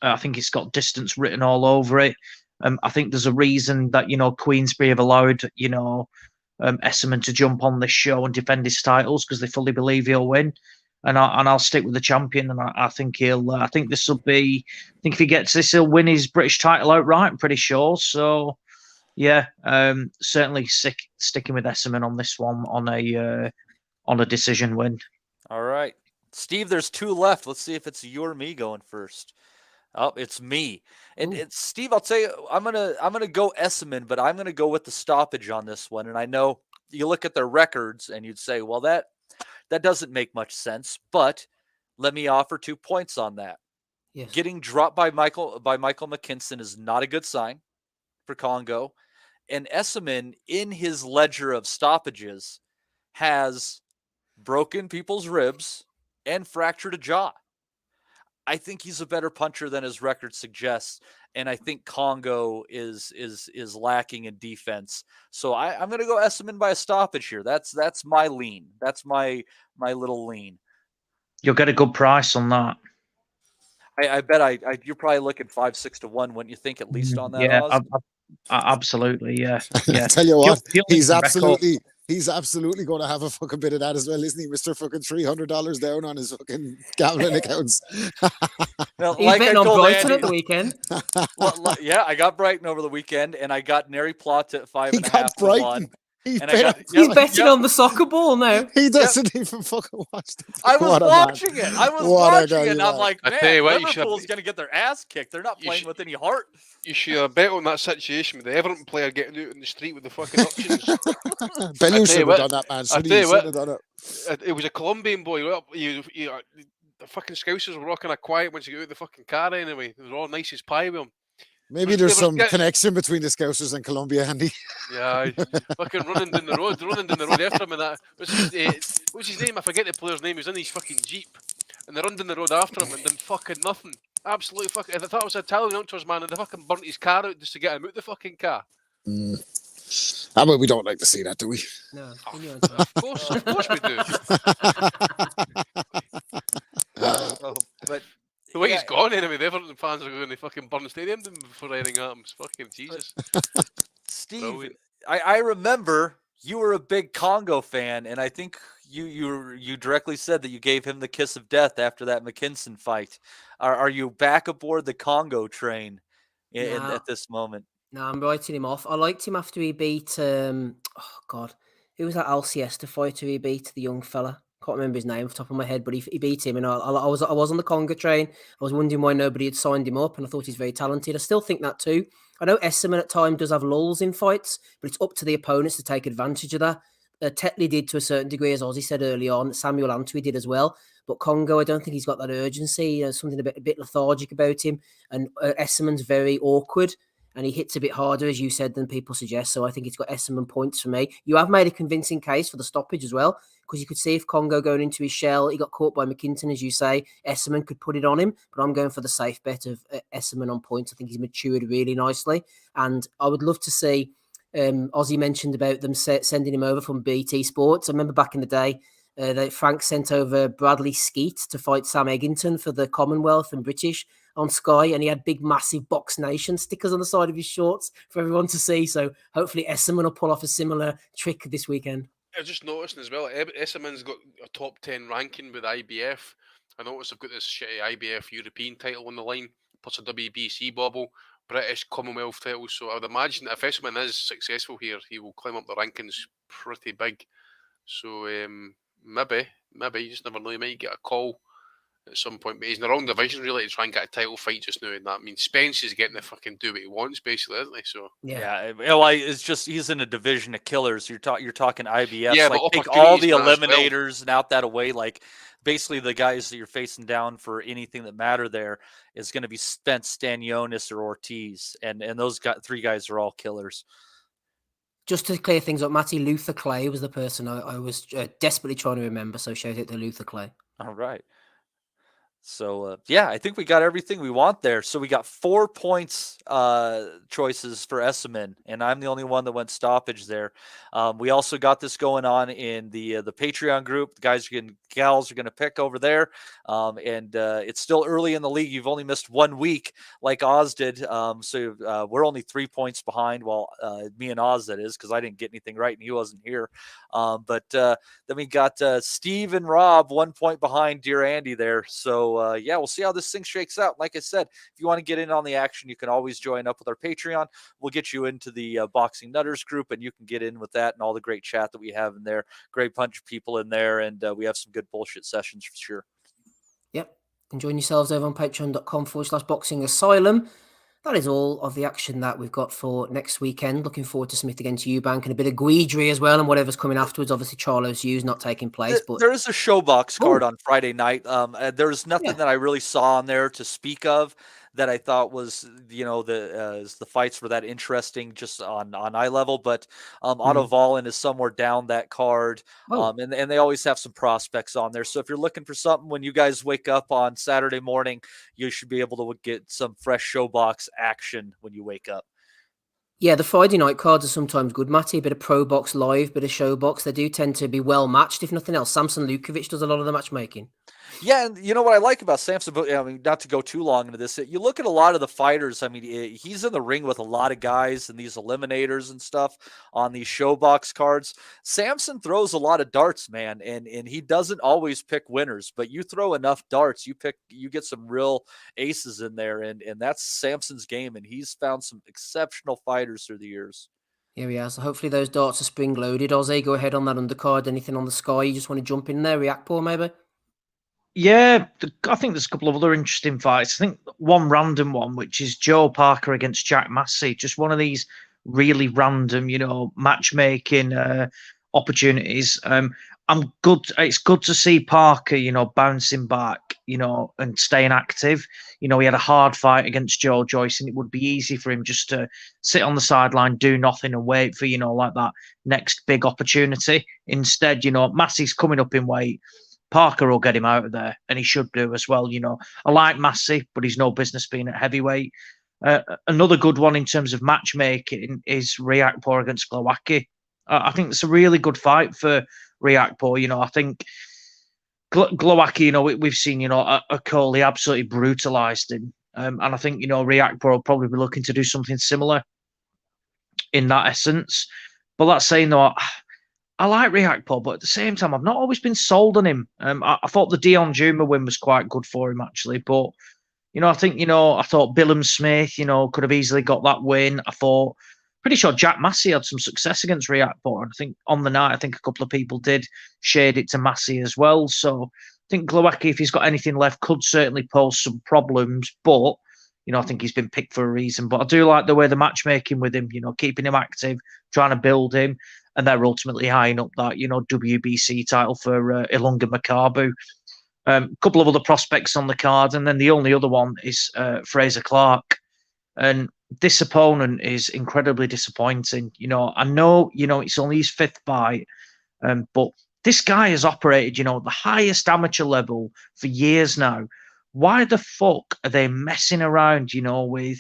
[SPEAKER 12] I think it's got distance written all over it. I think there's a reason that, Queensberry have allowed, Esserman to jump on this show and defend his titles because they fully believe he'll win, and I'll stick with the champion. And I think I think this will be. I think if he gets this, he'll win his British title outright. I'm pretty sure. So, yeah, certainly sticking with Esserman on this one on a decision win.
[SPEAKER 11] All right, Steve. There's two left. Let's see if it's you or me going first. Oh, it's me. And Steve, I'll tell you, I'm gonna go Esseman, but I'm gonna go with the stoppage on this one. And I know you look at their records and you'd say, well, that doesn't make much sense. But let me offer 2 points on that.
[SPEAKER 7] Yes.
[SPEAKER 11] Getting dropped by Michael McKinson is not a good sign for Congo. And Esseman, in his ledger of stoppages, has broken people's ribs and fractured a jaw. I think he's a better puncher than his record suggests, and I think Congo is lacking in defense. So I'm going to go Esseman by a stoppage here. That's my lean. That's my little lean.
[SPEAKER 12] You'll get a good price on that.
[SPEAKER 11] I bet you're probably looking 5-6 to 1, wouldn't you think, at least on that?
[SPEAKER 12] Yeah,
[SPEAKER 11] Oz?
[SPEAKER 12] absolutely. Yeah, yeah.
[SPEAKER 13] I tell you what, he's
[SPEAKER 12] record.
[SPEAKER 13] absolutely going to have a fucking bit of that as well, isn't he, Mister fucking $300 down on his fucking gambling accounts?
[SPEAKER 11] Well,
[SPEAKER 7] He's
[SPEAKER 11] like
[SPEAKER 7] betting
[SPEAKER 11] I
[SPEAKER 7] on
[SPEAKER 11] told
[SPEAKER 7] Brighton
[SPEAKER 11] Andy,
[SPEAKER 7] at the weekend.
[SPEAKER 11] well, yeah, I got Brighton over the weekend, and I got Neri Plot at 5.5 to 1.
[SPEAKER 13] He's
[SPEAKER 7] betting on the soccer ball now.
[SPEAKER 13] He doesn't even fucking watch the
[SPEAKER 11] I was watching it. I was watching it. And I'm like,
[SPEAKER 6] I
[SPEAKER 11] man,
[SPEAKER 6] tell you what,
[SPEAKER 11] Liverpool's going to get their ass kicked. They're not playing with any heart.
[SPEAKER 6] You should have bet on that situation with the Everton player getting out in the street with the fucking urchins.
[SPEAKER 13] Bellew should have done that, man.
[SPEAKER 6] I tell you what,
[SPEAKER 13] have done it.
[SPEAKER 6] It was a Colombian boy. The fucking Scousers were rocking a quiet once you got out the fucking car anyway. They were all nice as pie with him.
[SPEAKER 13] Maybe there's some connection between the Scousers and Colombia, Andy.
[SPEAKER 6] Yeah, fucking running down the road after him and that. What's his name? I forget the player's name. He was in his fucking Jeep. And they run down the road after him and done fucking nothing. Absolutely fucking. I thought it was an Italian ultras man and they fucking burnt his car out just to get him out the fucking car.
[SPEAKER 13] I mean, we don't like to see that, do we?
[SPEAKER 7] No,
[SPEAKER 6] of course we do.
[SPEAKER 11] But
[SPEAKER 6] the way he's gone anyway, the Everton fans are going to fucking burn the stadium before anything happens. Fucking Jesus.
[SPEAKER 11] Steve, I remember you were a big Congo fan, and I think you directly said that you gave him the kiss of death after that McKinson fight. Are you back aboard the Congo train at this moment?
[SPEAKER 7] No, I'm writing him off. I liked him after he beat who was that Alcesta fighter he beat, the young fella? Can't remember his name off the top of my head, but he beat him, and I was on the Congo train. I was wondering why nobody had signed him up, and I thought he's very talented. I still think that too. I know Esseman at times does have lulls in fights, but it's up to the opponents to take advantage of that. Tetley did to a certain degree, as Ozzy said early on. Samuel Antwi did as well. But Congo, I don't think he's got that urgency. Something a bit lethargic about him. And Esseman's very awkward. And he hits a bit harder, as you said, than people suggest. So I think it's got Esseman points for me. You have made a convincing case for the stoppage as well, because you could see if Congo going into his shell, he got caught by McKinton, as you say, Esseman could put it on him. But I'm going for the safe bet of Esseman on points. I think he's matured really nicely. And I would love to see, Ozzy mentioned about them sending him over from BT Sports. I remember back in the day, that Frank sent over Bradley Skeet to fight Sam Eggington for the Commonwealth and British on Sky, and he had big, massive Box Nation stickers on the side of his shorts for everyone to see. So hopefully Esseman will pull off a similar trick this weekend.
[SPEAKER 6] I just noticed as well, Esseman's got a top 10 ranking with IBF. I noticed they've got this shitty IBF European title on the line, plus a WBC bobble, British Commonwealth title. So I would imagine if Esseman is successful here, he will climb up the rankings pretty big. So maybe you just never know. He might get a call at some point, but he's in the wrong division really to try and get a title fight just now. And that means Spence is getting to fucking do what he wants, basically, isn't he? So
[SPEAKER 11] It's just he's in a division of killers. You're talking IBF.
[SPEAKER 6] Yeah,
[SPEAKER 11] like
[SPEAKER 6] but
[SPEAKER 11] take all the
[SPEAKER 6] opportunities
[SPEAKER 11] eliminators and out that away. Like basically the guys that you're facing down for anything that matter there is going to be Spence, Stanionis, or Ortiz, and those three guys are all killers.
[SPEAKER 7] Just to clear things up, Matty, Luther Clay was the person I was desperately trying to remember. So shout out to Luther Clay.
[SPEAKER 11] All right. So, I think we got everything we want there. So we got 4 points choices for Esseman, and I'm the only one that went stoppage there. We also got this going on in the Patreon group. The gals are going to pick over there, and it's still early in the league. You've only missed 1 week like Oz did, so we're only 3 points behind, while me and Oz, that is, because I didn't get anything right and he wasn't here. But then we got Steve and Rob 1 point behind Dear Andy there. So, we'll see how this thing shakes out. Like I said, if you want to get in on the action, you can always join up with our Patreon. We'll get you into the Boxing Nutters group, and you can get in with that and all the great chat that we have in there. Great bunch of people in there, and we have some good bullshit sessions for sure.
[SPEAKER 7] Yep, Enjoying yourselves over on patreon.com/boxing asylum. That is all of the action that we've got for next weekend. Looking forward to Smith against Eubank and a bit of Guidry as well, and whatever's coming afterwards. Obviously, Charlo's Hughes not taking place, but
[SPEAKER 11] There is a showbox card on Friday night. There's nothing that I really saw on there to speak of that I thought was, the fights were that interesting just on eye level. But Otto Wallin is somewhere down that card, and they always have some prospects on there. So if you're looking for something when you guys wake up on Saturday morning, you should be able to get some fresh showbox action when you wake up.
[SPEAKER 7] Yeah, the Friday night cards are sometimes good, Matty. A bit of Pro Box Live, bit of Show Box. They do tend to be well matched, if nothing else. Samson Lukovic does a lot of the matchmaking.
[SPEAKER 11] Yeah, and you know what I like about Samson, I mean, not to go too long into this, you look at a lot of the fighters, I mean, he's in the ring with a lot of guys and these eliminators and stuff on these showbox cards. Samson throws a lot of darts, man, and he doesn't always pick winners, but you throw enough darts, you get some real aces in there, and that's Samson's game, and he's found some exceptional fighters through the years.
[SPEAKER 7] Here we are. So hopefully those darts are spring loaded. Ozzy, go ahead on that undercard. Anything on the sky? You just want to jump in there, react poor maybe?
[SPEAKER 12] Yeah, I think there's a couple of other interesting fights. I think one random one, which is Joe Parker against Jack Massey. Just one of these really random, matchmaking opportunities. I'm good. It's good to see Parker, bouncing back, and staying active. He had a hard fight against Joe Joyce, and it would be easy for him just to sit on the sideline, do nothing, and wait for, like that next big opportunity. Instead, Massey's coming up in weight. Parker will get him out of there, and he should do as well. I like Massey, but he's no business being at heavyweight. Another good one in terms of matchmaking is Riakporhe against Glowacki. I think it's a really good fight for Riakporhe. I think Glowacki, we've seen, a Coley absolutely brutalised him. And I think, Riakporhe will probably be looking to do something similar in that essence. But that's saying, though, I like Riakporhe, but at the same time, I've not always been sold on him. I thought the Dion Juma win was quite good for him, actually. But, I think, I thought Billum Smith, could have easily got that win. Pretty sure Jack Massey had some success against Riakporhe. And I think on the night, a couple of people did shade it to Massey as well. So I think Glowacki, if he's got anything left, could certainly pose some problems. But, I think he's been picked for a reason. But I do like the way the matchmaking with him, keeping him active, trying to build him. And they're ultimately eyeing up that, WBC title for Ilunga Makabu. A couple of other prospects on the card. And then the only other one is Fraser Clark. And this opponent is incredibly disappointing. I know, it's only his fifth fight. But this guy has operated, the highest amateur level for years now. Why the fuck are they messing around, with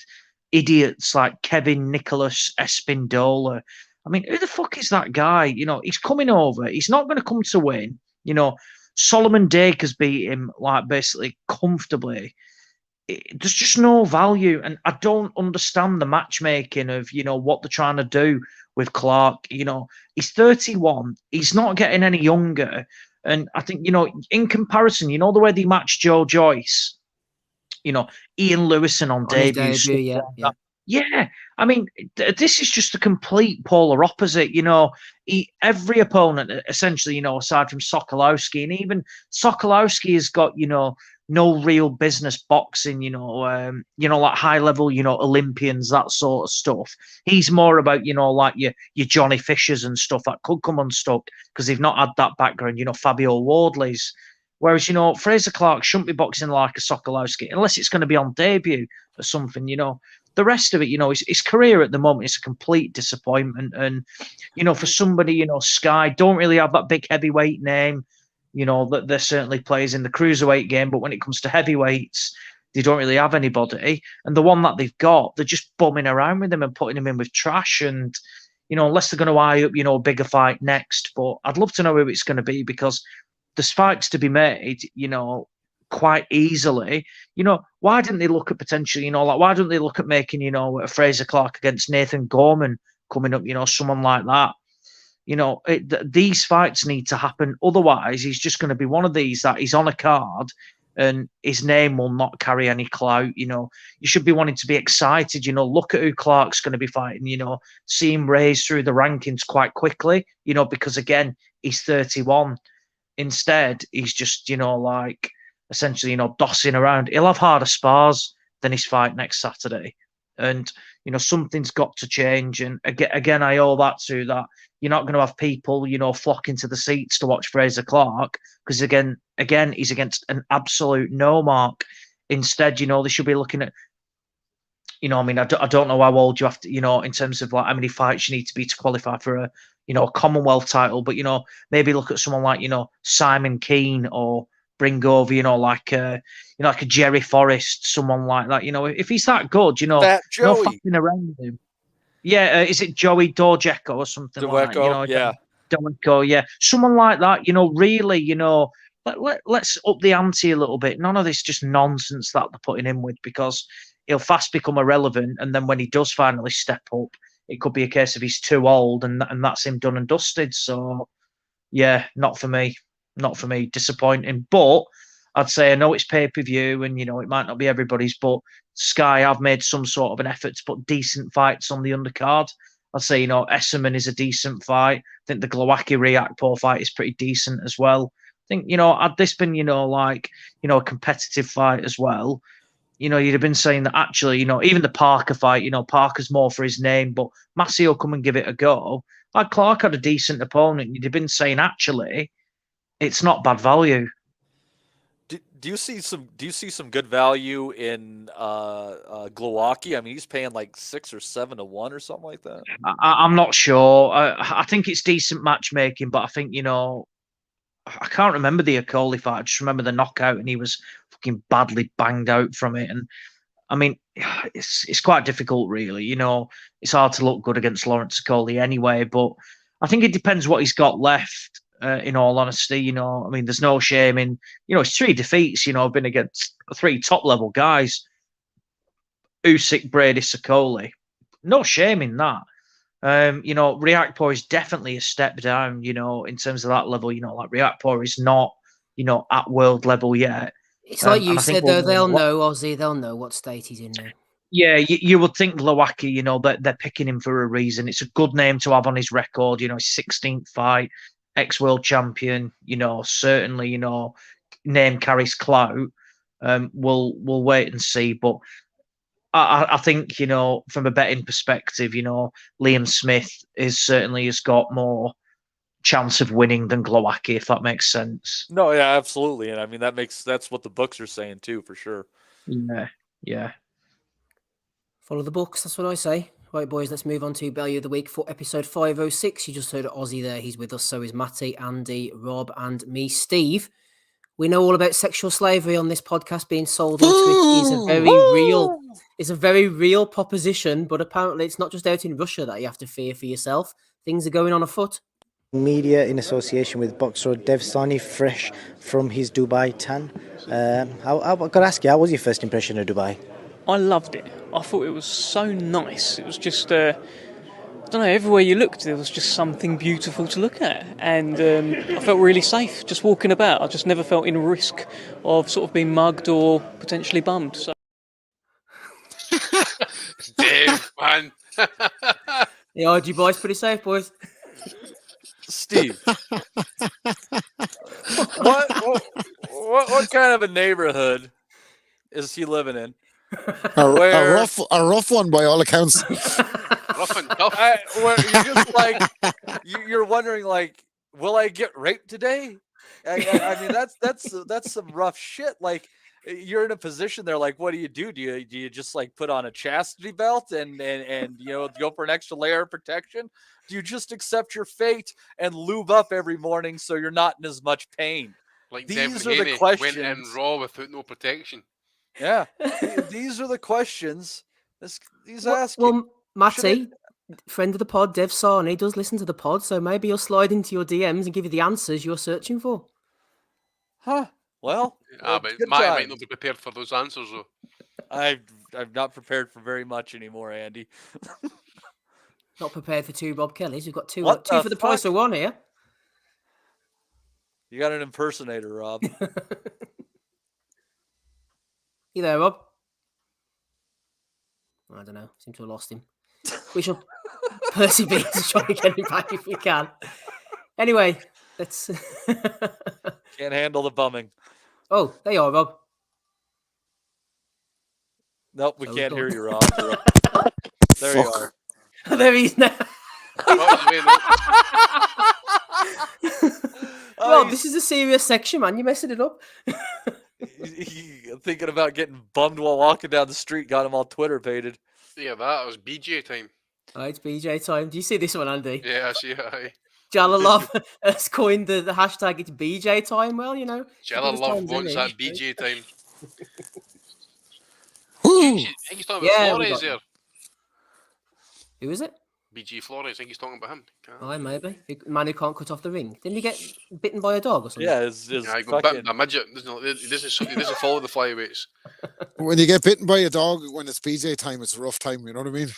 [SPEAKER 12] idiots like Kevin Nicholas Espindola? I mean, who the fuck is that guy? He's coming over. He's not going to come to win. Solomon Dacre's beat him, basically comfortably. There's just no value. And I don't understand the matchmaking of, what they're trying to do with Clark. He's 31. He's not getting any younger. And I think, in comparison, the way they matched Joe Joyce, Ian Lewison on debut. Yeah, I mean, this is just a complete polar opposite. Every opponent, essentially, aside from Sokolowski, and even Sokolowski has got, no real business boxing, like high level, Olympians, that sort of stuff. He's more about, like your Johnny Fishers and stuff that could come unstuck because they've not had that background, Fabio Wardley's. Whereas, Fraser Clark shouldn't be boxing like a Sokolowski unless it's going to be on debut or something, The rest of it, his career at the moment is a complete disappointment. And, for somebody, Sky don't really have that big heavyweight name, that there certainly plays in the cruiserweight game. But when it comes to heavyweights, they don't really have anybody. And the one that they've got, they're just bumming around with him and putting him in with trash. And, unless they're going to eye up, a bigger fight next. But I'd love to know who it's going to be because there's fights to be made, quite easily. Why didn't they look at potentially, why don't they look at making, a Fraser Clark against Nathan Gorman coming up, someone like that? These fights need to happen. Otherwise, he's just going to be one of these that he's on a card and his name will not carry any clout. You should be wanting to be excited, look at who Clark's going to be fighting, see him raise through the rankings quite quickly, because again, he's 31. Instead, he's just, essentially, dossing around. He'll have harder spars than his fight next Saturday. And, something's got to change. And again, I owe that to that. You're not going to have people, flocking to the seats to watch Fraser Clark because, again, he's against an absolute no mark. Instead, they should be looking at, I don't know how old you have to, in terms of like how many fights you need to be to qualify for a Commonwealth title. But, maybe look at someone like, Simon Keane or bring over, like a Jerry Forrest, someone like that. If he's that good,
[SPEAKER 11] That
[SPEAKER 12] no
[SPEAKER 11] Joey.
[SPEAKER 12] fucking around with him. Yeah, is it Joey Dorjeko or something like that?
[SPEAKER 11] Yeah.
[SPEAKER 12] Dorjeko, yeah. Someone like that, really, let's up the ante a little bit. None of this just nonsense that they're putting him with, because he'll fast become irrelevant. And then when he does finally step up, it could be a case of he's too old and that's him done and dusted. So, yeah, not for me. Not for me. Disappointing. But I'd say I know it's pay-per-view and, it might not be everybody's, but Sky have made some sort of an effort to put decent fights on the undercard. I'd say, Esserman is a decent fight. I think the Glowacki Riakpo fight is pretty decent as well. I think, had this been, a competitive fight as well, you'd have been saying that actually, even the Parker fight, Parker's more for his name, but Massey will come and give it a go. Like Clark had a decent opponent. You'd have been saying, actually, it's not bad value.
[SPEAKER 11] Do you see some good value in Glowacki? I mean, he's paying like 6 or 7 to 1 or something like that.
[SPEAKER 12] I'm not sure. I think it's decent matchmaking, but I think I can't remember the Okoli fight. I just remember the knockout, and he was fucking badly banged out from it. And I mean, it's quite difficult, really. It's hard to look good against Lawrence Okoli anyway. But I think it depends what he's got left. In all honesty, I mean, there's no shame in, it's 3 defeats, I've been against 3 top-level guys, Usyk, Brady, Okoli. No shame in that. Riakpo is definitely a step down, in terms of that level. Like Riakpo is not, at world level yet.
[SPEAKER 7] It's like you said, though, they'll know, Ozzy, they'll know what state he's in now.
[SPEAKER 12] Yeah, you would think Glowacki, they're picking him for a reason. It's a good name to have on his record, his 16th fight. Ex-world champion, certainly, name carries clout. We'll wait and see. But I think, from a betting perspective, Liam Smith has got more chance of winning than Glowacki, if that makes sense.
[SPEAKER 11] No, yeah, absolutely. And I mean, that's what the books are saying too, for sure.
[SPEAKER 12] Yeah.
[SPEAKER 7] Follow the books, that's what I say. Right, boys, let's move on to Value of the Week for episode 506. You just heard Ozzy there. He's with us. So is Matty, Andy, Rob, and me, Steve. We know all about sexual slavery on this podcast. Being sold into it is a very real proposition, but apparently it's not just out in Russia that you have to fear for yourself. Things are going on afoot.
[SPEAKER 14] Media in association with boxer Dev Sani, fresh from his Dubai tan. I've got to ask you, how was your first impression of Dubai?
[SPEAKER 15] I loved it. I thought it was so nice. It was just, I don't know, everywhere you looked, there was just something beautiful to look at. And I felt really safe just walking about. I just never felt in risk of sort of being mugged or potentially bummed. So.
[SPEAKER 6] Dave, man.
[SPEAKER 7] The RG boys, pretty safe, boys.
[SPEAKER 11] Steve, what kind of a neighborhood is he living in?
[SPEAKER 13] A rough one by all accounts.
[SPEAKER 6] Rough and tough.
[SPEAKER 11] Where you're just like you're wondering, like, will I get raped today? I mean, that's some rough shit. Like, you're in a position there. Like, what do? Do you just like put on a chastity belt and go for an extra layer of protection? Do you just accept your fate and lube up every morning so you're not in as much pain?
[SPEAKER 6] Like
[SPEAKER 11] these
[SPEAKER 6] Devin
[SPEAKER 11] are the
[SPEAKER 6] Haney
[SPEAKER 11] questions.
[SPEAKER 6] went in raw without no protection.
[SPEAKER 11] Yeah, these are the questions he's asking.
[SPEAKER 7] Well, Matty, friend of the pod, Dev Sani, does listen to the pod, so maybe he'll slide into your DMs and give you the answers you're searching for.
[SPEAKER 11] Huh? Well,
[SPEAKER 6] but might not be prepared for those answers, though.
[SPEAKER 11] I'm not prepared for very much anymore, Andy.
[SPEAKER 7] Not prepared for 2 Bob Kellys. We've got two for the price of 1 here.
[SPEAKER 11] You got an impersonator, Rob.
[SPEAKER 7] You there, Rob? I don't know. Seem to have lost him. We shall persevere to try and get him back if we can. Anyway, let's...
[SPEAKER 11] Can't handle the bumming.
[SPEAKER 7] Oh, there you are, Rob.
[SPEAKER 11] Nope, we
[SPEAKER 7] So
[SPEAKER 11] can't
[SPEAKER 7] we've
[SPEAKER 11] hear
[SPEAKER 7] got-
[SPEAKER 11] you, Rob. There you are.
[SPEAKER 7] There he is now. Rob, this is a serious section, man. You're messing it up.
[SPEAKER 11] Thinking about getting bummed while walking down the street, got him all Twitter pated.
[SPEAKER 6] Yeah, that was BJ time.
[SPEAKER 7] Oh, it's BJ time. Do you see this one, Andy?
[SPEAKER 6] Yeah, I see it. Aye.
[SPEAKER 7] Jalalov has coined the hashtag it's BJ time. Well, you know.
[SPEAKER 6] Jalalov wants that BJ time.
[SPEAKER 13] Woo!
[SPEAKER 6] I think he's talking about Flores there.
[SPEAKER 7] Who is it?
[SPEAKER 6] BG Flores. I think he's talking about him.
[SPEAKER 7] Oh, maybe. Man who can't cut off the ring. Didn't he get bitten by a dog or something?
[SPEAKER 11] Yeah,
[SPEAKER 6] he got bitten by a midget. He doesn't follow the flyweights.
[SPEAKER 13] When you get bitten by a dog when it's BJ time, it's a rough time. You know what I mean?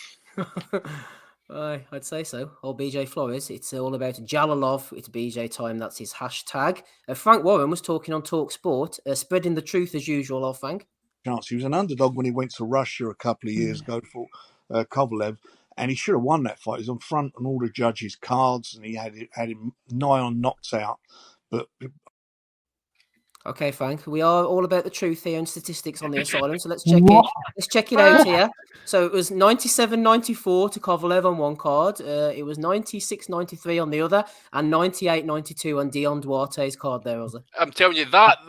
[SPEAKER 7] I'd say so. Old BJ Flores. It's all about Jalalov. It's BJ time. That's his hashtag. Frank Warren was talking on Talk Sport, spreading the truth as usual, I think.
[SPEAKER 16] Chance. He was an underdog when he went to Russia a couple of years ago for Kovalev, and he should have won that fight. He was on front on all the judges' cards, and he had him nigh on knocked out. But
[SPEAKER 7] Okay, Frank. We are all about the truth here and statistics on the Asylum, so let's check it. Let's check it out here. So it was 97-94 to Kovalev on one card. It was 96-93 on the other, and 98-92 on Dion Duarte's card there, Ozzy.
[SPEAKER 6] I'm telling you, that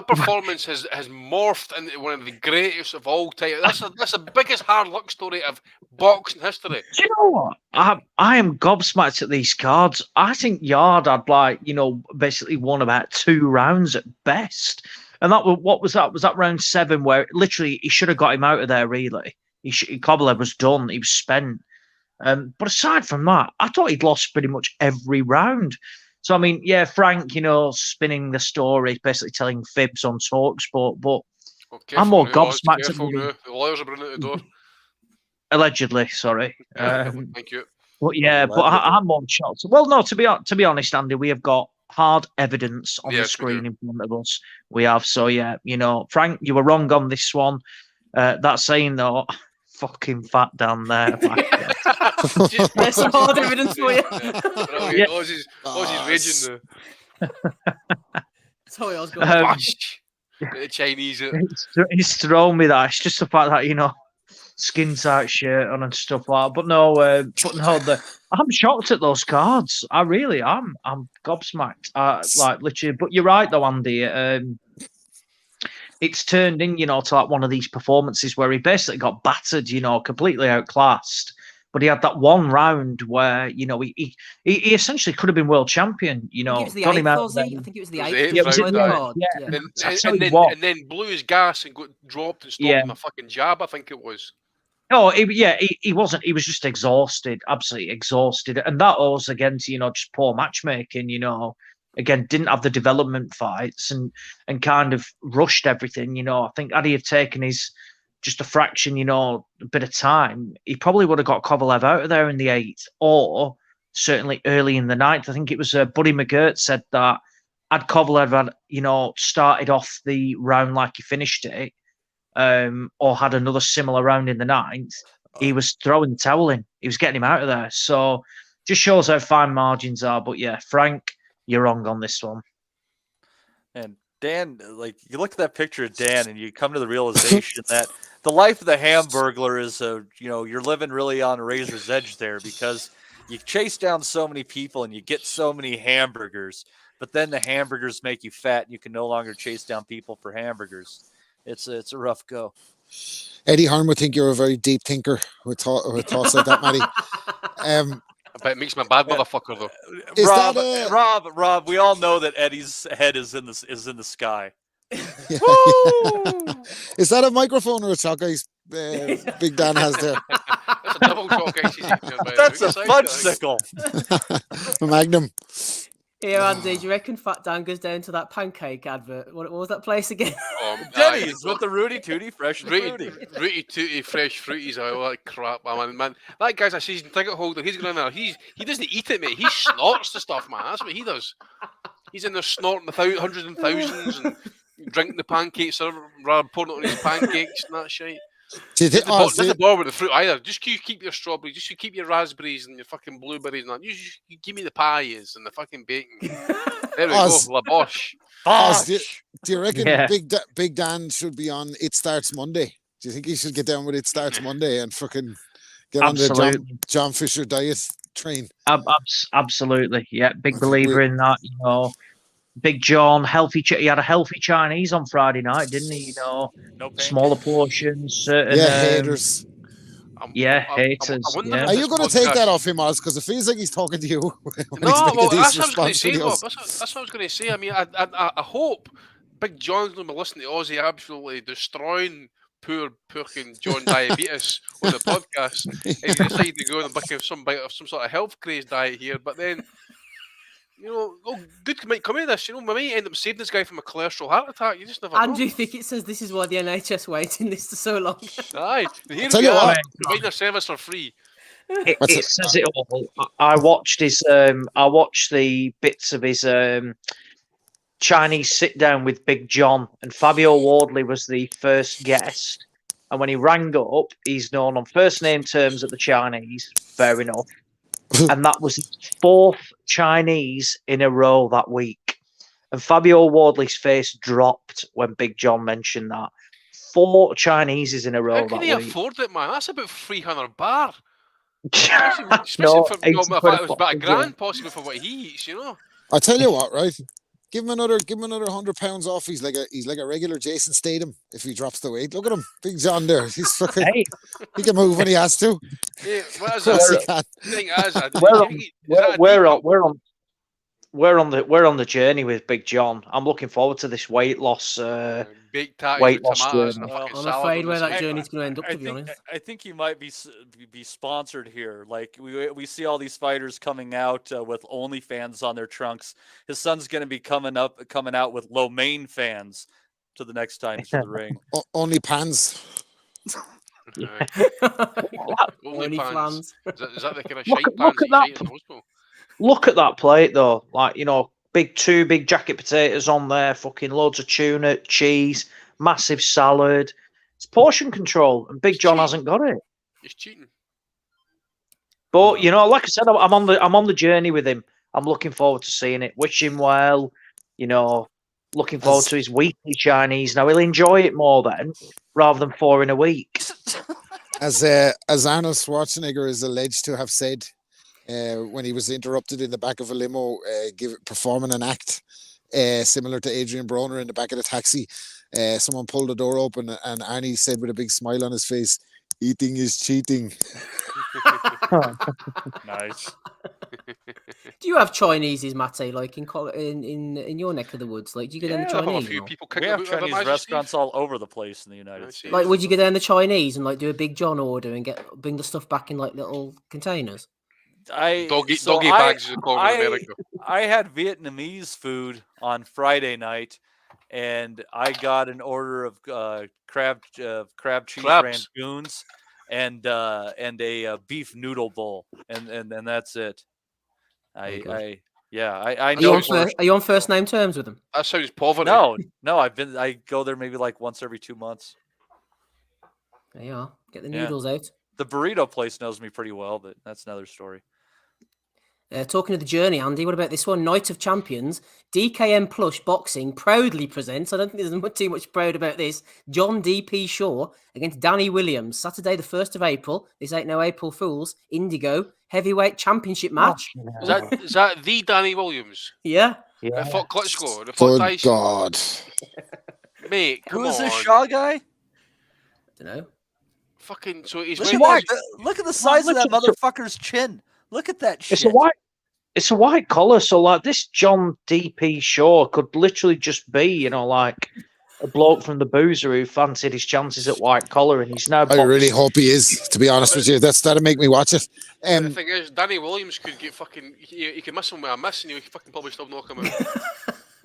[SPEAKER 6] performance has morphed into one of the greatest of all time. That's the biggest hard luck story of boxing history.
[SPEAKER 12] Do you know what? I am gobsmacked at these cards. I think Yard had basically won about 2 rounds at best. And what was that? Was that round 7 where literally he should have got him out of there, really? Kovalev was done. He was spent. But aside from that, I thought he'd lost pretty much every round. So, I mean, yeah, Frank, spinning the story, basically telling fibs on TalkSport, but I'm more gobsmacked.
[SPEAKER 6] The lawyers are bringing out the door.
[SPEAKER 12] Allegedly, sorry.
[SPEAKER 6] Thank you.
[SPEAKER 12] But yeah, I'm more shocked. Well, no, to be honest, Andy, we have got hard evidence on the screen in front of us. We have. So, yeah, Frank, you were wrong on this one. That saying, though, fucking fat down there.
[SPEAKER 7] There's some hard evidence for you.
[SPEAKER 6] Yeah. Ozzy's raging there.
[SPEAKER 7] Sorry, I was going
[SPEAKER 6] the Chinese.
[SPEAKER 12] He's thrown me that. It's just the fact that, skin tight shirt on and stuff like that. But no, I'm shocked at those cards. I really am. I'm gobsmacked. Literally. But you're right, though, Andy. It's turned in, to like one of these performances where he basically got battered, completely outclassed. But he had that one round where, he essentially could have been world champion,
[SPEAKER 7] I think it was the 8th, I think it was the 8th.
[SPEAKER 12] Yeah.
[SPEAKER 6] And then blew his gas and got dropped and stopped him a fucking jab, I think it was.
[SPEAKER 12] Oh, he wasn't. He was just exhausted, absolutely exhausted. And that owes, again, to, just poor matchmaking, Again, didn't have the development fights and kind of rushed everything, I think had he have taken just a fraction, a bit of time, he probably would have got Kovalev out of there in the 8th or certainly early in the 9th. I think it was Buddy McGirt said that had Kovalev had, started off the round like he finished it, or had another similar round in the 9th, he was throwing the towel in. He was getting him out of there. So just shows how fine margins are. But yeah, Frank, you're wrong on this one.
[SPEAKER 11] And Dan, you look at that picture of Dan and you come to the realization that the life of the Hamburglar is, you're living really on a razor's edge there because you chase down so many people and you get so many hamburgers, but then the hamburgers make you fat and you can no longer chase down people for hamburgers. It's a rough go.
[SPEAKER 13] Eddie Hearn would think you're a very deep thinker with thoughts like that, Matty.
[SPEAKER 6] But it makes me a bad motherfucker, though.
[SPEAKER 11] Rob, we all know that Eddie's head is in the sky.
[SPEAKER 13] Yeah. Is that a microphone or a chalk ice Big Dan has there?
[SPEAKER 6] That's a double chalk ice.
[SPEAKER 11] That's a fudgesicle.
[SPEAKER 13] A Magnum.
[SPEAKER 7] Here, Andy, do you reckon Fat Dan goes down to that pancake advert? What was that place again?
[SPEAKER 11] Denny's with the Rooty Tooty Fresh and Fruity.
[SPEAKER 6] Rooty Tooty Fresh Fruities, all that crap, man. That guy's a season ticket holder. He's going in there. He doesn't eat it, mate. He snorts the stuff, man. That's what he does. He's in there snorting the hundreds and thousands and drinking the pancakes, rather pouring it on his pancakes and that shit.
[SPEAKER 13] Do you think?
[SPEAKER 6] Doesn't bother with the fruit either. Just you keep your strawberries, just you keep your raspberries and your fucking blueberries and that. You give me the pies and the fucking bacon. There we go, la bosh.
[SPEAKER 13] Oz, do you reckon Big Dan should be on It Starts Monday? Do you think he should get down with It Starts Monday and fucking get on the John Fisher diet train?
[SPEAKER 12] Absolutely, yeah. Big believer in that. You know, Big John, healthy. He had a healthy Chinese on Friday night, didn't he? You know, smaller portions. Certain,
[SPEAKER 13] haters.
[SPEAKER 12] Haters.
[SPEAKER 13] Are you going to take that off him, Oz? Because it feels like he's talking to you.
[SPEAKER 6] No, well, that's what I was going to say, Bob. That's what I was going to say. I mean, I hope Big John's going to be listening to Ozzy absolutely destroying poor John Diabetes on the podcast. And he decided to go on some sort of health crazed diet here, but then, you know, good might come of this. You know, we might end up saving this guy from a cholesterol heart attack. You just never know.
[SPEAKER 7] Andrew think it says this is why the NHS waiting this for so long.
[SPEAKER 6] Aye, here we are, providing a service for free.
[SPEAKER 12] It says it all. I watched the bits of his Chinese sit down with Big John, and Fabio Wardley was the first guest. And when he rang up, he's known on first name terms at the Chinese. Fair enough. And that was his fourth Chinese in a row that week. And Fabio Wardley's face dropped when Big John mentioned that. 4 Chineses in a row that week.
[SPEAKER 6] How can he afford it, man? That's about 300 bar.
[SPEAKER 12] No,
[SPEAKER 6] for, it was about $1,000 possibly for what he eats, you know.
[SPEAKER 13] I tell you what, right? Give him another £100 off. He's like a regular Jason Statham if he drops the weight. Look at him, Big John there. He's fucking. He can move when he has to.
[SPEAKER 6] Yeah,
[SPEAKER 12] we're on the journey with Big John. I'm looking forward to this weight loss.
[SPEAKER 6] Journey.
[SPEAKER 7] I'm afraid where that journey's going to end up. To be honest,
[SPEAKER 11] I think he might be sponsored here. Like we see all these fighters coming out with OnlyFans on their trunks. His son's going to be coming out with lo mein fans to the next time to the ring.
[SPEAKER 13] Only pans.
[SPEAKER 6] Only pans. Is that the kind of shite pans
[SPEAKER 12] look at that.
[SPEAKER 6] In the hospital?
[SPEAKER 12] Look at that plate though. Like, you know, two big jacket potatoes on there, fucking loads of tuna, cheese, massive salad. It's portion control, and Big John hasn't got it.
[SPEAKER 6] He's cheating.
[SPEAKER 12] But you know, like I said, I'm on the journey with him. I'm looking forward to seeing it. Wish him well. You know, looking forward to his weekly Chinese. Now he'll enjoy it more then, rather than 4 in a week.
[SPEAKER 13] As Arnold Schwarzenegger is alleged to have said. When he was interrupted in the back of a limo, performing an act similar to Adrian Broner in the back of the taxi, someone pulled the door open and Arnie said with a big smile on his face, "Eating is cheating."
[SPEAKER 11] Nice.
[SPEAKER 7] Do you have Chineses, Matty? Like in your neck of the woods? Like, do you go down the Chinese?
[SPEAKER 11] We have Chinese restaurants all over the place in the United States.
[SPEAKER 7] Like, would you go down the Chinese and like do a Big John order and bring the stuff back in like little containers?
[SPEAKER 6] Doggy bags is called in America.
[SPEAKER 11] I had Vietnamese food on Friday night, and I got an order of crab cheese rangoons and a beef noodle bowl, and that's it. I know.
[SPEAKER 7] Are you on first name terms with them?
[SPEAKER 6] That sounds poverty.
[SPEAKER 11] No, I go there maybe like once every 2 months.
[SPEAKER 7] There you are. Get the noodles out.
[SPEAKER 11] The burrito place knows me pretty well, but that's another story.
[SPEAKER 7] Talking of the journey, Andy, what about this one? Night of Champions, DKM Plush Boxing proudly presents, I don't think there's too much proud about this, John D.P. Shaw against Danny Williams, Saturday the 1st of April. This ain't no April Fools. Indigo Heavyweight Championship match.
[SPEAKER 6] Is that the Danny Williams?
[SPEAKER 7] Yeah.
[SPEAKER 6] The fought Klitschko. The fought Tyson.
[SPEAKER 13] God.
[SPEAKER 6] Mate, come
[SPEAKER 11] Who is
[SPEAKER 6] on.
[SPEAKER 11] this Shaw guy?
[SPEAKER 7] I don't know.
[SPEAKER 6] Fucking, so he's
[SPEAKER 11] look at the size of that motherfucker's chin. Look at that shit.
[SPEAKER 12] It's a white collar, so like this John D.P. Shaw could literally just be, you know, like a bloke from the Boozer who fancied his chances at white collar, and he's now.
[SPEAKER 13] I really hope he is. To be honest with you, that'll make me watch it.
[SPEAKER 6] The thing is, Danny Williams could get fucking. He could miss him with a miss, and he could fucking probably still knock him out.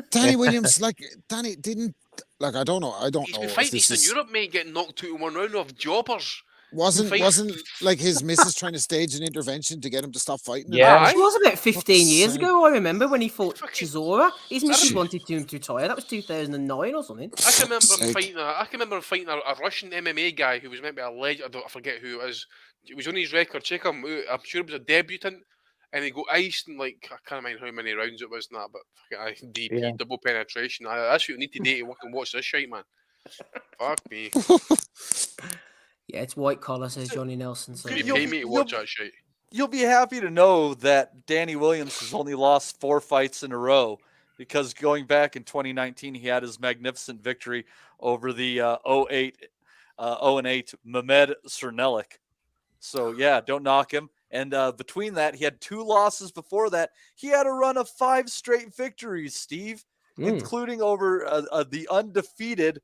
[SPEAKER 13] Danny Williams, Danny didn't. I don't know.
[SPEAKER 6] He's been fighting Eastern Europe, mate, getting knocked out in one round of jobbers.
[SPEAKER 13] Wasn't like his missus trying to stage an intervention to get him to stop fighting?
[SPEAKER 12] Yeah.
[SPEAKER 7] It was about 15 years
[SPEAKER 13] sake.
[SPEAKER 7] ago, I remember, when he fought Chisora. His missus wanted him to retire. That was 2009 or something.
[SPEAKER 6] I can remember him fighting a Russian MMA guy who was meant to be a legend. I forget who it is. It was on his record. Check him out. I'm sure it was a debutant. And he got iced in, like, I can't remember how many rounds it was in that, but fucking DP, double penetration. That's what you need to do to watch this shit, man. Fuck me.
[SPEAKER 7] Yeah, it's white collar, says Johnny Nelson. So
[SPEAKER 6] you pay me to watch that shit.
[SPEAKER 11] You'll be happy to know that Danny Williams has only lost 4 fights in a row, because going back in 2019, he had his magnificent victory over the 0-8 Mehmed Cernelik. So yeah, don't knock him. And between that, he had 2 losses before that. He had a run of 5 straight victories, Steve, including over the undefeated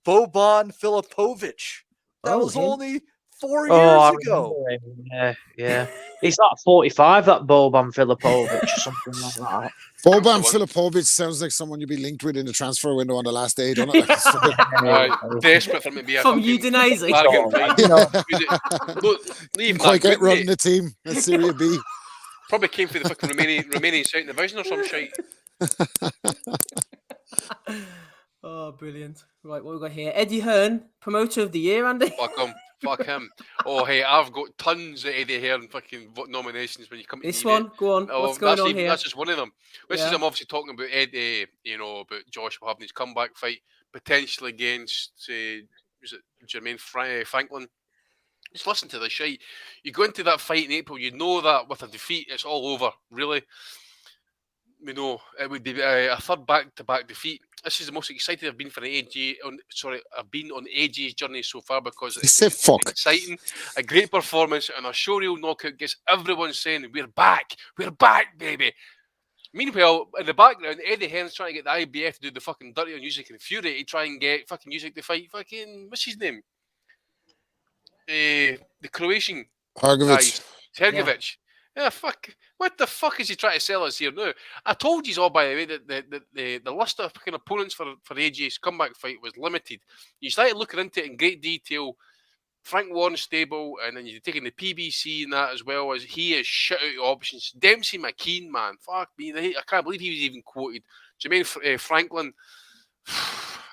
[SPEAKER 11] Boban Filipovic. That was only 4 years ago.
[SPEAKER 12] Yeah. He's like 45, that Boban Filipovic, or something like that.
[SPEAKER 13] Boban Filipovic sounds like someone you'd be linked with in the transfer window on the last day, don't it?
[SPEAKER 6] Desperate for him to be a
[SPEAKER 7] from Udinese.
[SPEAKER 13] Didn't quite get run the team in Serie B.
[SPEAKER 6] Probably came for the fucking Romanian second division or some shit.
[SPEAKER 7] Oh, brilliant. Right, what we got here? Eddie Hearn, promoter of the year, Andy.
[SPEAKER 6] Fuck him. Oh, hey, I've got tons of Eddie Hearn fucking nominations when you come to
[SPEAKER 7] this one. Go on. What's going on here?
[SPEAKER 6] That's just one of them. This is I'm obviously talking about Eddie, about Joshua having his comeback fight, potentially against, was it Jermaine Franklin? Just listen to the shit. You go into that fight in April, you know that with a defeat, it's all over, really. It would be a third back-to-back defeat. This is the most excited I've been for I've been on AJ's journey so far, because it's exciting, a great performance, and a showreel knockout gets everyone saying, we're back, baby. Meanwhile, in the background, Eddie Hearn's trying to get the IBF to do the fucking dirty on Usyk and Fury to try and get fucking Usyk to fight fucking, what's his name? The Croatian
[SPEAKER 13] Hrgović.
[SPEAKER 6] Hrgović. Yeah, fuck. What the fuck is he trying to sell us here now? I told you all, by the way, that the list of fucking opponents for AJ's comeback fight was limited. You started looking into it in great detail. Frank Warren's stable, and then you're taking the PBC and that, as well as he is shit out of options. Dempsey McKean, man. Fuck me. I can't believe he was even quoted. Jermaine Franklin.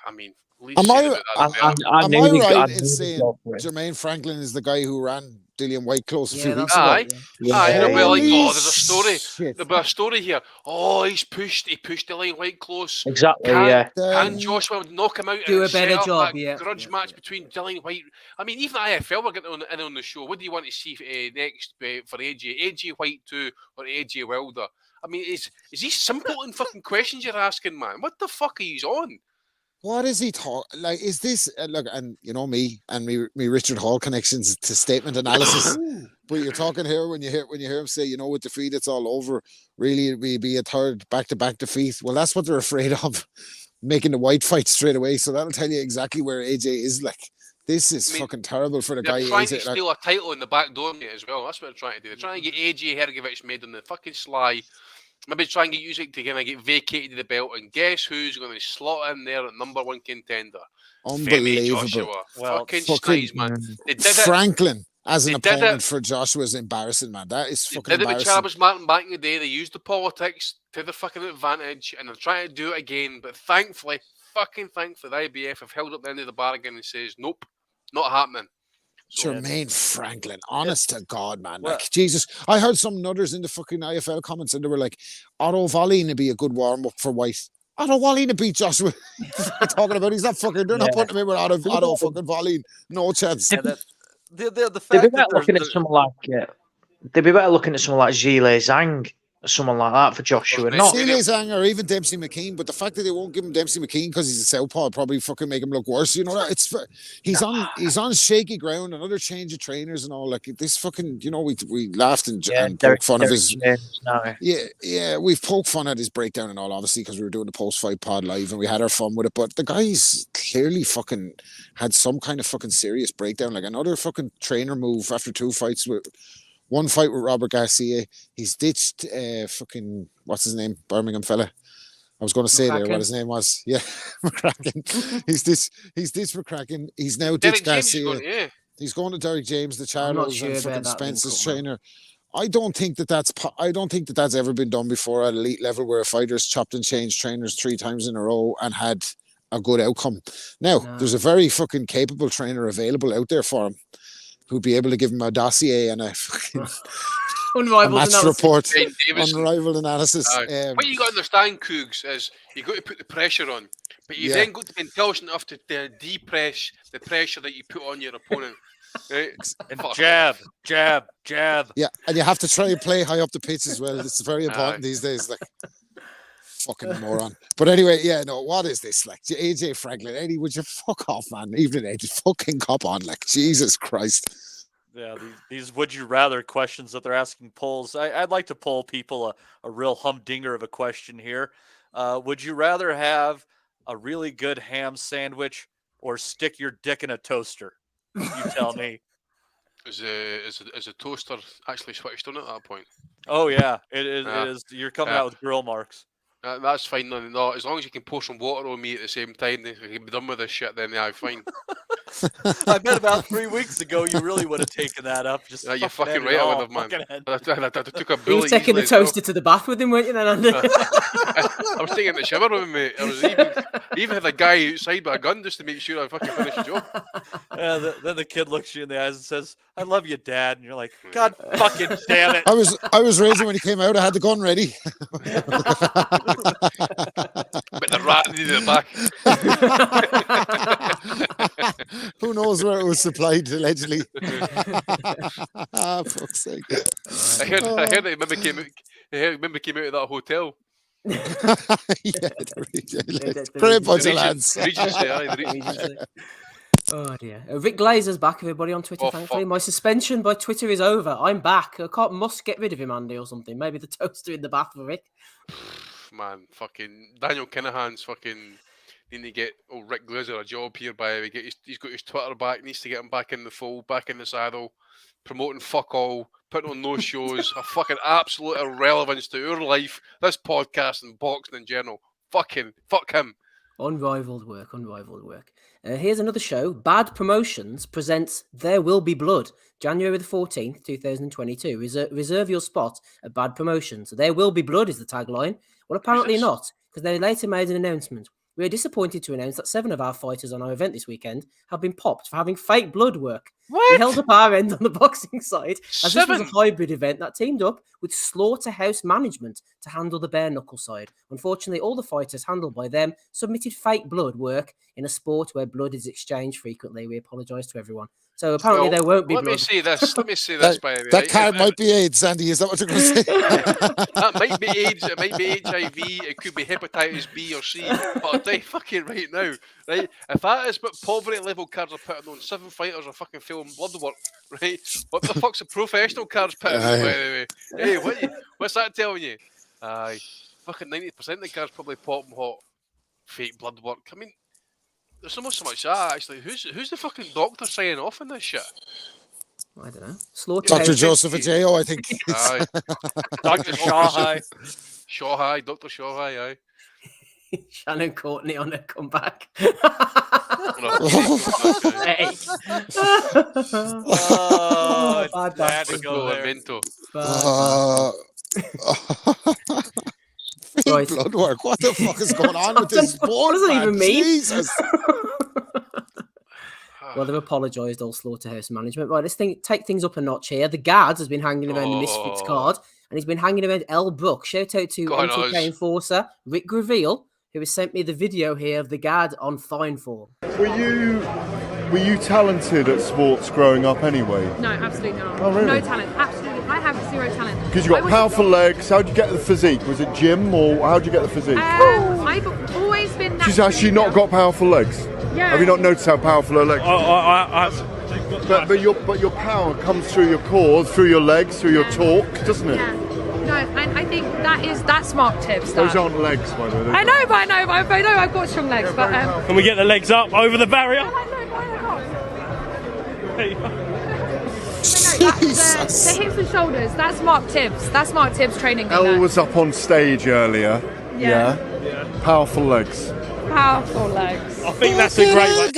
[SPEAKER 6] I mean,
[SPEAKER 13] am I right in saying Jermaine Franklin is the guy who ran Dillian White close a few weeks ago?
[SPEAKER 6] Aye, they're like, there's a story. There'll be a story here. Oh, he pushed Dillian White close.
[SPEAKER 12] Exactly,
[SPEAKER 6] Can Joshua knock him out
[SPEAKER 7] do
[SPEAKER 6] and
[SPEAKER 7] a better job,
[SPEAKER 6] grudge match between Dillian White? I mean, even the IFL were getting on the show. What do you want to see next for AJ? AJ White 2 or AJ Wilder? I mean, is these simpleton fucking questions you're asking, man? What the fuck are you on?
[SPEAKER 13] What is he talking? Like, is this look? And you know me and me Richard Hall connections to statement analysis. But you're talking here when you hear him say, with defeat it's all over. Really, it'd be a third back-to-back defeat. Well, that's what they're afraid of, making the White fight straight away. So that'll tell you exactly where AJ is. Like, this is fucking terrible for the guy.
[SPEAKER 6] They're trying to steal a title in the back door, mate, as well. That's what they're trying to do. They're trying to get AJ Hrgović made on the fucking sly. Maybe try and get Usyk to kind of get vacated of the belt, and guess who's going to slot in there at #1 contender?
[SPEAKER 13] Unbelievable.
[SPEAKER 6] Fucking nice, man. They did
[SPEAKER 13] Franklin as an opponent for Joshua is embarrassing, man. That is fucking embarrassing. They did it with
[SPEAKER 6] Travis Martin back in the day. They used the politics to their fucking advantage, and they're trying to do it again. But thankfully, the IBF have held up the end of the bargain and says, nope, not happening.
[SPEAKER 13] Jermaine Franklin, honest to God, man. Like, Jesus, I heard some nutters in the fucking IFL comments and they were like, Otto Wallin would be a good warm-up for White. Otto Wallin to beat Joshua. Talking about, he's not fucking, they're not putting him in with Otto fucking Wallin. No chance.
[SPEAKER 11] The fact
[SPEAKER 12] they'd be better looking at someone like Zhile Zhang, or someone like that for Joshua. Not
[SPEAKER 13] Zhile Zhang or even Dempsey McKean, but the fact that they won't give him Dempsey McKean because he's a southpaw probably fucking make him look worse. He's on shaky ground. Another change of trainers and all. Like, this fucking, we laughed and poked fun of his. We've poked fun at his breakdown and all, obviously, because we were doing the post-fight pod live and we had our fun with it. But the guy's clearly fucking had some kind of fucking serious breakdown. Like, another fucking trainer move after 2 fights with. One fight with Robert Garcia, he's ditched fucking, what's his name, Birmingham fella. I was going to say there what his name was. Yeah, McCracken. He's ditched McCracken. He's now ditched Garcia. He's going to Derek James, the
[SPEAKER 7] I'm not
[SPEAKER 13] Charlos,
[SPEAKER 7] sure
[SPEAKER 13] and
[SPEAKER 7] about
[SPEAKER 13] fucking
[SPEAKER 7] that
[SPEAKER 13] Spence's
[SPEAKER 7] link-up, man.
[SPEAKER 13] trainer. I don't think that's ever been done before at elite level, where a fighter's chopped and changed trainers 3 times in a row and had a good outcome. Now, there's a very fucking capable trainer available out there for him, who'd be able to give him a dossier and a fucking
[SPEAKER 7] Unrivaled
[SPEAKER 13] match
[SPEAKER 7] analysis.
[SPEAKER 13] report,
[SPEAKER 6] Jane Davison.
[SPEAKER 13] unrivaled analysis.
[SPEAKER 6] What you got to understand, Cougs, is you got to put the pressure on, but you then got to be intelligent enough to depress the pressure that you put on your opponent. Right?
[SPEAKER 11] And jab.
[SPEAKER 13] Yeah, and you have to try and play high up the pitch as well. It's very important these days. Like, fucking moron. But anyway, yeah, no, what is this? Like, AJ Franklin, Eddie, would you fuck off, man? Even Eddie, fucking cop on. Like, Jesus Christ.
[SPEAKER 11] Yeah, these would you rather questions that they're asking polls. I'd like to poll people a real humdinger of a question here. Would you rather have a really good ham sandwich or stick your dick in a toaster? You tell me.
[SPEAKER 6] Is a toaster actually switched on at that point?
[SPEAKER 11] Oh yeah, it is. You're coming out with grill marks.
[SPEAKER 6] That's fine. No, as long as you can pour some water on me at the same time, then we can be done with this shit. Then yeah, fine.
[SPEAKER 11] I bet about 3 weeks ago you really would have taken that up. Just
[SPEAKER 6] you're fucking right, I would have, man. I took a
[SPEAKER 7] You
[SPEAKER 6] bullet.
[SPEAKER 7] were taking the toaster to the bath with him, weren't you, then, Andy?
[SPEAKER 6] I was taking the shower with him, mate. I was even had a guy outside with a gun just to make sure I fucking finished the job.
[SPEAKER 11] Then the kid looks you in the eyes and says, "I love you, Dad," and you're like, "God fucking damn it!"
[SPEAKER 13] I was raising when he came out. I had the gun ready.
[SPEAKER 6] But the rat needed it back.
[SPEAKER 13] Who knows where it was supplied, allegedly. Fuck's sake.
[SPEAKER 6] I heard that remember came out of that hotel.
[SPEAKER 13] Great bunch of lads.
[SPEAKER 6] Regency.
[SPEAKER 7] Oh dear. Rick Glazer's back, everybody, on Twitter, thankfully.
[SPEAKER 6] Fuck.
[SPEAKER 7] My suspension by Twitter is over. I'm back. Must get rid of him, Andy, or something. Maybe the toaster in the bath for Rick.
[SPEAKER 6] Man, fucking Daniel Kinahan's fucking need to get Rick Glazer a job here. By the way, he's got his Twitter back. Needs to get him back in the fold, back in the saddle, promoting fuck all, putting on no shows, a fucking absolute irrelevance to our life, this podcast and boxing in general. Fuck him.
[SPEAKER 7] Unrivaled work. Here's another show. Bad Promotions presents There Will Be Blood, January the 14th, 2022. Reserve your spot at Bad Promotions. There will be blood is the tagline. Well, apparently not, because they later made an announcement. We are disappointed to announce that 7 of our fighters on our event this weekend have been popped for having fake blood work.
[SPEAKER 6] What?
[SPEAKER 7] We held up our end on the boxing side, as
[SPEAKER 6] 7?
[SPEAKER 7] this was a hybrid event that teamed up with Slaughterhouse Management to handle the bare knuckle side. Unfortunately, all the fighters handled by them submitted fake blood work in a sport where blood is exchanged frequently. We apologise to everyone. So apparently there won't be blood.
[SPEAKER 6] Let me see this, by the way.
[SPEAKER 13] That card might be AIDS, Andy. Is that what you're going to say?
[SPEAKER 6] That might be AIDS, it might be HIV, it could be hepatitis B or C. But I'll tell you fucking right now, right? If that is what poverty level cards are putting on, 7 fighters are fucking filming blood work, right? What the fuck's the professional cards putting on, by the way? Hey, what's that telling you? Fucking 90% of the cards probably popping hot fake blood work. I mean, there's almost so much that actually. Who's the fucking doctor signing off on this shit?
[SPEAKER 7] I don't know. Slaughterhouse.
[SPEAKER 13] Dr. Joseph Ajao, I think.
[SPEAKER 6] Aye.
[SPEAKER 11] Dr. Shawhai.
[SPEAKER 6] Shawhai, Dr. Shawhai, aye.
[SPEAKER 7] Shannon Courtney on a comeback.
[SPEAKER 13] Fake blood work. What the fuck is going on with this sport?
[SPEAKER 7] What does it even mean?
[SPEAKER 13] Jesus.
[SPEAKER 7] Well, they've apologised, all Slaughterhouse Management. Right, let's take things up a notch here. The Guards has been hanging around the Misfits card, and he's been hanging around El Brook. Shout out to MTK Enforcer, Rick Graveal, who has sent me the video here of the Guard on fine form.
[SPEAKER 1] Were you talented at sports growing up anyway?
[SPEAKER 17] No, absolutely not.
[SPEAKER 1] Oh, really?
[SPEAKER 17] No talent, absolutely. I have 0 talent.
[SPEAKER 1] Because you got powerful legs. How'd you get the physique? Was it gym or how'd you get the physique?
[SPEAKER 17] I've always been.
[SPEAKER 1] She's actually not got powerful legs.
[SPEAKER 17] Yeah.
[SPEAKER 1] Have you not noticed how powerful her legs are? But your power comes through your core, through your legs, through your talk, doesn't it?
[SPEAKER 17] Yeah. No, and I think that's Mark Tibbs.
[SPEAKER 1] Those aren't legs, by the way.
[SPEAKER 17] I know, I've got strong legs. But
[SPEAKER 9] can we get the legs up over the barrier?
[SPEAKER 17] The hips and shoulders. That's Mark Tibbs. That's Mark Tibbs training.
[SPEAKER 1] Elle was up on stage earlier. Yeah. Powerful legs.
[SPEAKER 17] Powerful legs.
[SPEAKER 9] I think that's a great one.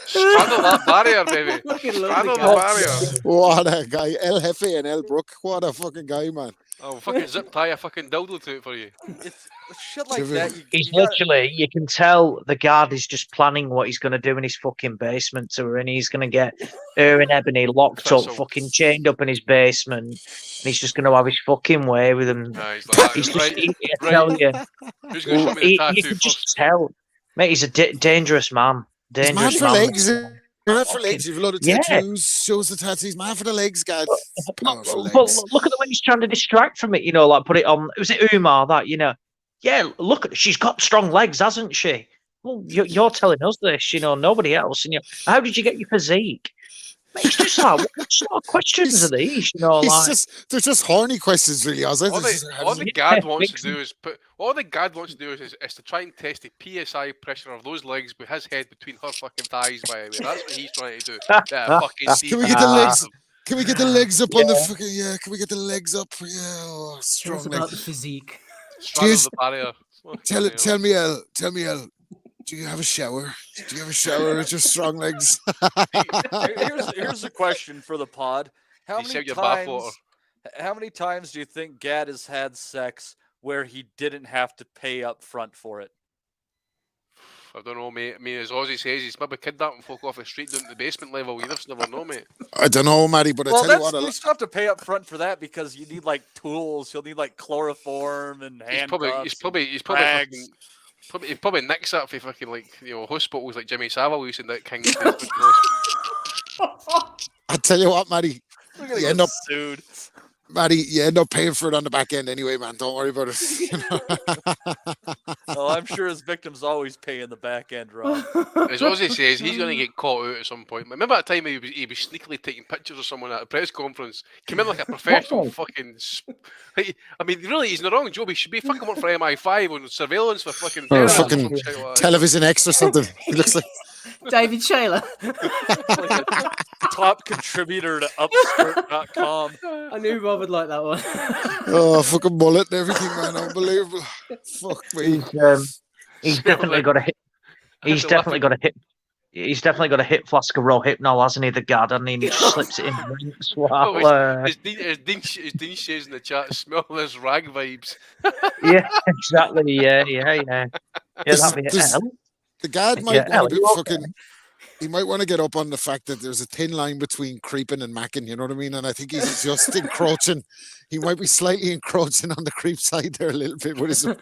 [SPEAKER 6] Straddle that barrier, baby.
[SPEAKER 7] Fucking love
[SPEAKER 6] Straddle
[SPEAKER 7] the
[SPEAKER 6] the
[SPEAKER 7] guy.
[SPEAKER 6] barrier.
[SPEAKER 13] What a guy. El Jefe and El Brook. What a fucking guy, man.
[SPEAKER 6] I'll fucking zip tie a fucking dildo to it for you.
[SPEAKER 11] It's shit like that.
[SPEAKER 12] He's literally, you can tell the guard is just planning what he's going to do in his fucking basement to her, and he's going to get her and Ebony locked up, fucking chained up in his basement, and he's just going to have his fucking way with them.
[SPEAKER 6] He's like,
[SPEAKER 12] He's just,
[SPEAKER 6] right,
[SPEAKER 12] I tell you,
[SPEAKER 6] who's going to show me the
[SPEAKER 12] you
[SPEAKER 6] tattoo
[SPEAKER 12] can
[SPEAKER 6] first?
[SPEAKER 12] just tell, mate. He's a dangerous man.
[SPEAKER 13] He's mad
[SPEAKER 12] Dangerous
[SPEAKER 13] for
[SPEAKER 12] man.
[SPEAKER 13] legs. Mad for legs. You've a lot of
[SPEAKER 12] Yeah.
[SPEAKER 13] tattoos. Shows the tattoos. Mad for the legs, God. Powerful
[SPEAKER 12] But
[SPEAKER 13] legs.
[SPEAKER 12] look at the way he's trying to distract from it, you know, like put it on. Was it Umar that, you know? Yeah, look at she's got strong legs, hasn't she? Well, you're telling us this, you know, nobody else. And how did you get your physique? It's just like, what sort of questions are these? You know, like
[SPEAKER 13] They're just horny questions, really.
[SPEAKER 6] All the guard wants to do is to try and test the PSI pressure of those legs with his head between her fucking thighs. By the way, that's what he's trying to do. Fucking
[SPEAKER 13] Can we get the legs? Can we get the legs up on the fucking? Yeah, can we get the legs up? Yeah,
[SPEAKER 7] Tell
[SPEAKER 13] strong
[SPEAKER 7] us about
[SPEAKER 13] legs.
[SPEAKER 7] the physique.
[SPEAKER 6] Straddle the barrier.
[SPEAKER 13] Tell me, El. Do you have a shower? Do you have a shower with your strong legs?
[SPEAKER 11] Here's a question for the pod. How
[SPEAKER 6] You
[SPEAKER 11] many
[SPEAKER 6] save your
[SPEAKER 11] times?
[SPEAKER 6] bathwater.
[SPEAKER 11] How many times do you think Gad has had sex where he didn't have to pay up front for it?
[SPEAKER 6] I don't know, mate. I mean, as Ozzy says, he's maybe kidnapping folk off the street down to the basement level. You just never know, mate.
[SPEAKER 13] I don't know, Matty, but
[SPEAKER 11] Well,
[SPEAKER 13] I tell you what.
[SPEAKER 11] you still have to pay up front for that because you need like tools. You'll need like chloroform and handcuffs.
[SPEAKER 6] He's probably nicks that for fucking hospitals like Jimmy Savile using that King's basement.
[SPEAKER 13] I tell you what, Matty.
[SPEAKER 11] We're gonna
[SPEAKER 13] You
[SPEAKER 11] get
[SPEAKER 13] end up
[SPEAKER 11] sued.
[SPEAKER 13] Matty, you end up paying for it on the back end anyway, man. Don't worry about it.
[SPEAKER 11] Oh, I'm sure his victims always pay in the back end, Rob.
[SPEAKER 6] As Ozzy says, he's going to get caught out at some point. Remember that time he was sneakily taking pictures of someone at a press conference? Came in like a professional fucking. I mean, really, he's not wrong, Joe. He should be fucking working for MI5 on surveillance for fucking.
[SPEAKER 13] Or
[SPEAKER 6] terrorists
[SPEAKER 13] fucking
[SPEAKER 6] or shit like that.
[SPEAKER 13] Television X or something. He looks like
[SPEAKER 7] David Shayler.
[SPEAKER 11] Like a top contributor to Upskirt.com.
[SPEAKER 7] I knew Rob would like that one.
[SPEAKER 13] fucking mullet and everything, man. Unbelievable. Fuck me.
[SPEAKER 12] he's definitely got a hit. He's definitely got a hit. He's definitely got a hit flask of raw hypnol, hasn't he? The guard, and he just slips it in the drinks while.
[SPEAKER 6] As Dean says in the chat, smell this rag vibes.
[SPEAKER 12] Yeah, exactly. Yeah, that'd be it.
[SPEAKER 13] The guard might want to be fucking. He might want to get up on the fact that there's a thin line between creeping and macking. You know what I mean? And I think he's just encroaching. He might be slightly encroaching on the creep side there a little bit. What is it?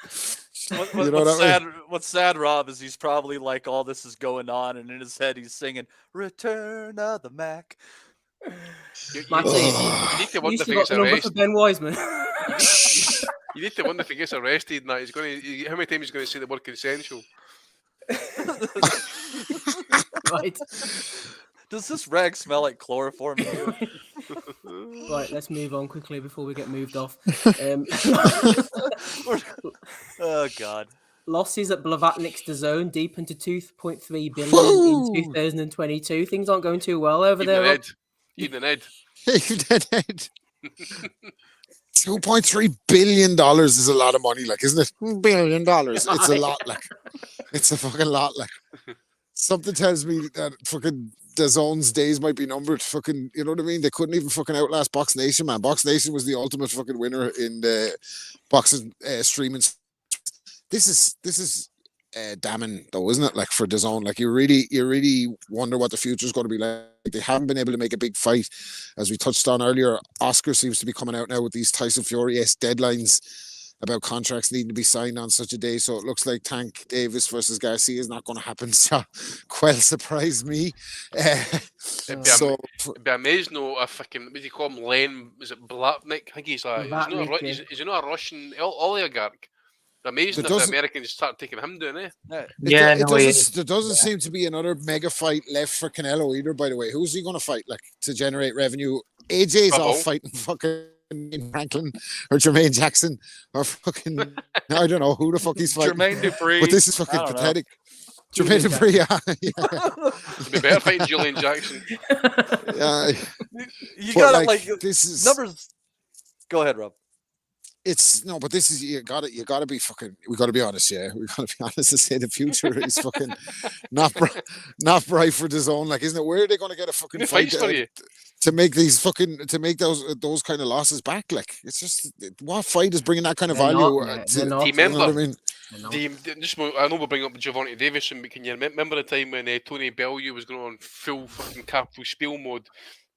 [SPEAKER 11] What's sad, Rob, is he's probably like all this is going on, and in his head he's singing "Return of the Mac."
[SPEAKER 6] You need to wonder if he gets arrested.
[SPEAKER 7] Ben Wiseman.
[SPEAKER 6] You need to wonder if he gets arrested. Now he's going to. How many times he's going to say the word consensual?
[SPEAKER 7] Right.
[SPEAKER 11] Does this rag smell like chloroform?
[SPEAKER 7] Right, let's move on quickly before we get moved off.
[SPEAKER 11] Oh God.
[SPEAKER 7] Losses at Blavatnik's DAZN deep into 2.3 billion in 2022. Things aren't going too well over there.
[SPEAKER 6] Even Ed.
[SPEAKER 13] $2.3 billion is a lot of money, like, isn't it? $1 billion. It's a lot, like. It's a fucking lot, like. Something tells me that fucking DAZN's days might be numbered. Fucking, you know what I mean? They couldn't even fucking outlast Box Nation, man. Box Nation was the ultimate fucking winner in the boxing streaming. This is damning, though, isn't it? Like, for DAZN, like, you really wonder what the future is going to be like. They haven't been able to make a big fight, as we touched on earlier. Oscar seems to be coming out now with these Tyson Fury-esque deadlines about contracts needing to be signed on such a day. So it looks like Tank Davis versus Garcia is not going to happen. So, quell surprised me.
[SPEAKER 6] It'd be amazing though if fucking, what do you call him, Len, is it Blatnik? I think he's he not a Russian oligarch? Amazing if the Americans start taking him down, eh?
[SPEAKER 13] There doesn't seem to be another mega fight left for Canelo either, by the way. Who's he going to fight, like, to generate revenue? AJ's off fighting fucking Franklin or Jermaine Jackson or fucking, I don't know who the fuck he's fighting.
[SPEAKER 11] Jermaine Dupree.
[SPEAKER 13] But this is fucking pathetic. Jermaine Dupree,
[SPEAKER 6] It'd be better fighting Julian Jackson.
[SPEAKER 11] You gotta, like, this is numbers. Go ahead, Rob.
[SPEAKER 13] it's no, but this is you got to be fucking. We got to be honest, yeah. We got to be honest and say the future is fucking not bright for the zone. Like, isn't it? Where are they going to get a fucking fight to make those kind of losses back? Like, it's just what fight is bringing that kind of value?
[SPEAKER 6] Do you remember?
[SPEAKER 13] What I mean?
[SPEAKER 6] I know we'll bring up Javante Davison, but can you remember the time when Tony Bellew was going on full fucking capital spiel mode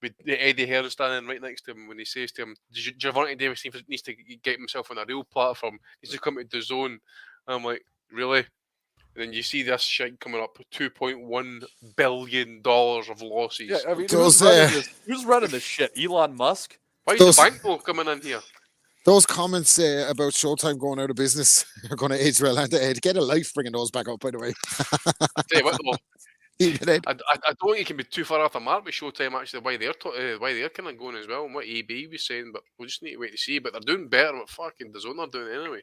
[SPEAKER 6] with Eddie Hearn standing right next to him when he says to him, Javante Davis needs to get himself on a real platform, needs to come to the zone. And I'm like, really? And then you see this shit coming up with $2.1 billion of losses.
[SPEAKER 11] Yeah, I mean, who's running this shit? Elon Musk?
[SPEAKER 6] Why is the bank coming in here?
[SPEAKER 13] Those comments about Showtime going out of business are going to age well. And get a life bringing those back up, by the way.
[SPEAKER 6] Tell you what, though, I don't think you can be too far off the mark with Showtime, actually, why they're kind of going as well, and what AB was saying, but we'll just need to wait to see. But they're doing better than what fucking DAZN are doing anyway.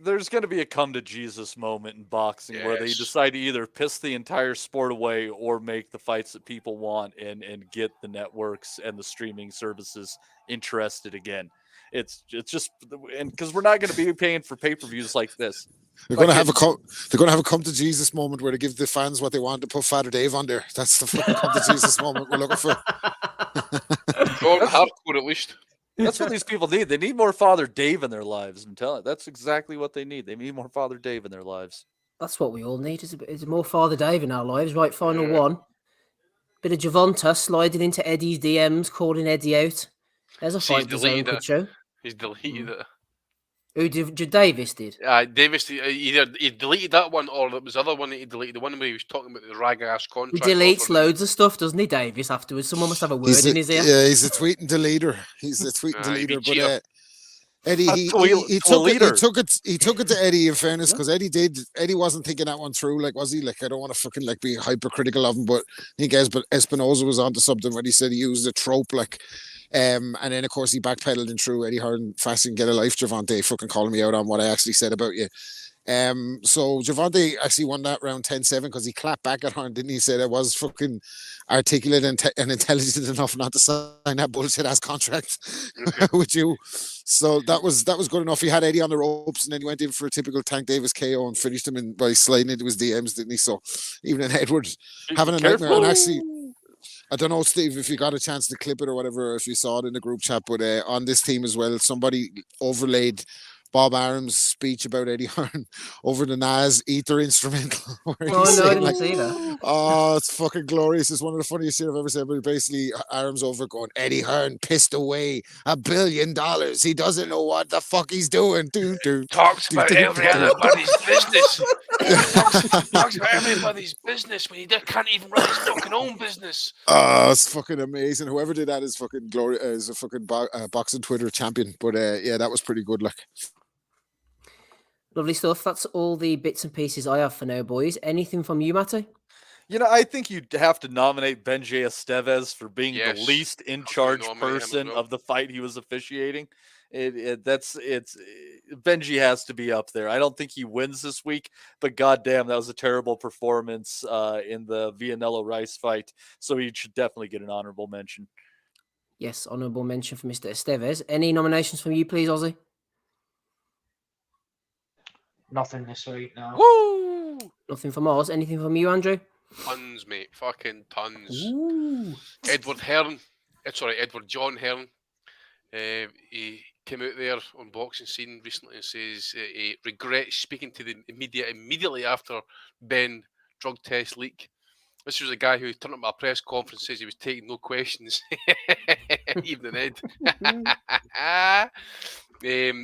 [SPEAKER 11] There's going to be a come to Jesus moment in boxing where they decide to either piss the entire sport away or make the fights that people want and get the networks and the streaming services interested again. It's just, and because we're not going to be paying for pay-per-views like this.
[SPEAKER 13] They're going to have a come to Jesus moment where they give the fans what they want to put Father Dave on there. That's the fucking come to Jesus moment we're looking for.
[SPEAKER 6] Hardcore, at least.
[SPEAKER 11] That's what these people need. They need more Father Dave in their lives. I'm telling you, that's exactly what they need. They need more Father Dave in their lives.
[SPEAKER 7] That's what we all need. Is more Father Dave in our lives. Right, final one. Bit of Javante sliding into Eddie's DMs, calling Eddie out. There's a fight DAZN could show.
[SPEAKER 6] He's deleted it.
[SPEAKER 7] Who did Davis did?
[SPEAKER 6] Davis either he deleted that one or it was the other one that he deleted. The one where he was talking about the rag ass contract.
[SPEAKER 7] He deletes loads of stuff, doesn't he, Davis? Afterwards, someone must have a word in his ear.
[SPEAKER 13] Yeah, he's a tweet and deleter. But Eddie, he took it to Eddie. In fairness, because Eddie wasn't thinking that one through. Like, was he? Like, I don't want to fucking like be hypercritical of him, but I think Espinosa was onto something when he said he used a trope like. And then of course he backpedaled and threw Eddie Hearn fast and get a life. Javante fucking calling me out on what I actually said about you. So Javante actually won that round 10-7 because he clapped back at Hearn, didn't he? Said I was fucking articulate and intelligent enough not to sign that bullshit ass contract with you. So that was good enough. He had Eddie on the ropes and then he went in for a typical Tank Davis KO and finished him by sliding into his DMs, didn't he? So even in Edward having a nightmare and actually. I don't know, Steve, if you got a chance to clip it or whatever, if you saw it in the group chat, but on this team as well, somebody overlaid Bob Arum's speech about Eddie Hearn over the Nas Ether instrumental.
[SPEAKER 7] I didn't see that.
[SPEAKER 13] Oh, it's fucking glorious. It's one of the funniest shit I've ever said, but basically Arum's over going, Eddie Hearn pissed away $1 billion. He doesn't know what the fuck he's doing.
[SPEAKER 6] Talks about everybody's business. Talks about everybody's business when he can't even run his fucking own business.
[SPEAKER 13] Oh, it's fucking amazing. Whoever did that is fucking glorious. Is a fucking boxing Twitter champion. But yeah, that was pretty good. Like,
[SPEAKER 7] lovely stuff. That's all the bits and pieces I have for now, boys. Anything from you, Matty?
[SPEAKER 11] You know, I think you'd have to nominate Benji Estevez for being the least in charge person of the fight he was officiating. Benji has to be up there. I don't think he wins this week, but goddamn, that was a terrible performance in the Vianello Rice fight. So he should definitely get an honorable mention.
[SPEAKER 7] Yes, honorable mention for Mr. Estevez. Any nominations from you, please, Ozzy?
[SPEAKER 12] Nothing this week, no.
[SPEAKER 6] Woo!
[SPEAKER 7] Nothing from us. Anything from you, Andrew?
[SPEAKER 6] Tons, mate. Fucking tons.
[SPEAKER 7] Ooh.
[SPEAKER 6] Edward John Hearn. He came out there on Boxing Scene recently and says he regrets speaking to the media immediately after Ben drug test leak. This was a guy who turned up at a press conference, says he was taking no questions. Evening, Ed.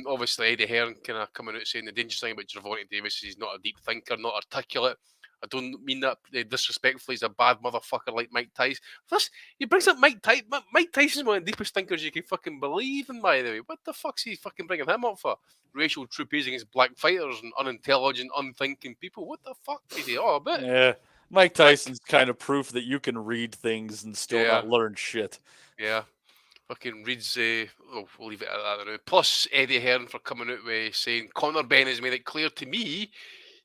[SPEAKER 6] Obviously, Eddie Hearn kind of coming out saying the dangerous thing about Javante Davis is he's not a deep thinker, not articulate. I don't mean that disrespectfully. He's a bad motherfucker like Mike Tyson. First, he brings up Mike Tyson. Mike Tyson's one of the deepest thinkers you can fucking believe in, by the way. What the fuck's he fucking bringing him up for? Racial troopers against black fighters and unintelligent, unthinking people. What the fuck is he all about?
[SPEAKER 11] Yeah, Mike Tyson's kind of proof that you can read things and still not learn shit.
[SPEAKER 6] Yeah. Fucking reads, we'll leave it at that now. Plus, Eddie Hearn for coming out with saying Conor Ben has made it clear to me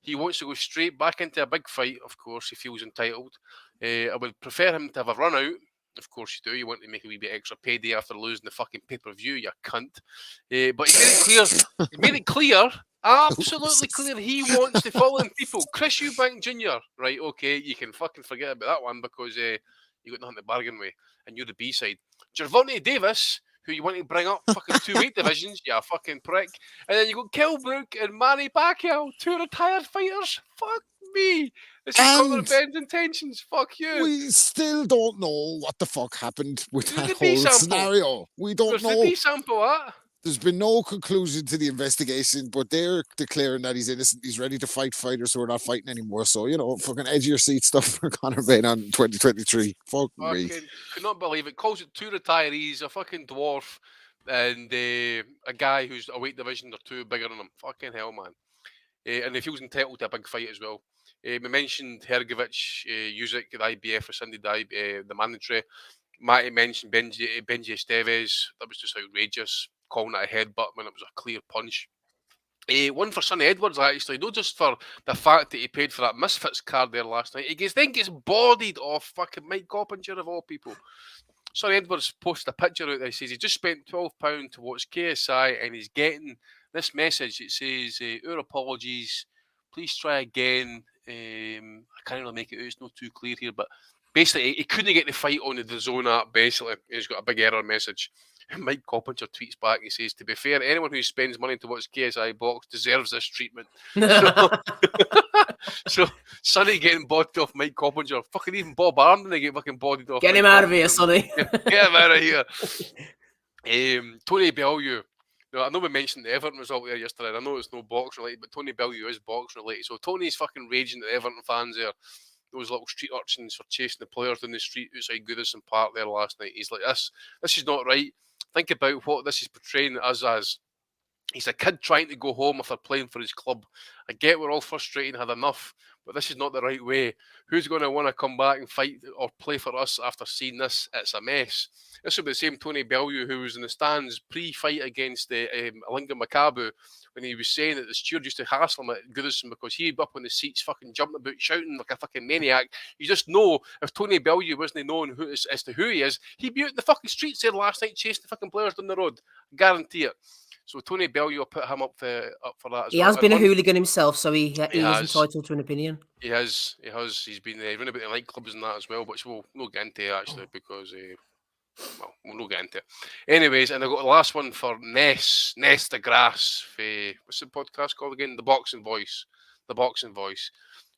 [SPEAKER 6] he wants to go straight back into a big fight. Of course, he feels entitled. I would prefer him to have a run out Of course you do. You want to make a wee bit extra payday after losing the fucking pay-per-view, you cunt. But he made it clear. He made it clear, absolutely clear. He wants the following people: Chris Eubank Jr. Right? Okay, you can fucking forget about that one because you got nothing to bargain with, and you're the B side. Gervonta Davis, who you want to bring up fucking 2 weight divisions, you fucking prick. And then you got Kilbrook and Manny Pacquiao, 2 retired fighters. Fuck me. This is got revenge intentions. Fuck you.
[SPEAKER 13] We still don't know what the fuck happened with
[SPEAKER 6] There's
[SPEAKER 13] that
[SPEAKER 6] the
[SPEAKER 13] whole
[SPEAKER 6] B-sample.
[SPEAKER 13] scenario. We don't
[SPEAKER 6] There's
[SPEAKER 13] know.
[SPEAKER 6] the B-sample, what?
[SPEAKER 13] There's been no conclusion to the investigation, but they're declaring that he's innocent. He's ready to fight fighters who are not fighting anymore. So, fucking edge of your seat stuff for Conor Bain in 2023. Fuck me.
[SPEAKER 6] Could not believe it. Calls it 2 retirees, a fucking dwarf, and a guy who's a weight division or 2 bigger than him. Fucking hell, man. And he feels entitled to a big fight as well. We mentioned Hergovic, Usyk, the IBF rescinded the mandatory. Matty mentioned Benji Esteves. That was just outrageous, calling it a headbutt when it was a clear punch. One for Sonny Edwards, actually, not just for the fact that he paid for that Misfits card there last night. He gets bodied off fucking Mike Coppinger of all people. Sonny Edwards posted a picture out there. He says he just spent £12 to watch KSI and he's getting this message. It says, our apologies, please try again. I can't really make it out, it's not too clear here, but basically he couldn't get the fight on the DAZN app, basically. He's got a big error message. Mike Coppinger tweets back, he says, to be fair, anyone who spends money to watch KSI box deserves this treatment. So Sonny getting bodied off Mike Coppinger. Fucking even Bob Arden, they get fucking bodied off.
[SPEAKER 7] Get him out of here, Sonny.
[SPEAKER 6] Get him out of here. Tony Bellew. Now, I know we mentioned the Everton result there yesterday. I know it's no box related, but Tony Bellew is box related. So Tony's fucking raging at the Everton fans there. Those little street urchins for chasing the players down the street outside Goodison Park there last night. He's like, this is not right. Think about what this is portraying us as. He's a kid trying to go home after playing for his club. I get we're all frustrated and had enough, but this is not the right way. Who's going to want to come back and fight or play for us after seeing this? It's a mess. This will be the same Tony Bellew who was in the stands pre-fight against the Alinga Makabu when he was saying that the steward used to hassle him at Goodison because he'd be up on the seats fucking jumping about, shouting like a fucking maniac. You just know if Tony Bellew wasn't known as to who he is, he'd be out in the fucking streets there last night chasing the fucking players down the road. Guarantee it. So Tony Bellew will put him up for that as well.
[SPEAKER 7] He has been a hooligan himself, so he is entitled to an opinion.
[SPEAKER 6] He has. He's been running about the nightclubs and that as well, which we'll get into actually because we'll not get into it. Anyways, and I've got the last one for Ness deGrasse. What's the podcast called again? The Boxing Voice.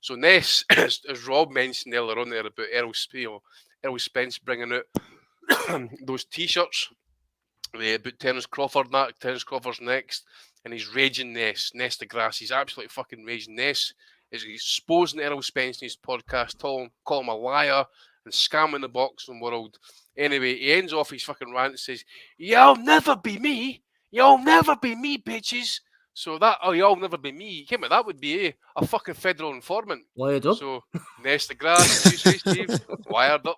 [SPEAKER 6] So Ness, as Rob mentioned earlier on there about Errol Spence bringing out those T-shirts about Terence Crawford. Terence Crawford's next, and he's raging Ness deGrasse. He's absolutely fucking raging. Ness is exposing Errol Spence in his podcast, call him a liar and scamming the boxing world. Anyway, he ends off his fucking rant and says, "You'll never be me. You'll never be me, bitches." So that, you'll never be me. That would be a fucking federal informant.
[SPEAKER 7] Wired up.
[SPEAKER 6] So Ness deGrasse, you say, Steve, wired up.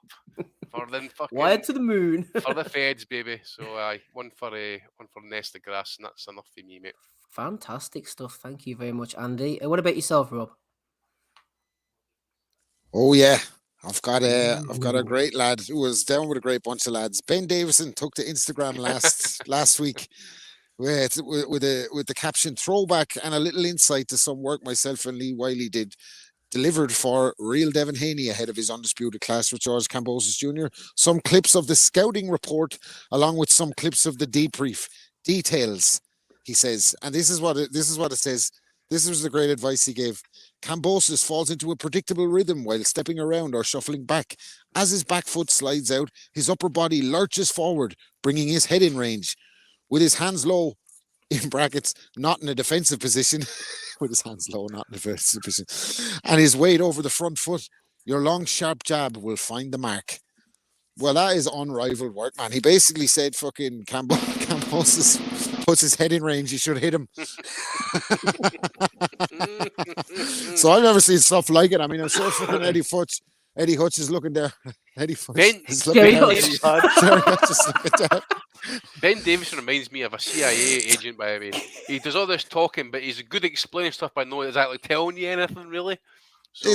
[SPEAKER 6] For then fucking
[SPEAKER 7] wired to the moon
[SPEAKER 6] for the feds, baby. So one for Ness deGrasse, and that's enough for me, mate.
[SPEAKER 7] Fantastic stuff. Thank you very much, Andy. What about yourself, Rob?
[SPEAKER 13] Oh yeah, I've got a great lad who was down with a great bunch of lads. Ben Davison took to Instagram last week with the caption "Throwback" and a little insight to some work myself and Lee Wiley delivered for Real Devin Haney ahead of his undisputed clash with George Kambosos Jr. Some clips of the scouting report, along with some clips of the debrief details. He says, and this is what it says. This was the great advice he gave. Kambosos falls into a predictable rhythm while stepping around or shuffling back. As his back foot slides out, his upper body lurches forward, bringing his head in range. With his hands low, in brackets, not in a defensive position, with his hands low, not in a defensive position, and his weight over the front foot, your long, sharp jab will find the mark. Well, that is unrivaled work, man. He basically said fucking Kambosos puts his head in range, he should hit him. So I've never seen stuff like it. I mean, I'm sure fucking Eddie Hutch is looking there. Eddie Hutch is looking there.
[SPEAKER 6] Ben Davison reminds me of a CIA agent, by the way. He does all this talking, but he's good at explaining stuff by not exactly telling you anything, really. So...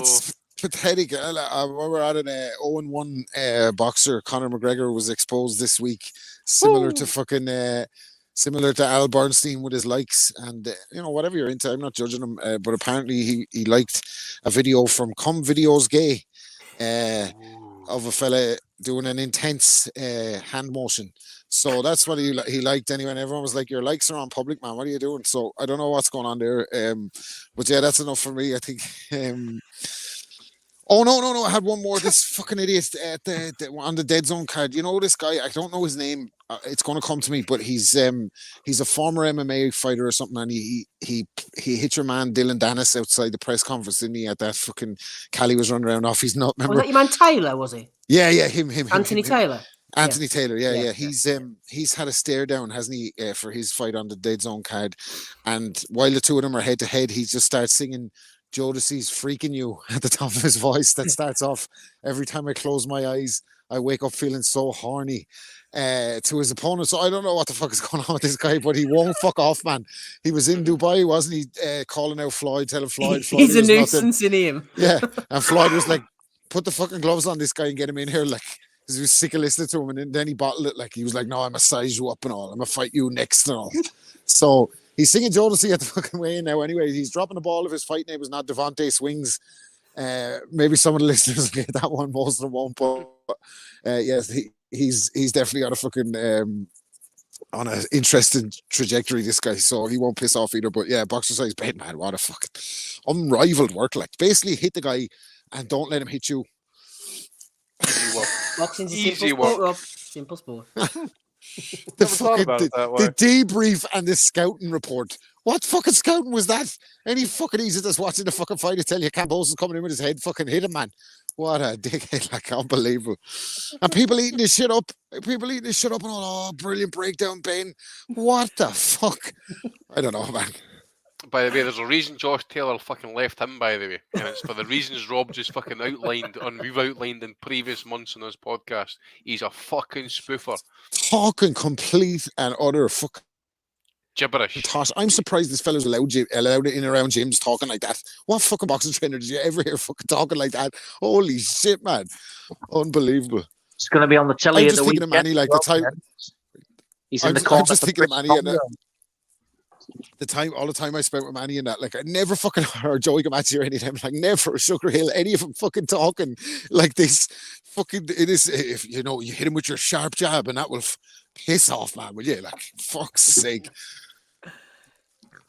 [SPEAKER 13] pathetic. We were at an 0-1 boxer. Conor McGregor was exposed this week, similar to similar to Al Bernstein with his likes. And whatever you're into, I'm not judging him. But apparently he liked a video from Come Videos Gay of a fella doing an intense hand motion. So that's what he liked anyway. And everyone was like, "Your likes are on public, man. What are you doing?" So I don't know what's going on there. But yeah, that's enough for me, I think. Oh no! I had one more. This fucking idiot on the Dead Zone card. You know this guy? I don't know his name. It's going to come to me, but he's a former MMA fighter or something, and he hit your man Dylan Dennis outside the press conference, didn't he? At that fucking Cali was running around off his nut. Remember?
[SPEAKER 7] Was that your man Taylor? Was he?
[SPEAKER 13] Yeah, him.
[SPEAKER 7] Anthony Taylor.
[SPEAKER 13] Anthony Taylor, yeah. He's had a stare down, hasn't he, for his fight on the Dead Zone card? And while the two of them are head to head, he just starts singing Jodeci's "Freaking You" at the top of his voice. That starts off, "Every time I close my eyes, I wake up feeling so horny," to his opponent. So I don't know what the fuck is going on with this guy, but he won't fuck off, man. He was in Dubai, wasn't he? Calling out Floyd, telling Floyd
[SPEAKER 7] he's a nuisance in him.
[SPEAKER 13] Yeah, and Floyd was like, "Put the fucking gloves on this guy and get him in here," like. He was sick of listening to him, and then he bottled it. Like he was like, "No, I'm gonna size you up and all. I'm gonna fight you next and all." So he's singing Jodeci at the fucking way in now. Anyway, he's dropping the ball if his fight name was not Devontae Swings. Maybe some of the listeners will get that one, most of them won't. But yes, he's definitely on a fucking on an interesting trajectory. This guy, so he won't piss off either. But yeah, boxer size bait, man. What a fucking unrivaled work. Like basically hit the guy and don't let him hit you.
[SPEAKER 7] Boxing's a
[SPEAKER 6] Easy
[SPEAKER 7] simple sport, Rob. Simple sport.
[SPEAKER 13] The debrief and the scouting report. What fucking scouting was that? Any fucking easy that's watching the fucking fight to tell you Campos is coming in with his head fucking hit him, man. What a dickhead, like unbelievable. And people eating this shit up. And all, "Oh, brilliant breakdown, Ben." What the fuck? I don't know, man.
[SPEAKER 6] By the way, there's a reason Josh Taylor fucking left him, by the way. And it's for the reasons Rob just fucking outlined and we've outlined in previous months on this podcast. He's a fucking spoofer.
[SPEAKER 13] Talking complete and utter fuck
[SPEAKER 6] gibberish.
[SPEAKER 13] I'm surprised this fellow's allowed in around gyms talking like that. What fucking boxing trainer did you ever hear fucking talking like that? Holy shit, man. Unbelievable.
[SPEAKER 12] It's going to be on the telly
[SPEAKER 13] I'm
[SPEAKER 12] of
[SPEAKER 13] just
[SPEAKER 12] the
[SPEAKER 13] thinking
[SPEAKER 12] weekend.
[SPEAKER 13] of Manny, like the time.
[SPEAKER 12] He's in the corner.
[SPEAKER 13] I'm just thinking of Manny and all the time I spent with Manny and that, like I never fucking heard Joey Gamazzi or any of them, like never Sugar Hill, any of them fucking talking like this. Fucking it is, if you hit him with your sharp jab and that will piss off, man, will you? Like fuck's sake.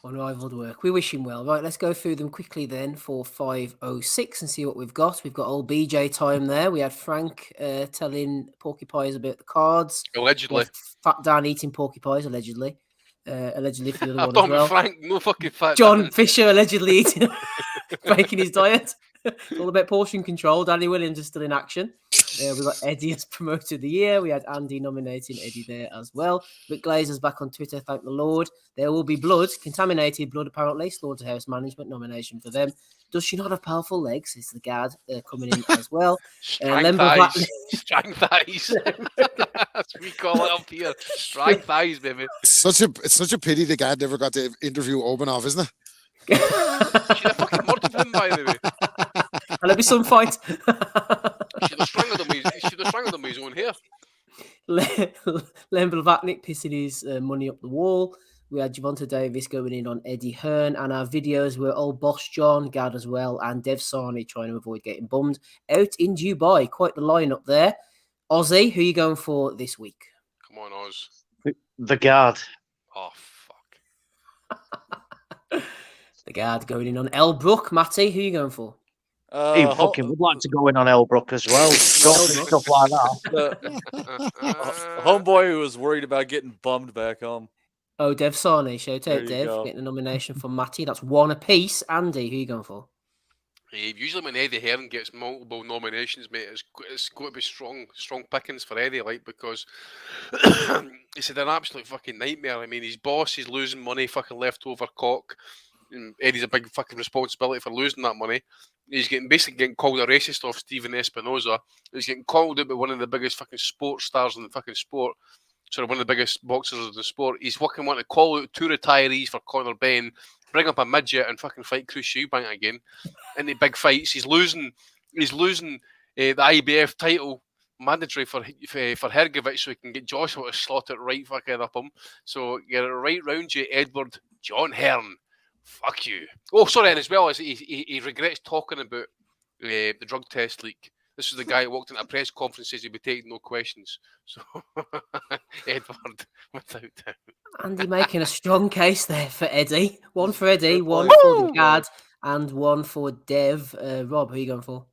[SPEAKER 7] Unrivaled work. We wish him well. Right, let's go through them quickly then for 5:06 and see what we've got. We've got old BJ time there. We had Frank telling porcupines about the cards.
[SPEAKER 6] Allegedly.
[SPEAKER 7] Fat Dan eating porcupines, allegedly. Allegedly for the other one
[SPEAKER 6] Tom
[SPEAKER 7] as well.
[SPEAKER 6] Frank, no fucking fat.
[SPEAKER 7] John Fisher allegedly eating, breaking his diet. It's all about portion control. Danny Williams is still in action. We got Eddie as promoter of the year. We had Andy nominating Eddie there as well. But Glazer's back on Twitter. Thank the Lord. There will be blood, contaminated blood apparently. Slaughterhouse Management nomination for them. Does she not have powerful legs? It's the guard coming in as well.
[SPEAKER 6] Strang thighs. Strang thighs. That's what we call it up here. Strang thighs, baby.
[SPEAKER 13] It's such a pity the guard never got to interview Obanov, isn't it?
[SPEAKER 6] She'd have fucking murdered him, by the way.
[SPEAKER 7] And there'll be some fight.
[SPEAKER 6] She'd have strangled him with his own hair.
[SPEAKER 7] Len Blavatnik pissing his money up the wall. We had Javonta Davis going in on Eddie Hearn, and our videos were old Boss John, Gad as well, and Dev Sarni trying to avoid getting bummed out in Dubai. Quite the lineup there. Ozzy, who are you going for this week?
[SPEAKER 6] Come on, Oz.
[SPEAKER 12] The guard.
[SPEAKER 6] Oh, fuck.
[SPEAKER 7] The guard going in on Elbrook. Matty, who are you going for?
[SPEAKER 12] He fucking would like to go in on Elbrook as well. Stuff like that.
[SPEAKER 11] Homeboy who was worried about getting bummed back home.
[SPEAKER 7] Oh, Dev Sarni. Shout out, Dev. Getting a nomination for Matty. That's one apiece. Andy, who are you going for?
[SPEAKER 6] Usually when Eddie Hearn gets multiple nominations, mate, it's got to be strong pickings for Eddie, like, because he said an absolute fucking nightmare. I mean, his boss is losing money, fucking leftover cock. And Eddie's a big fucking responsibility for losing that money. He's basically getting called a racist off Steven Espinoza. He's getting called out by one of the biggest fucking sports stars in the fucking sport. Sort of one of the biggest boxers of the sport. He's fucking wanting to call out 2 retirees for Conor Benn, bring up a midget and fucking fight Chris Eubank again in the big fights. He's losing he's losing the IBF title mandatory for Hergovich, so he can get Joshua to slot it right fucking up him. So get it right round you, Edward John Hearn. Fuck you. Oh, sorry, and as well as he regrets talking about the drug test leak. This is the guy who walked into a press conference, says he'd be taking no questions. So Edward, without doubt.
[SPEAKER 7] Andy making a strong case there for Eddie. One for Eddie, one for the Gad, and one for Dev. Rob, who are you going for?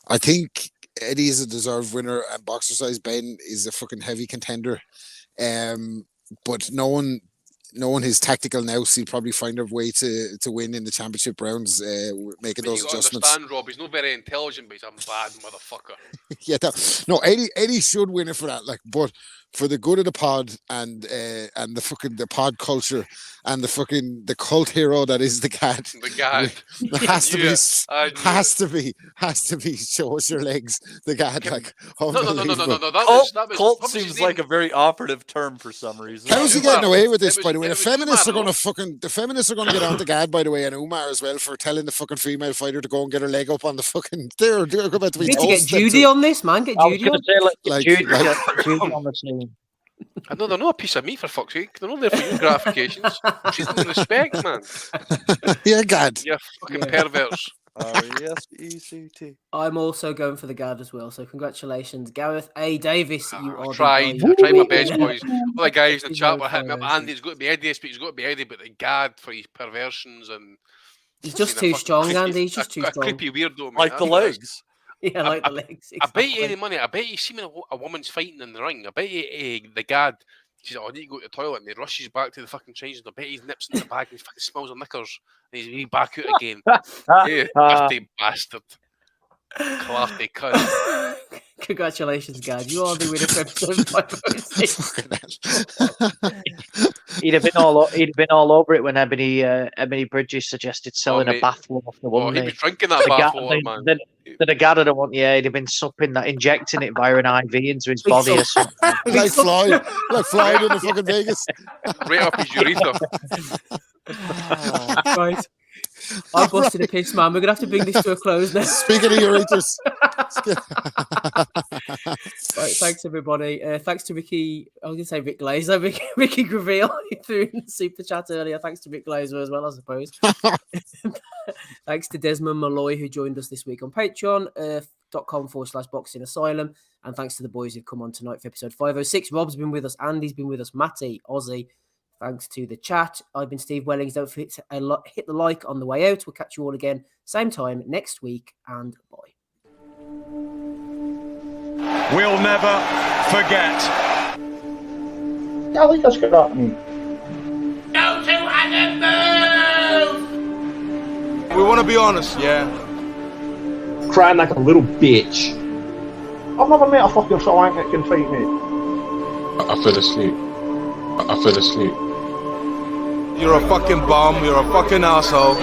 [SPEAKER 13] I think Eddie is a deserved winner, and Boxercise Ben is a fucking heavy contender. But knowing his tactical nous, he'll probably find a way to win in the championship rounds, making those adjustments.
[SPEAKER 6] Understand, Rob, he's not very intelligent, but he's a bad motherfucker.
[SPEAKER 13] Yeah, Eddie should win it for that. Like, but for the good of the pod and the pod culture and the cult hero that is the Gad.
[SPEAKER 6] The Gad
[SPEAKER 13] has to be show us your legs. The Gad, like,
[SPEAKER 6] no.
[SPEAKER 11] Cult seems like a very operative term for some reason.
[SPEAKER 13] How's he getting away with this? By the way, the feminists are going to get on the Gad. By the way, and Umar as well for telling the fucking female fighter to go and get her leg up on the fucking. They're about to be.
[SPEAKER 7] You need to get Judy on this, man. Get Judy on.
[SPEAKER 12] Judy on the scene.
[SPEAKER 6] I know they're not a piece of meat, for fuck's sake. They're not there for your gratifications. Treat them with respect, man.
[SPEAKER 13] Yeah, Gad.
[SPEAKER 6] You fucking perverts.
[SPEAKER 11] R-E-S-E-C-T.
[SPEAKER 7] I'm also going for the Gad as well. So congratulations, Gareth A. Davis. You are
[SPEAKER 6] I tried my best, boys. All the guys in the chat were hitting me up. Andy's got to be Eddie, he's got to be Eddie, but the Gad for his perversions and.
[SPEAKER 7] He's just too strong, Andy. He's just too strong.
[SPEAKER 6] A creepy weirdo, man.
[SPEAKER 11] Like the legs.
[SPEAKER 7] Yeah, like the legs.
[SPEAKER 6] I bet you any money. I bet you see when a woman's fighting in the ring. I bet you the Gad. She's like, I need to go to the toilet, and he rushes back to the fucking change room. I bet he nips in the bag and he fucking smells of knickers, and he's back out again. Yeah, dirty bastard. Classy cunt.
[SPEAKER 7] Congratulations, Gad. You are the winner for episode 506.
[SPEAKER 12] He'd have been all over it when Ebony Bridges suggested selling a bathwater.
[SPEAKER 6] He'd be drinking that bathwater, man.
[SPEAKER 12] The Gad would want, he'd have been supping that, injecting it via an IV into his body or something.
[SPEAKER 13] like Floyd in the fucking Vegas.
[SPEAKER 6] Right up his urethra.
[SPEAKER 7] Right. I busted a piss, man. We're going to have to bring this to a close now.
[SPEAKER 13] Speaking of urethras.
[SPEAKER 7] Right, thanks, everybody. Thanks to Ricky. I was going to say Rick Glazer. Ricky Graville threw in the super chat earlier. Thanks to Rick Glazer as well, I suppose. Thanks to Desmond Malloy, who joined us this week on patreon.com/boxing asylum. And thanks to the boys who've come on tonight for episode 506. Rob's been with us. Andy's been with us. Matty, Ozzy. Thanks to the chat. I've been Steve Wellings. Don't forget to hit the like on the way out. We'll catch you all again, same time next week, and bye.
[SPEAKER 2] We'll never forget.
[SPEAKER 4] I think that's good happening.
[SPEAKER 18] Go to Adam, move!
[SPEAKER 19] We want to be honest, yeah?
[SPEAKER 4] Crying like a little bitch. I've never met a fucking soul that can fight me.
[SPEAKER 19] I fell asleep. You're a fucking bum, you're a fucking asshole.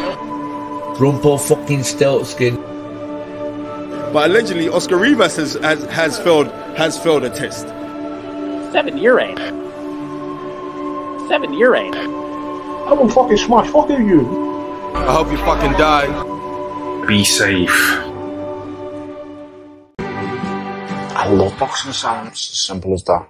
[SPEAKER 20] Rumpo fucking Steltskin.
[SPEAKER 19] But allegedly, Oscar Rivas has failed a test.
[SPEAKER 4] 7 year ain't it? 7 year ain't it? I will fucking smash fucking you.
[SPEAKER 19] I hope you fucking die.
[SPEAKER 2] Be safe.
[SPEAKER 20] I love Boxing Asylum. It's as simple as that.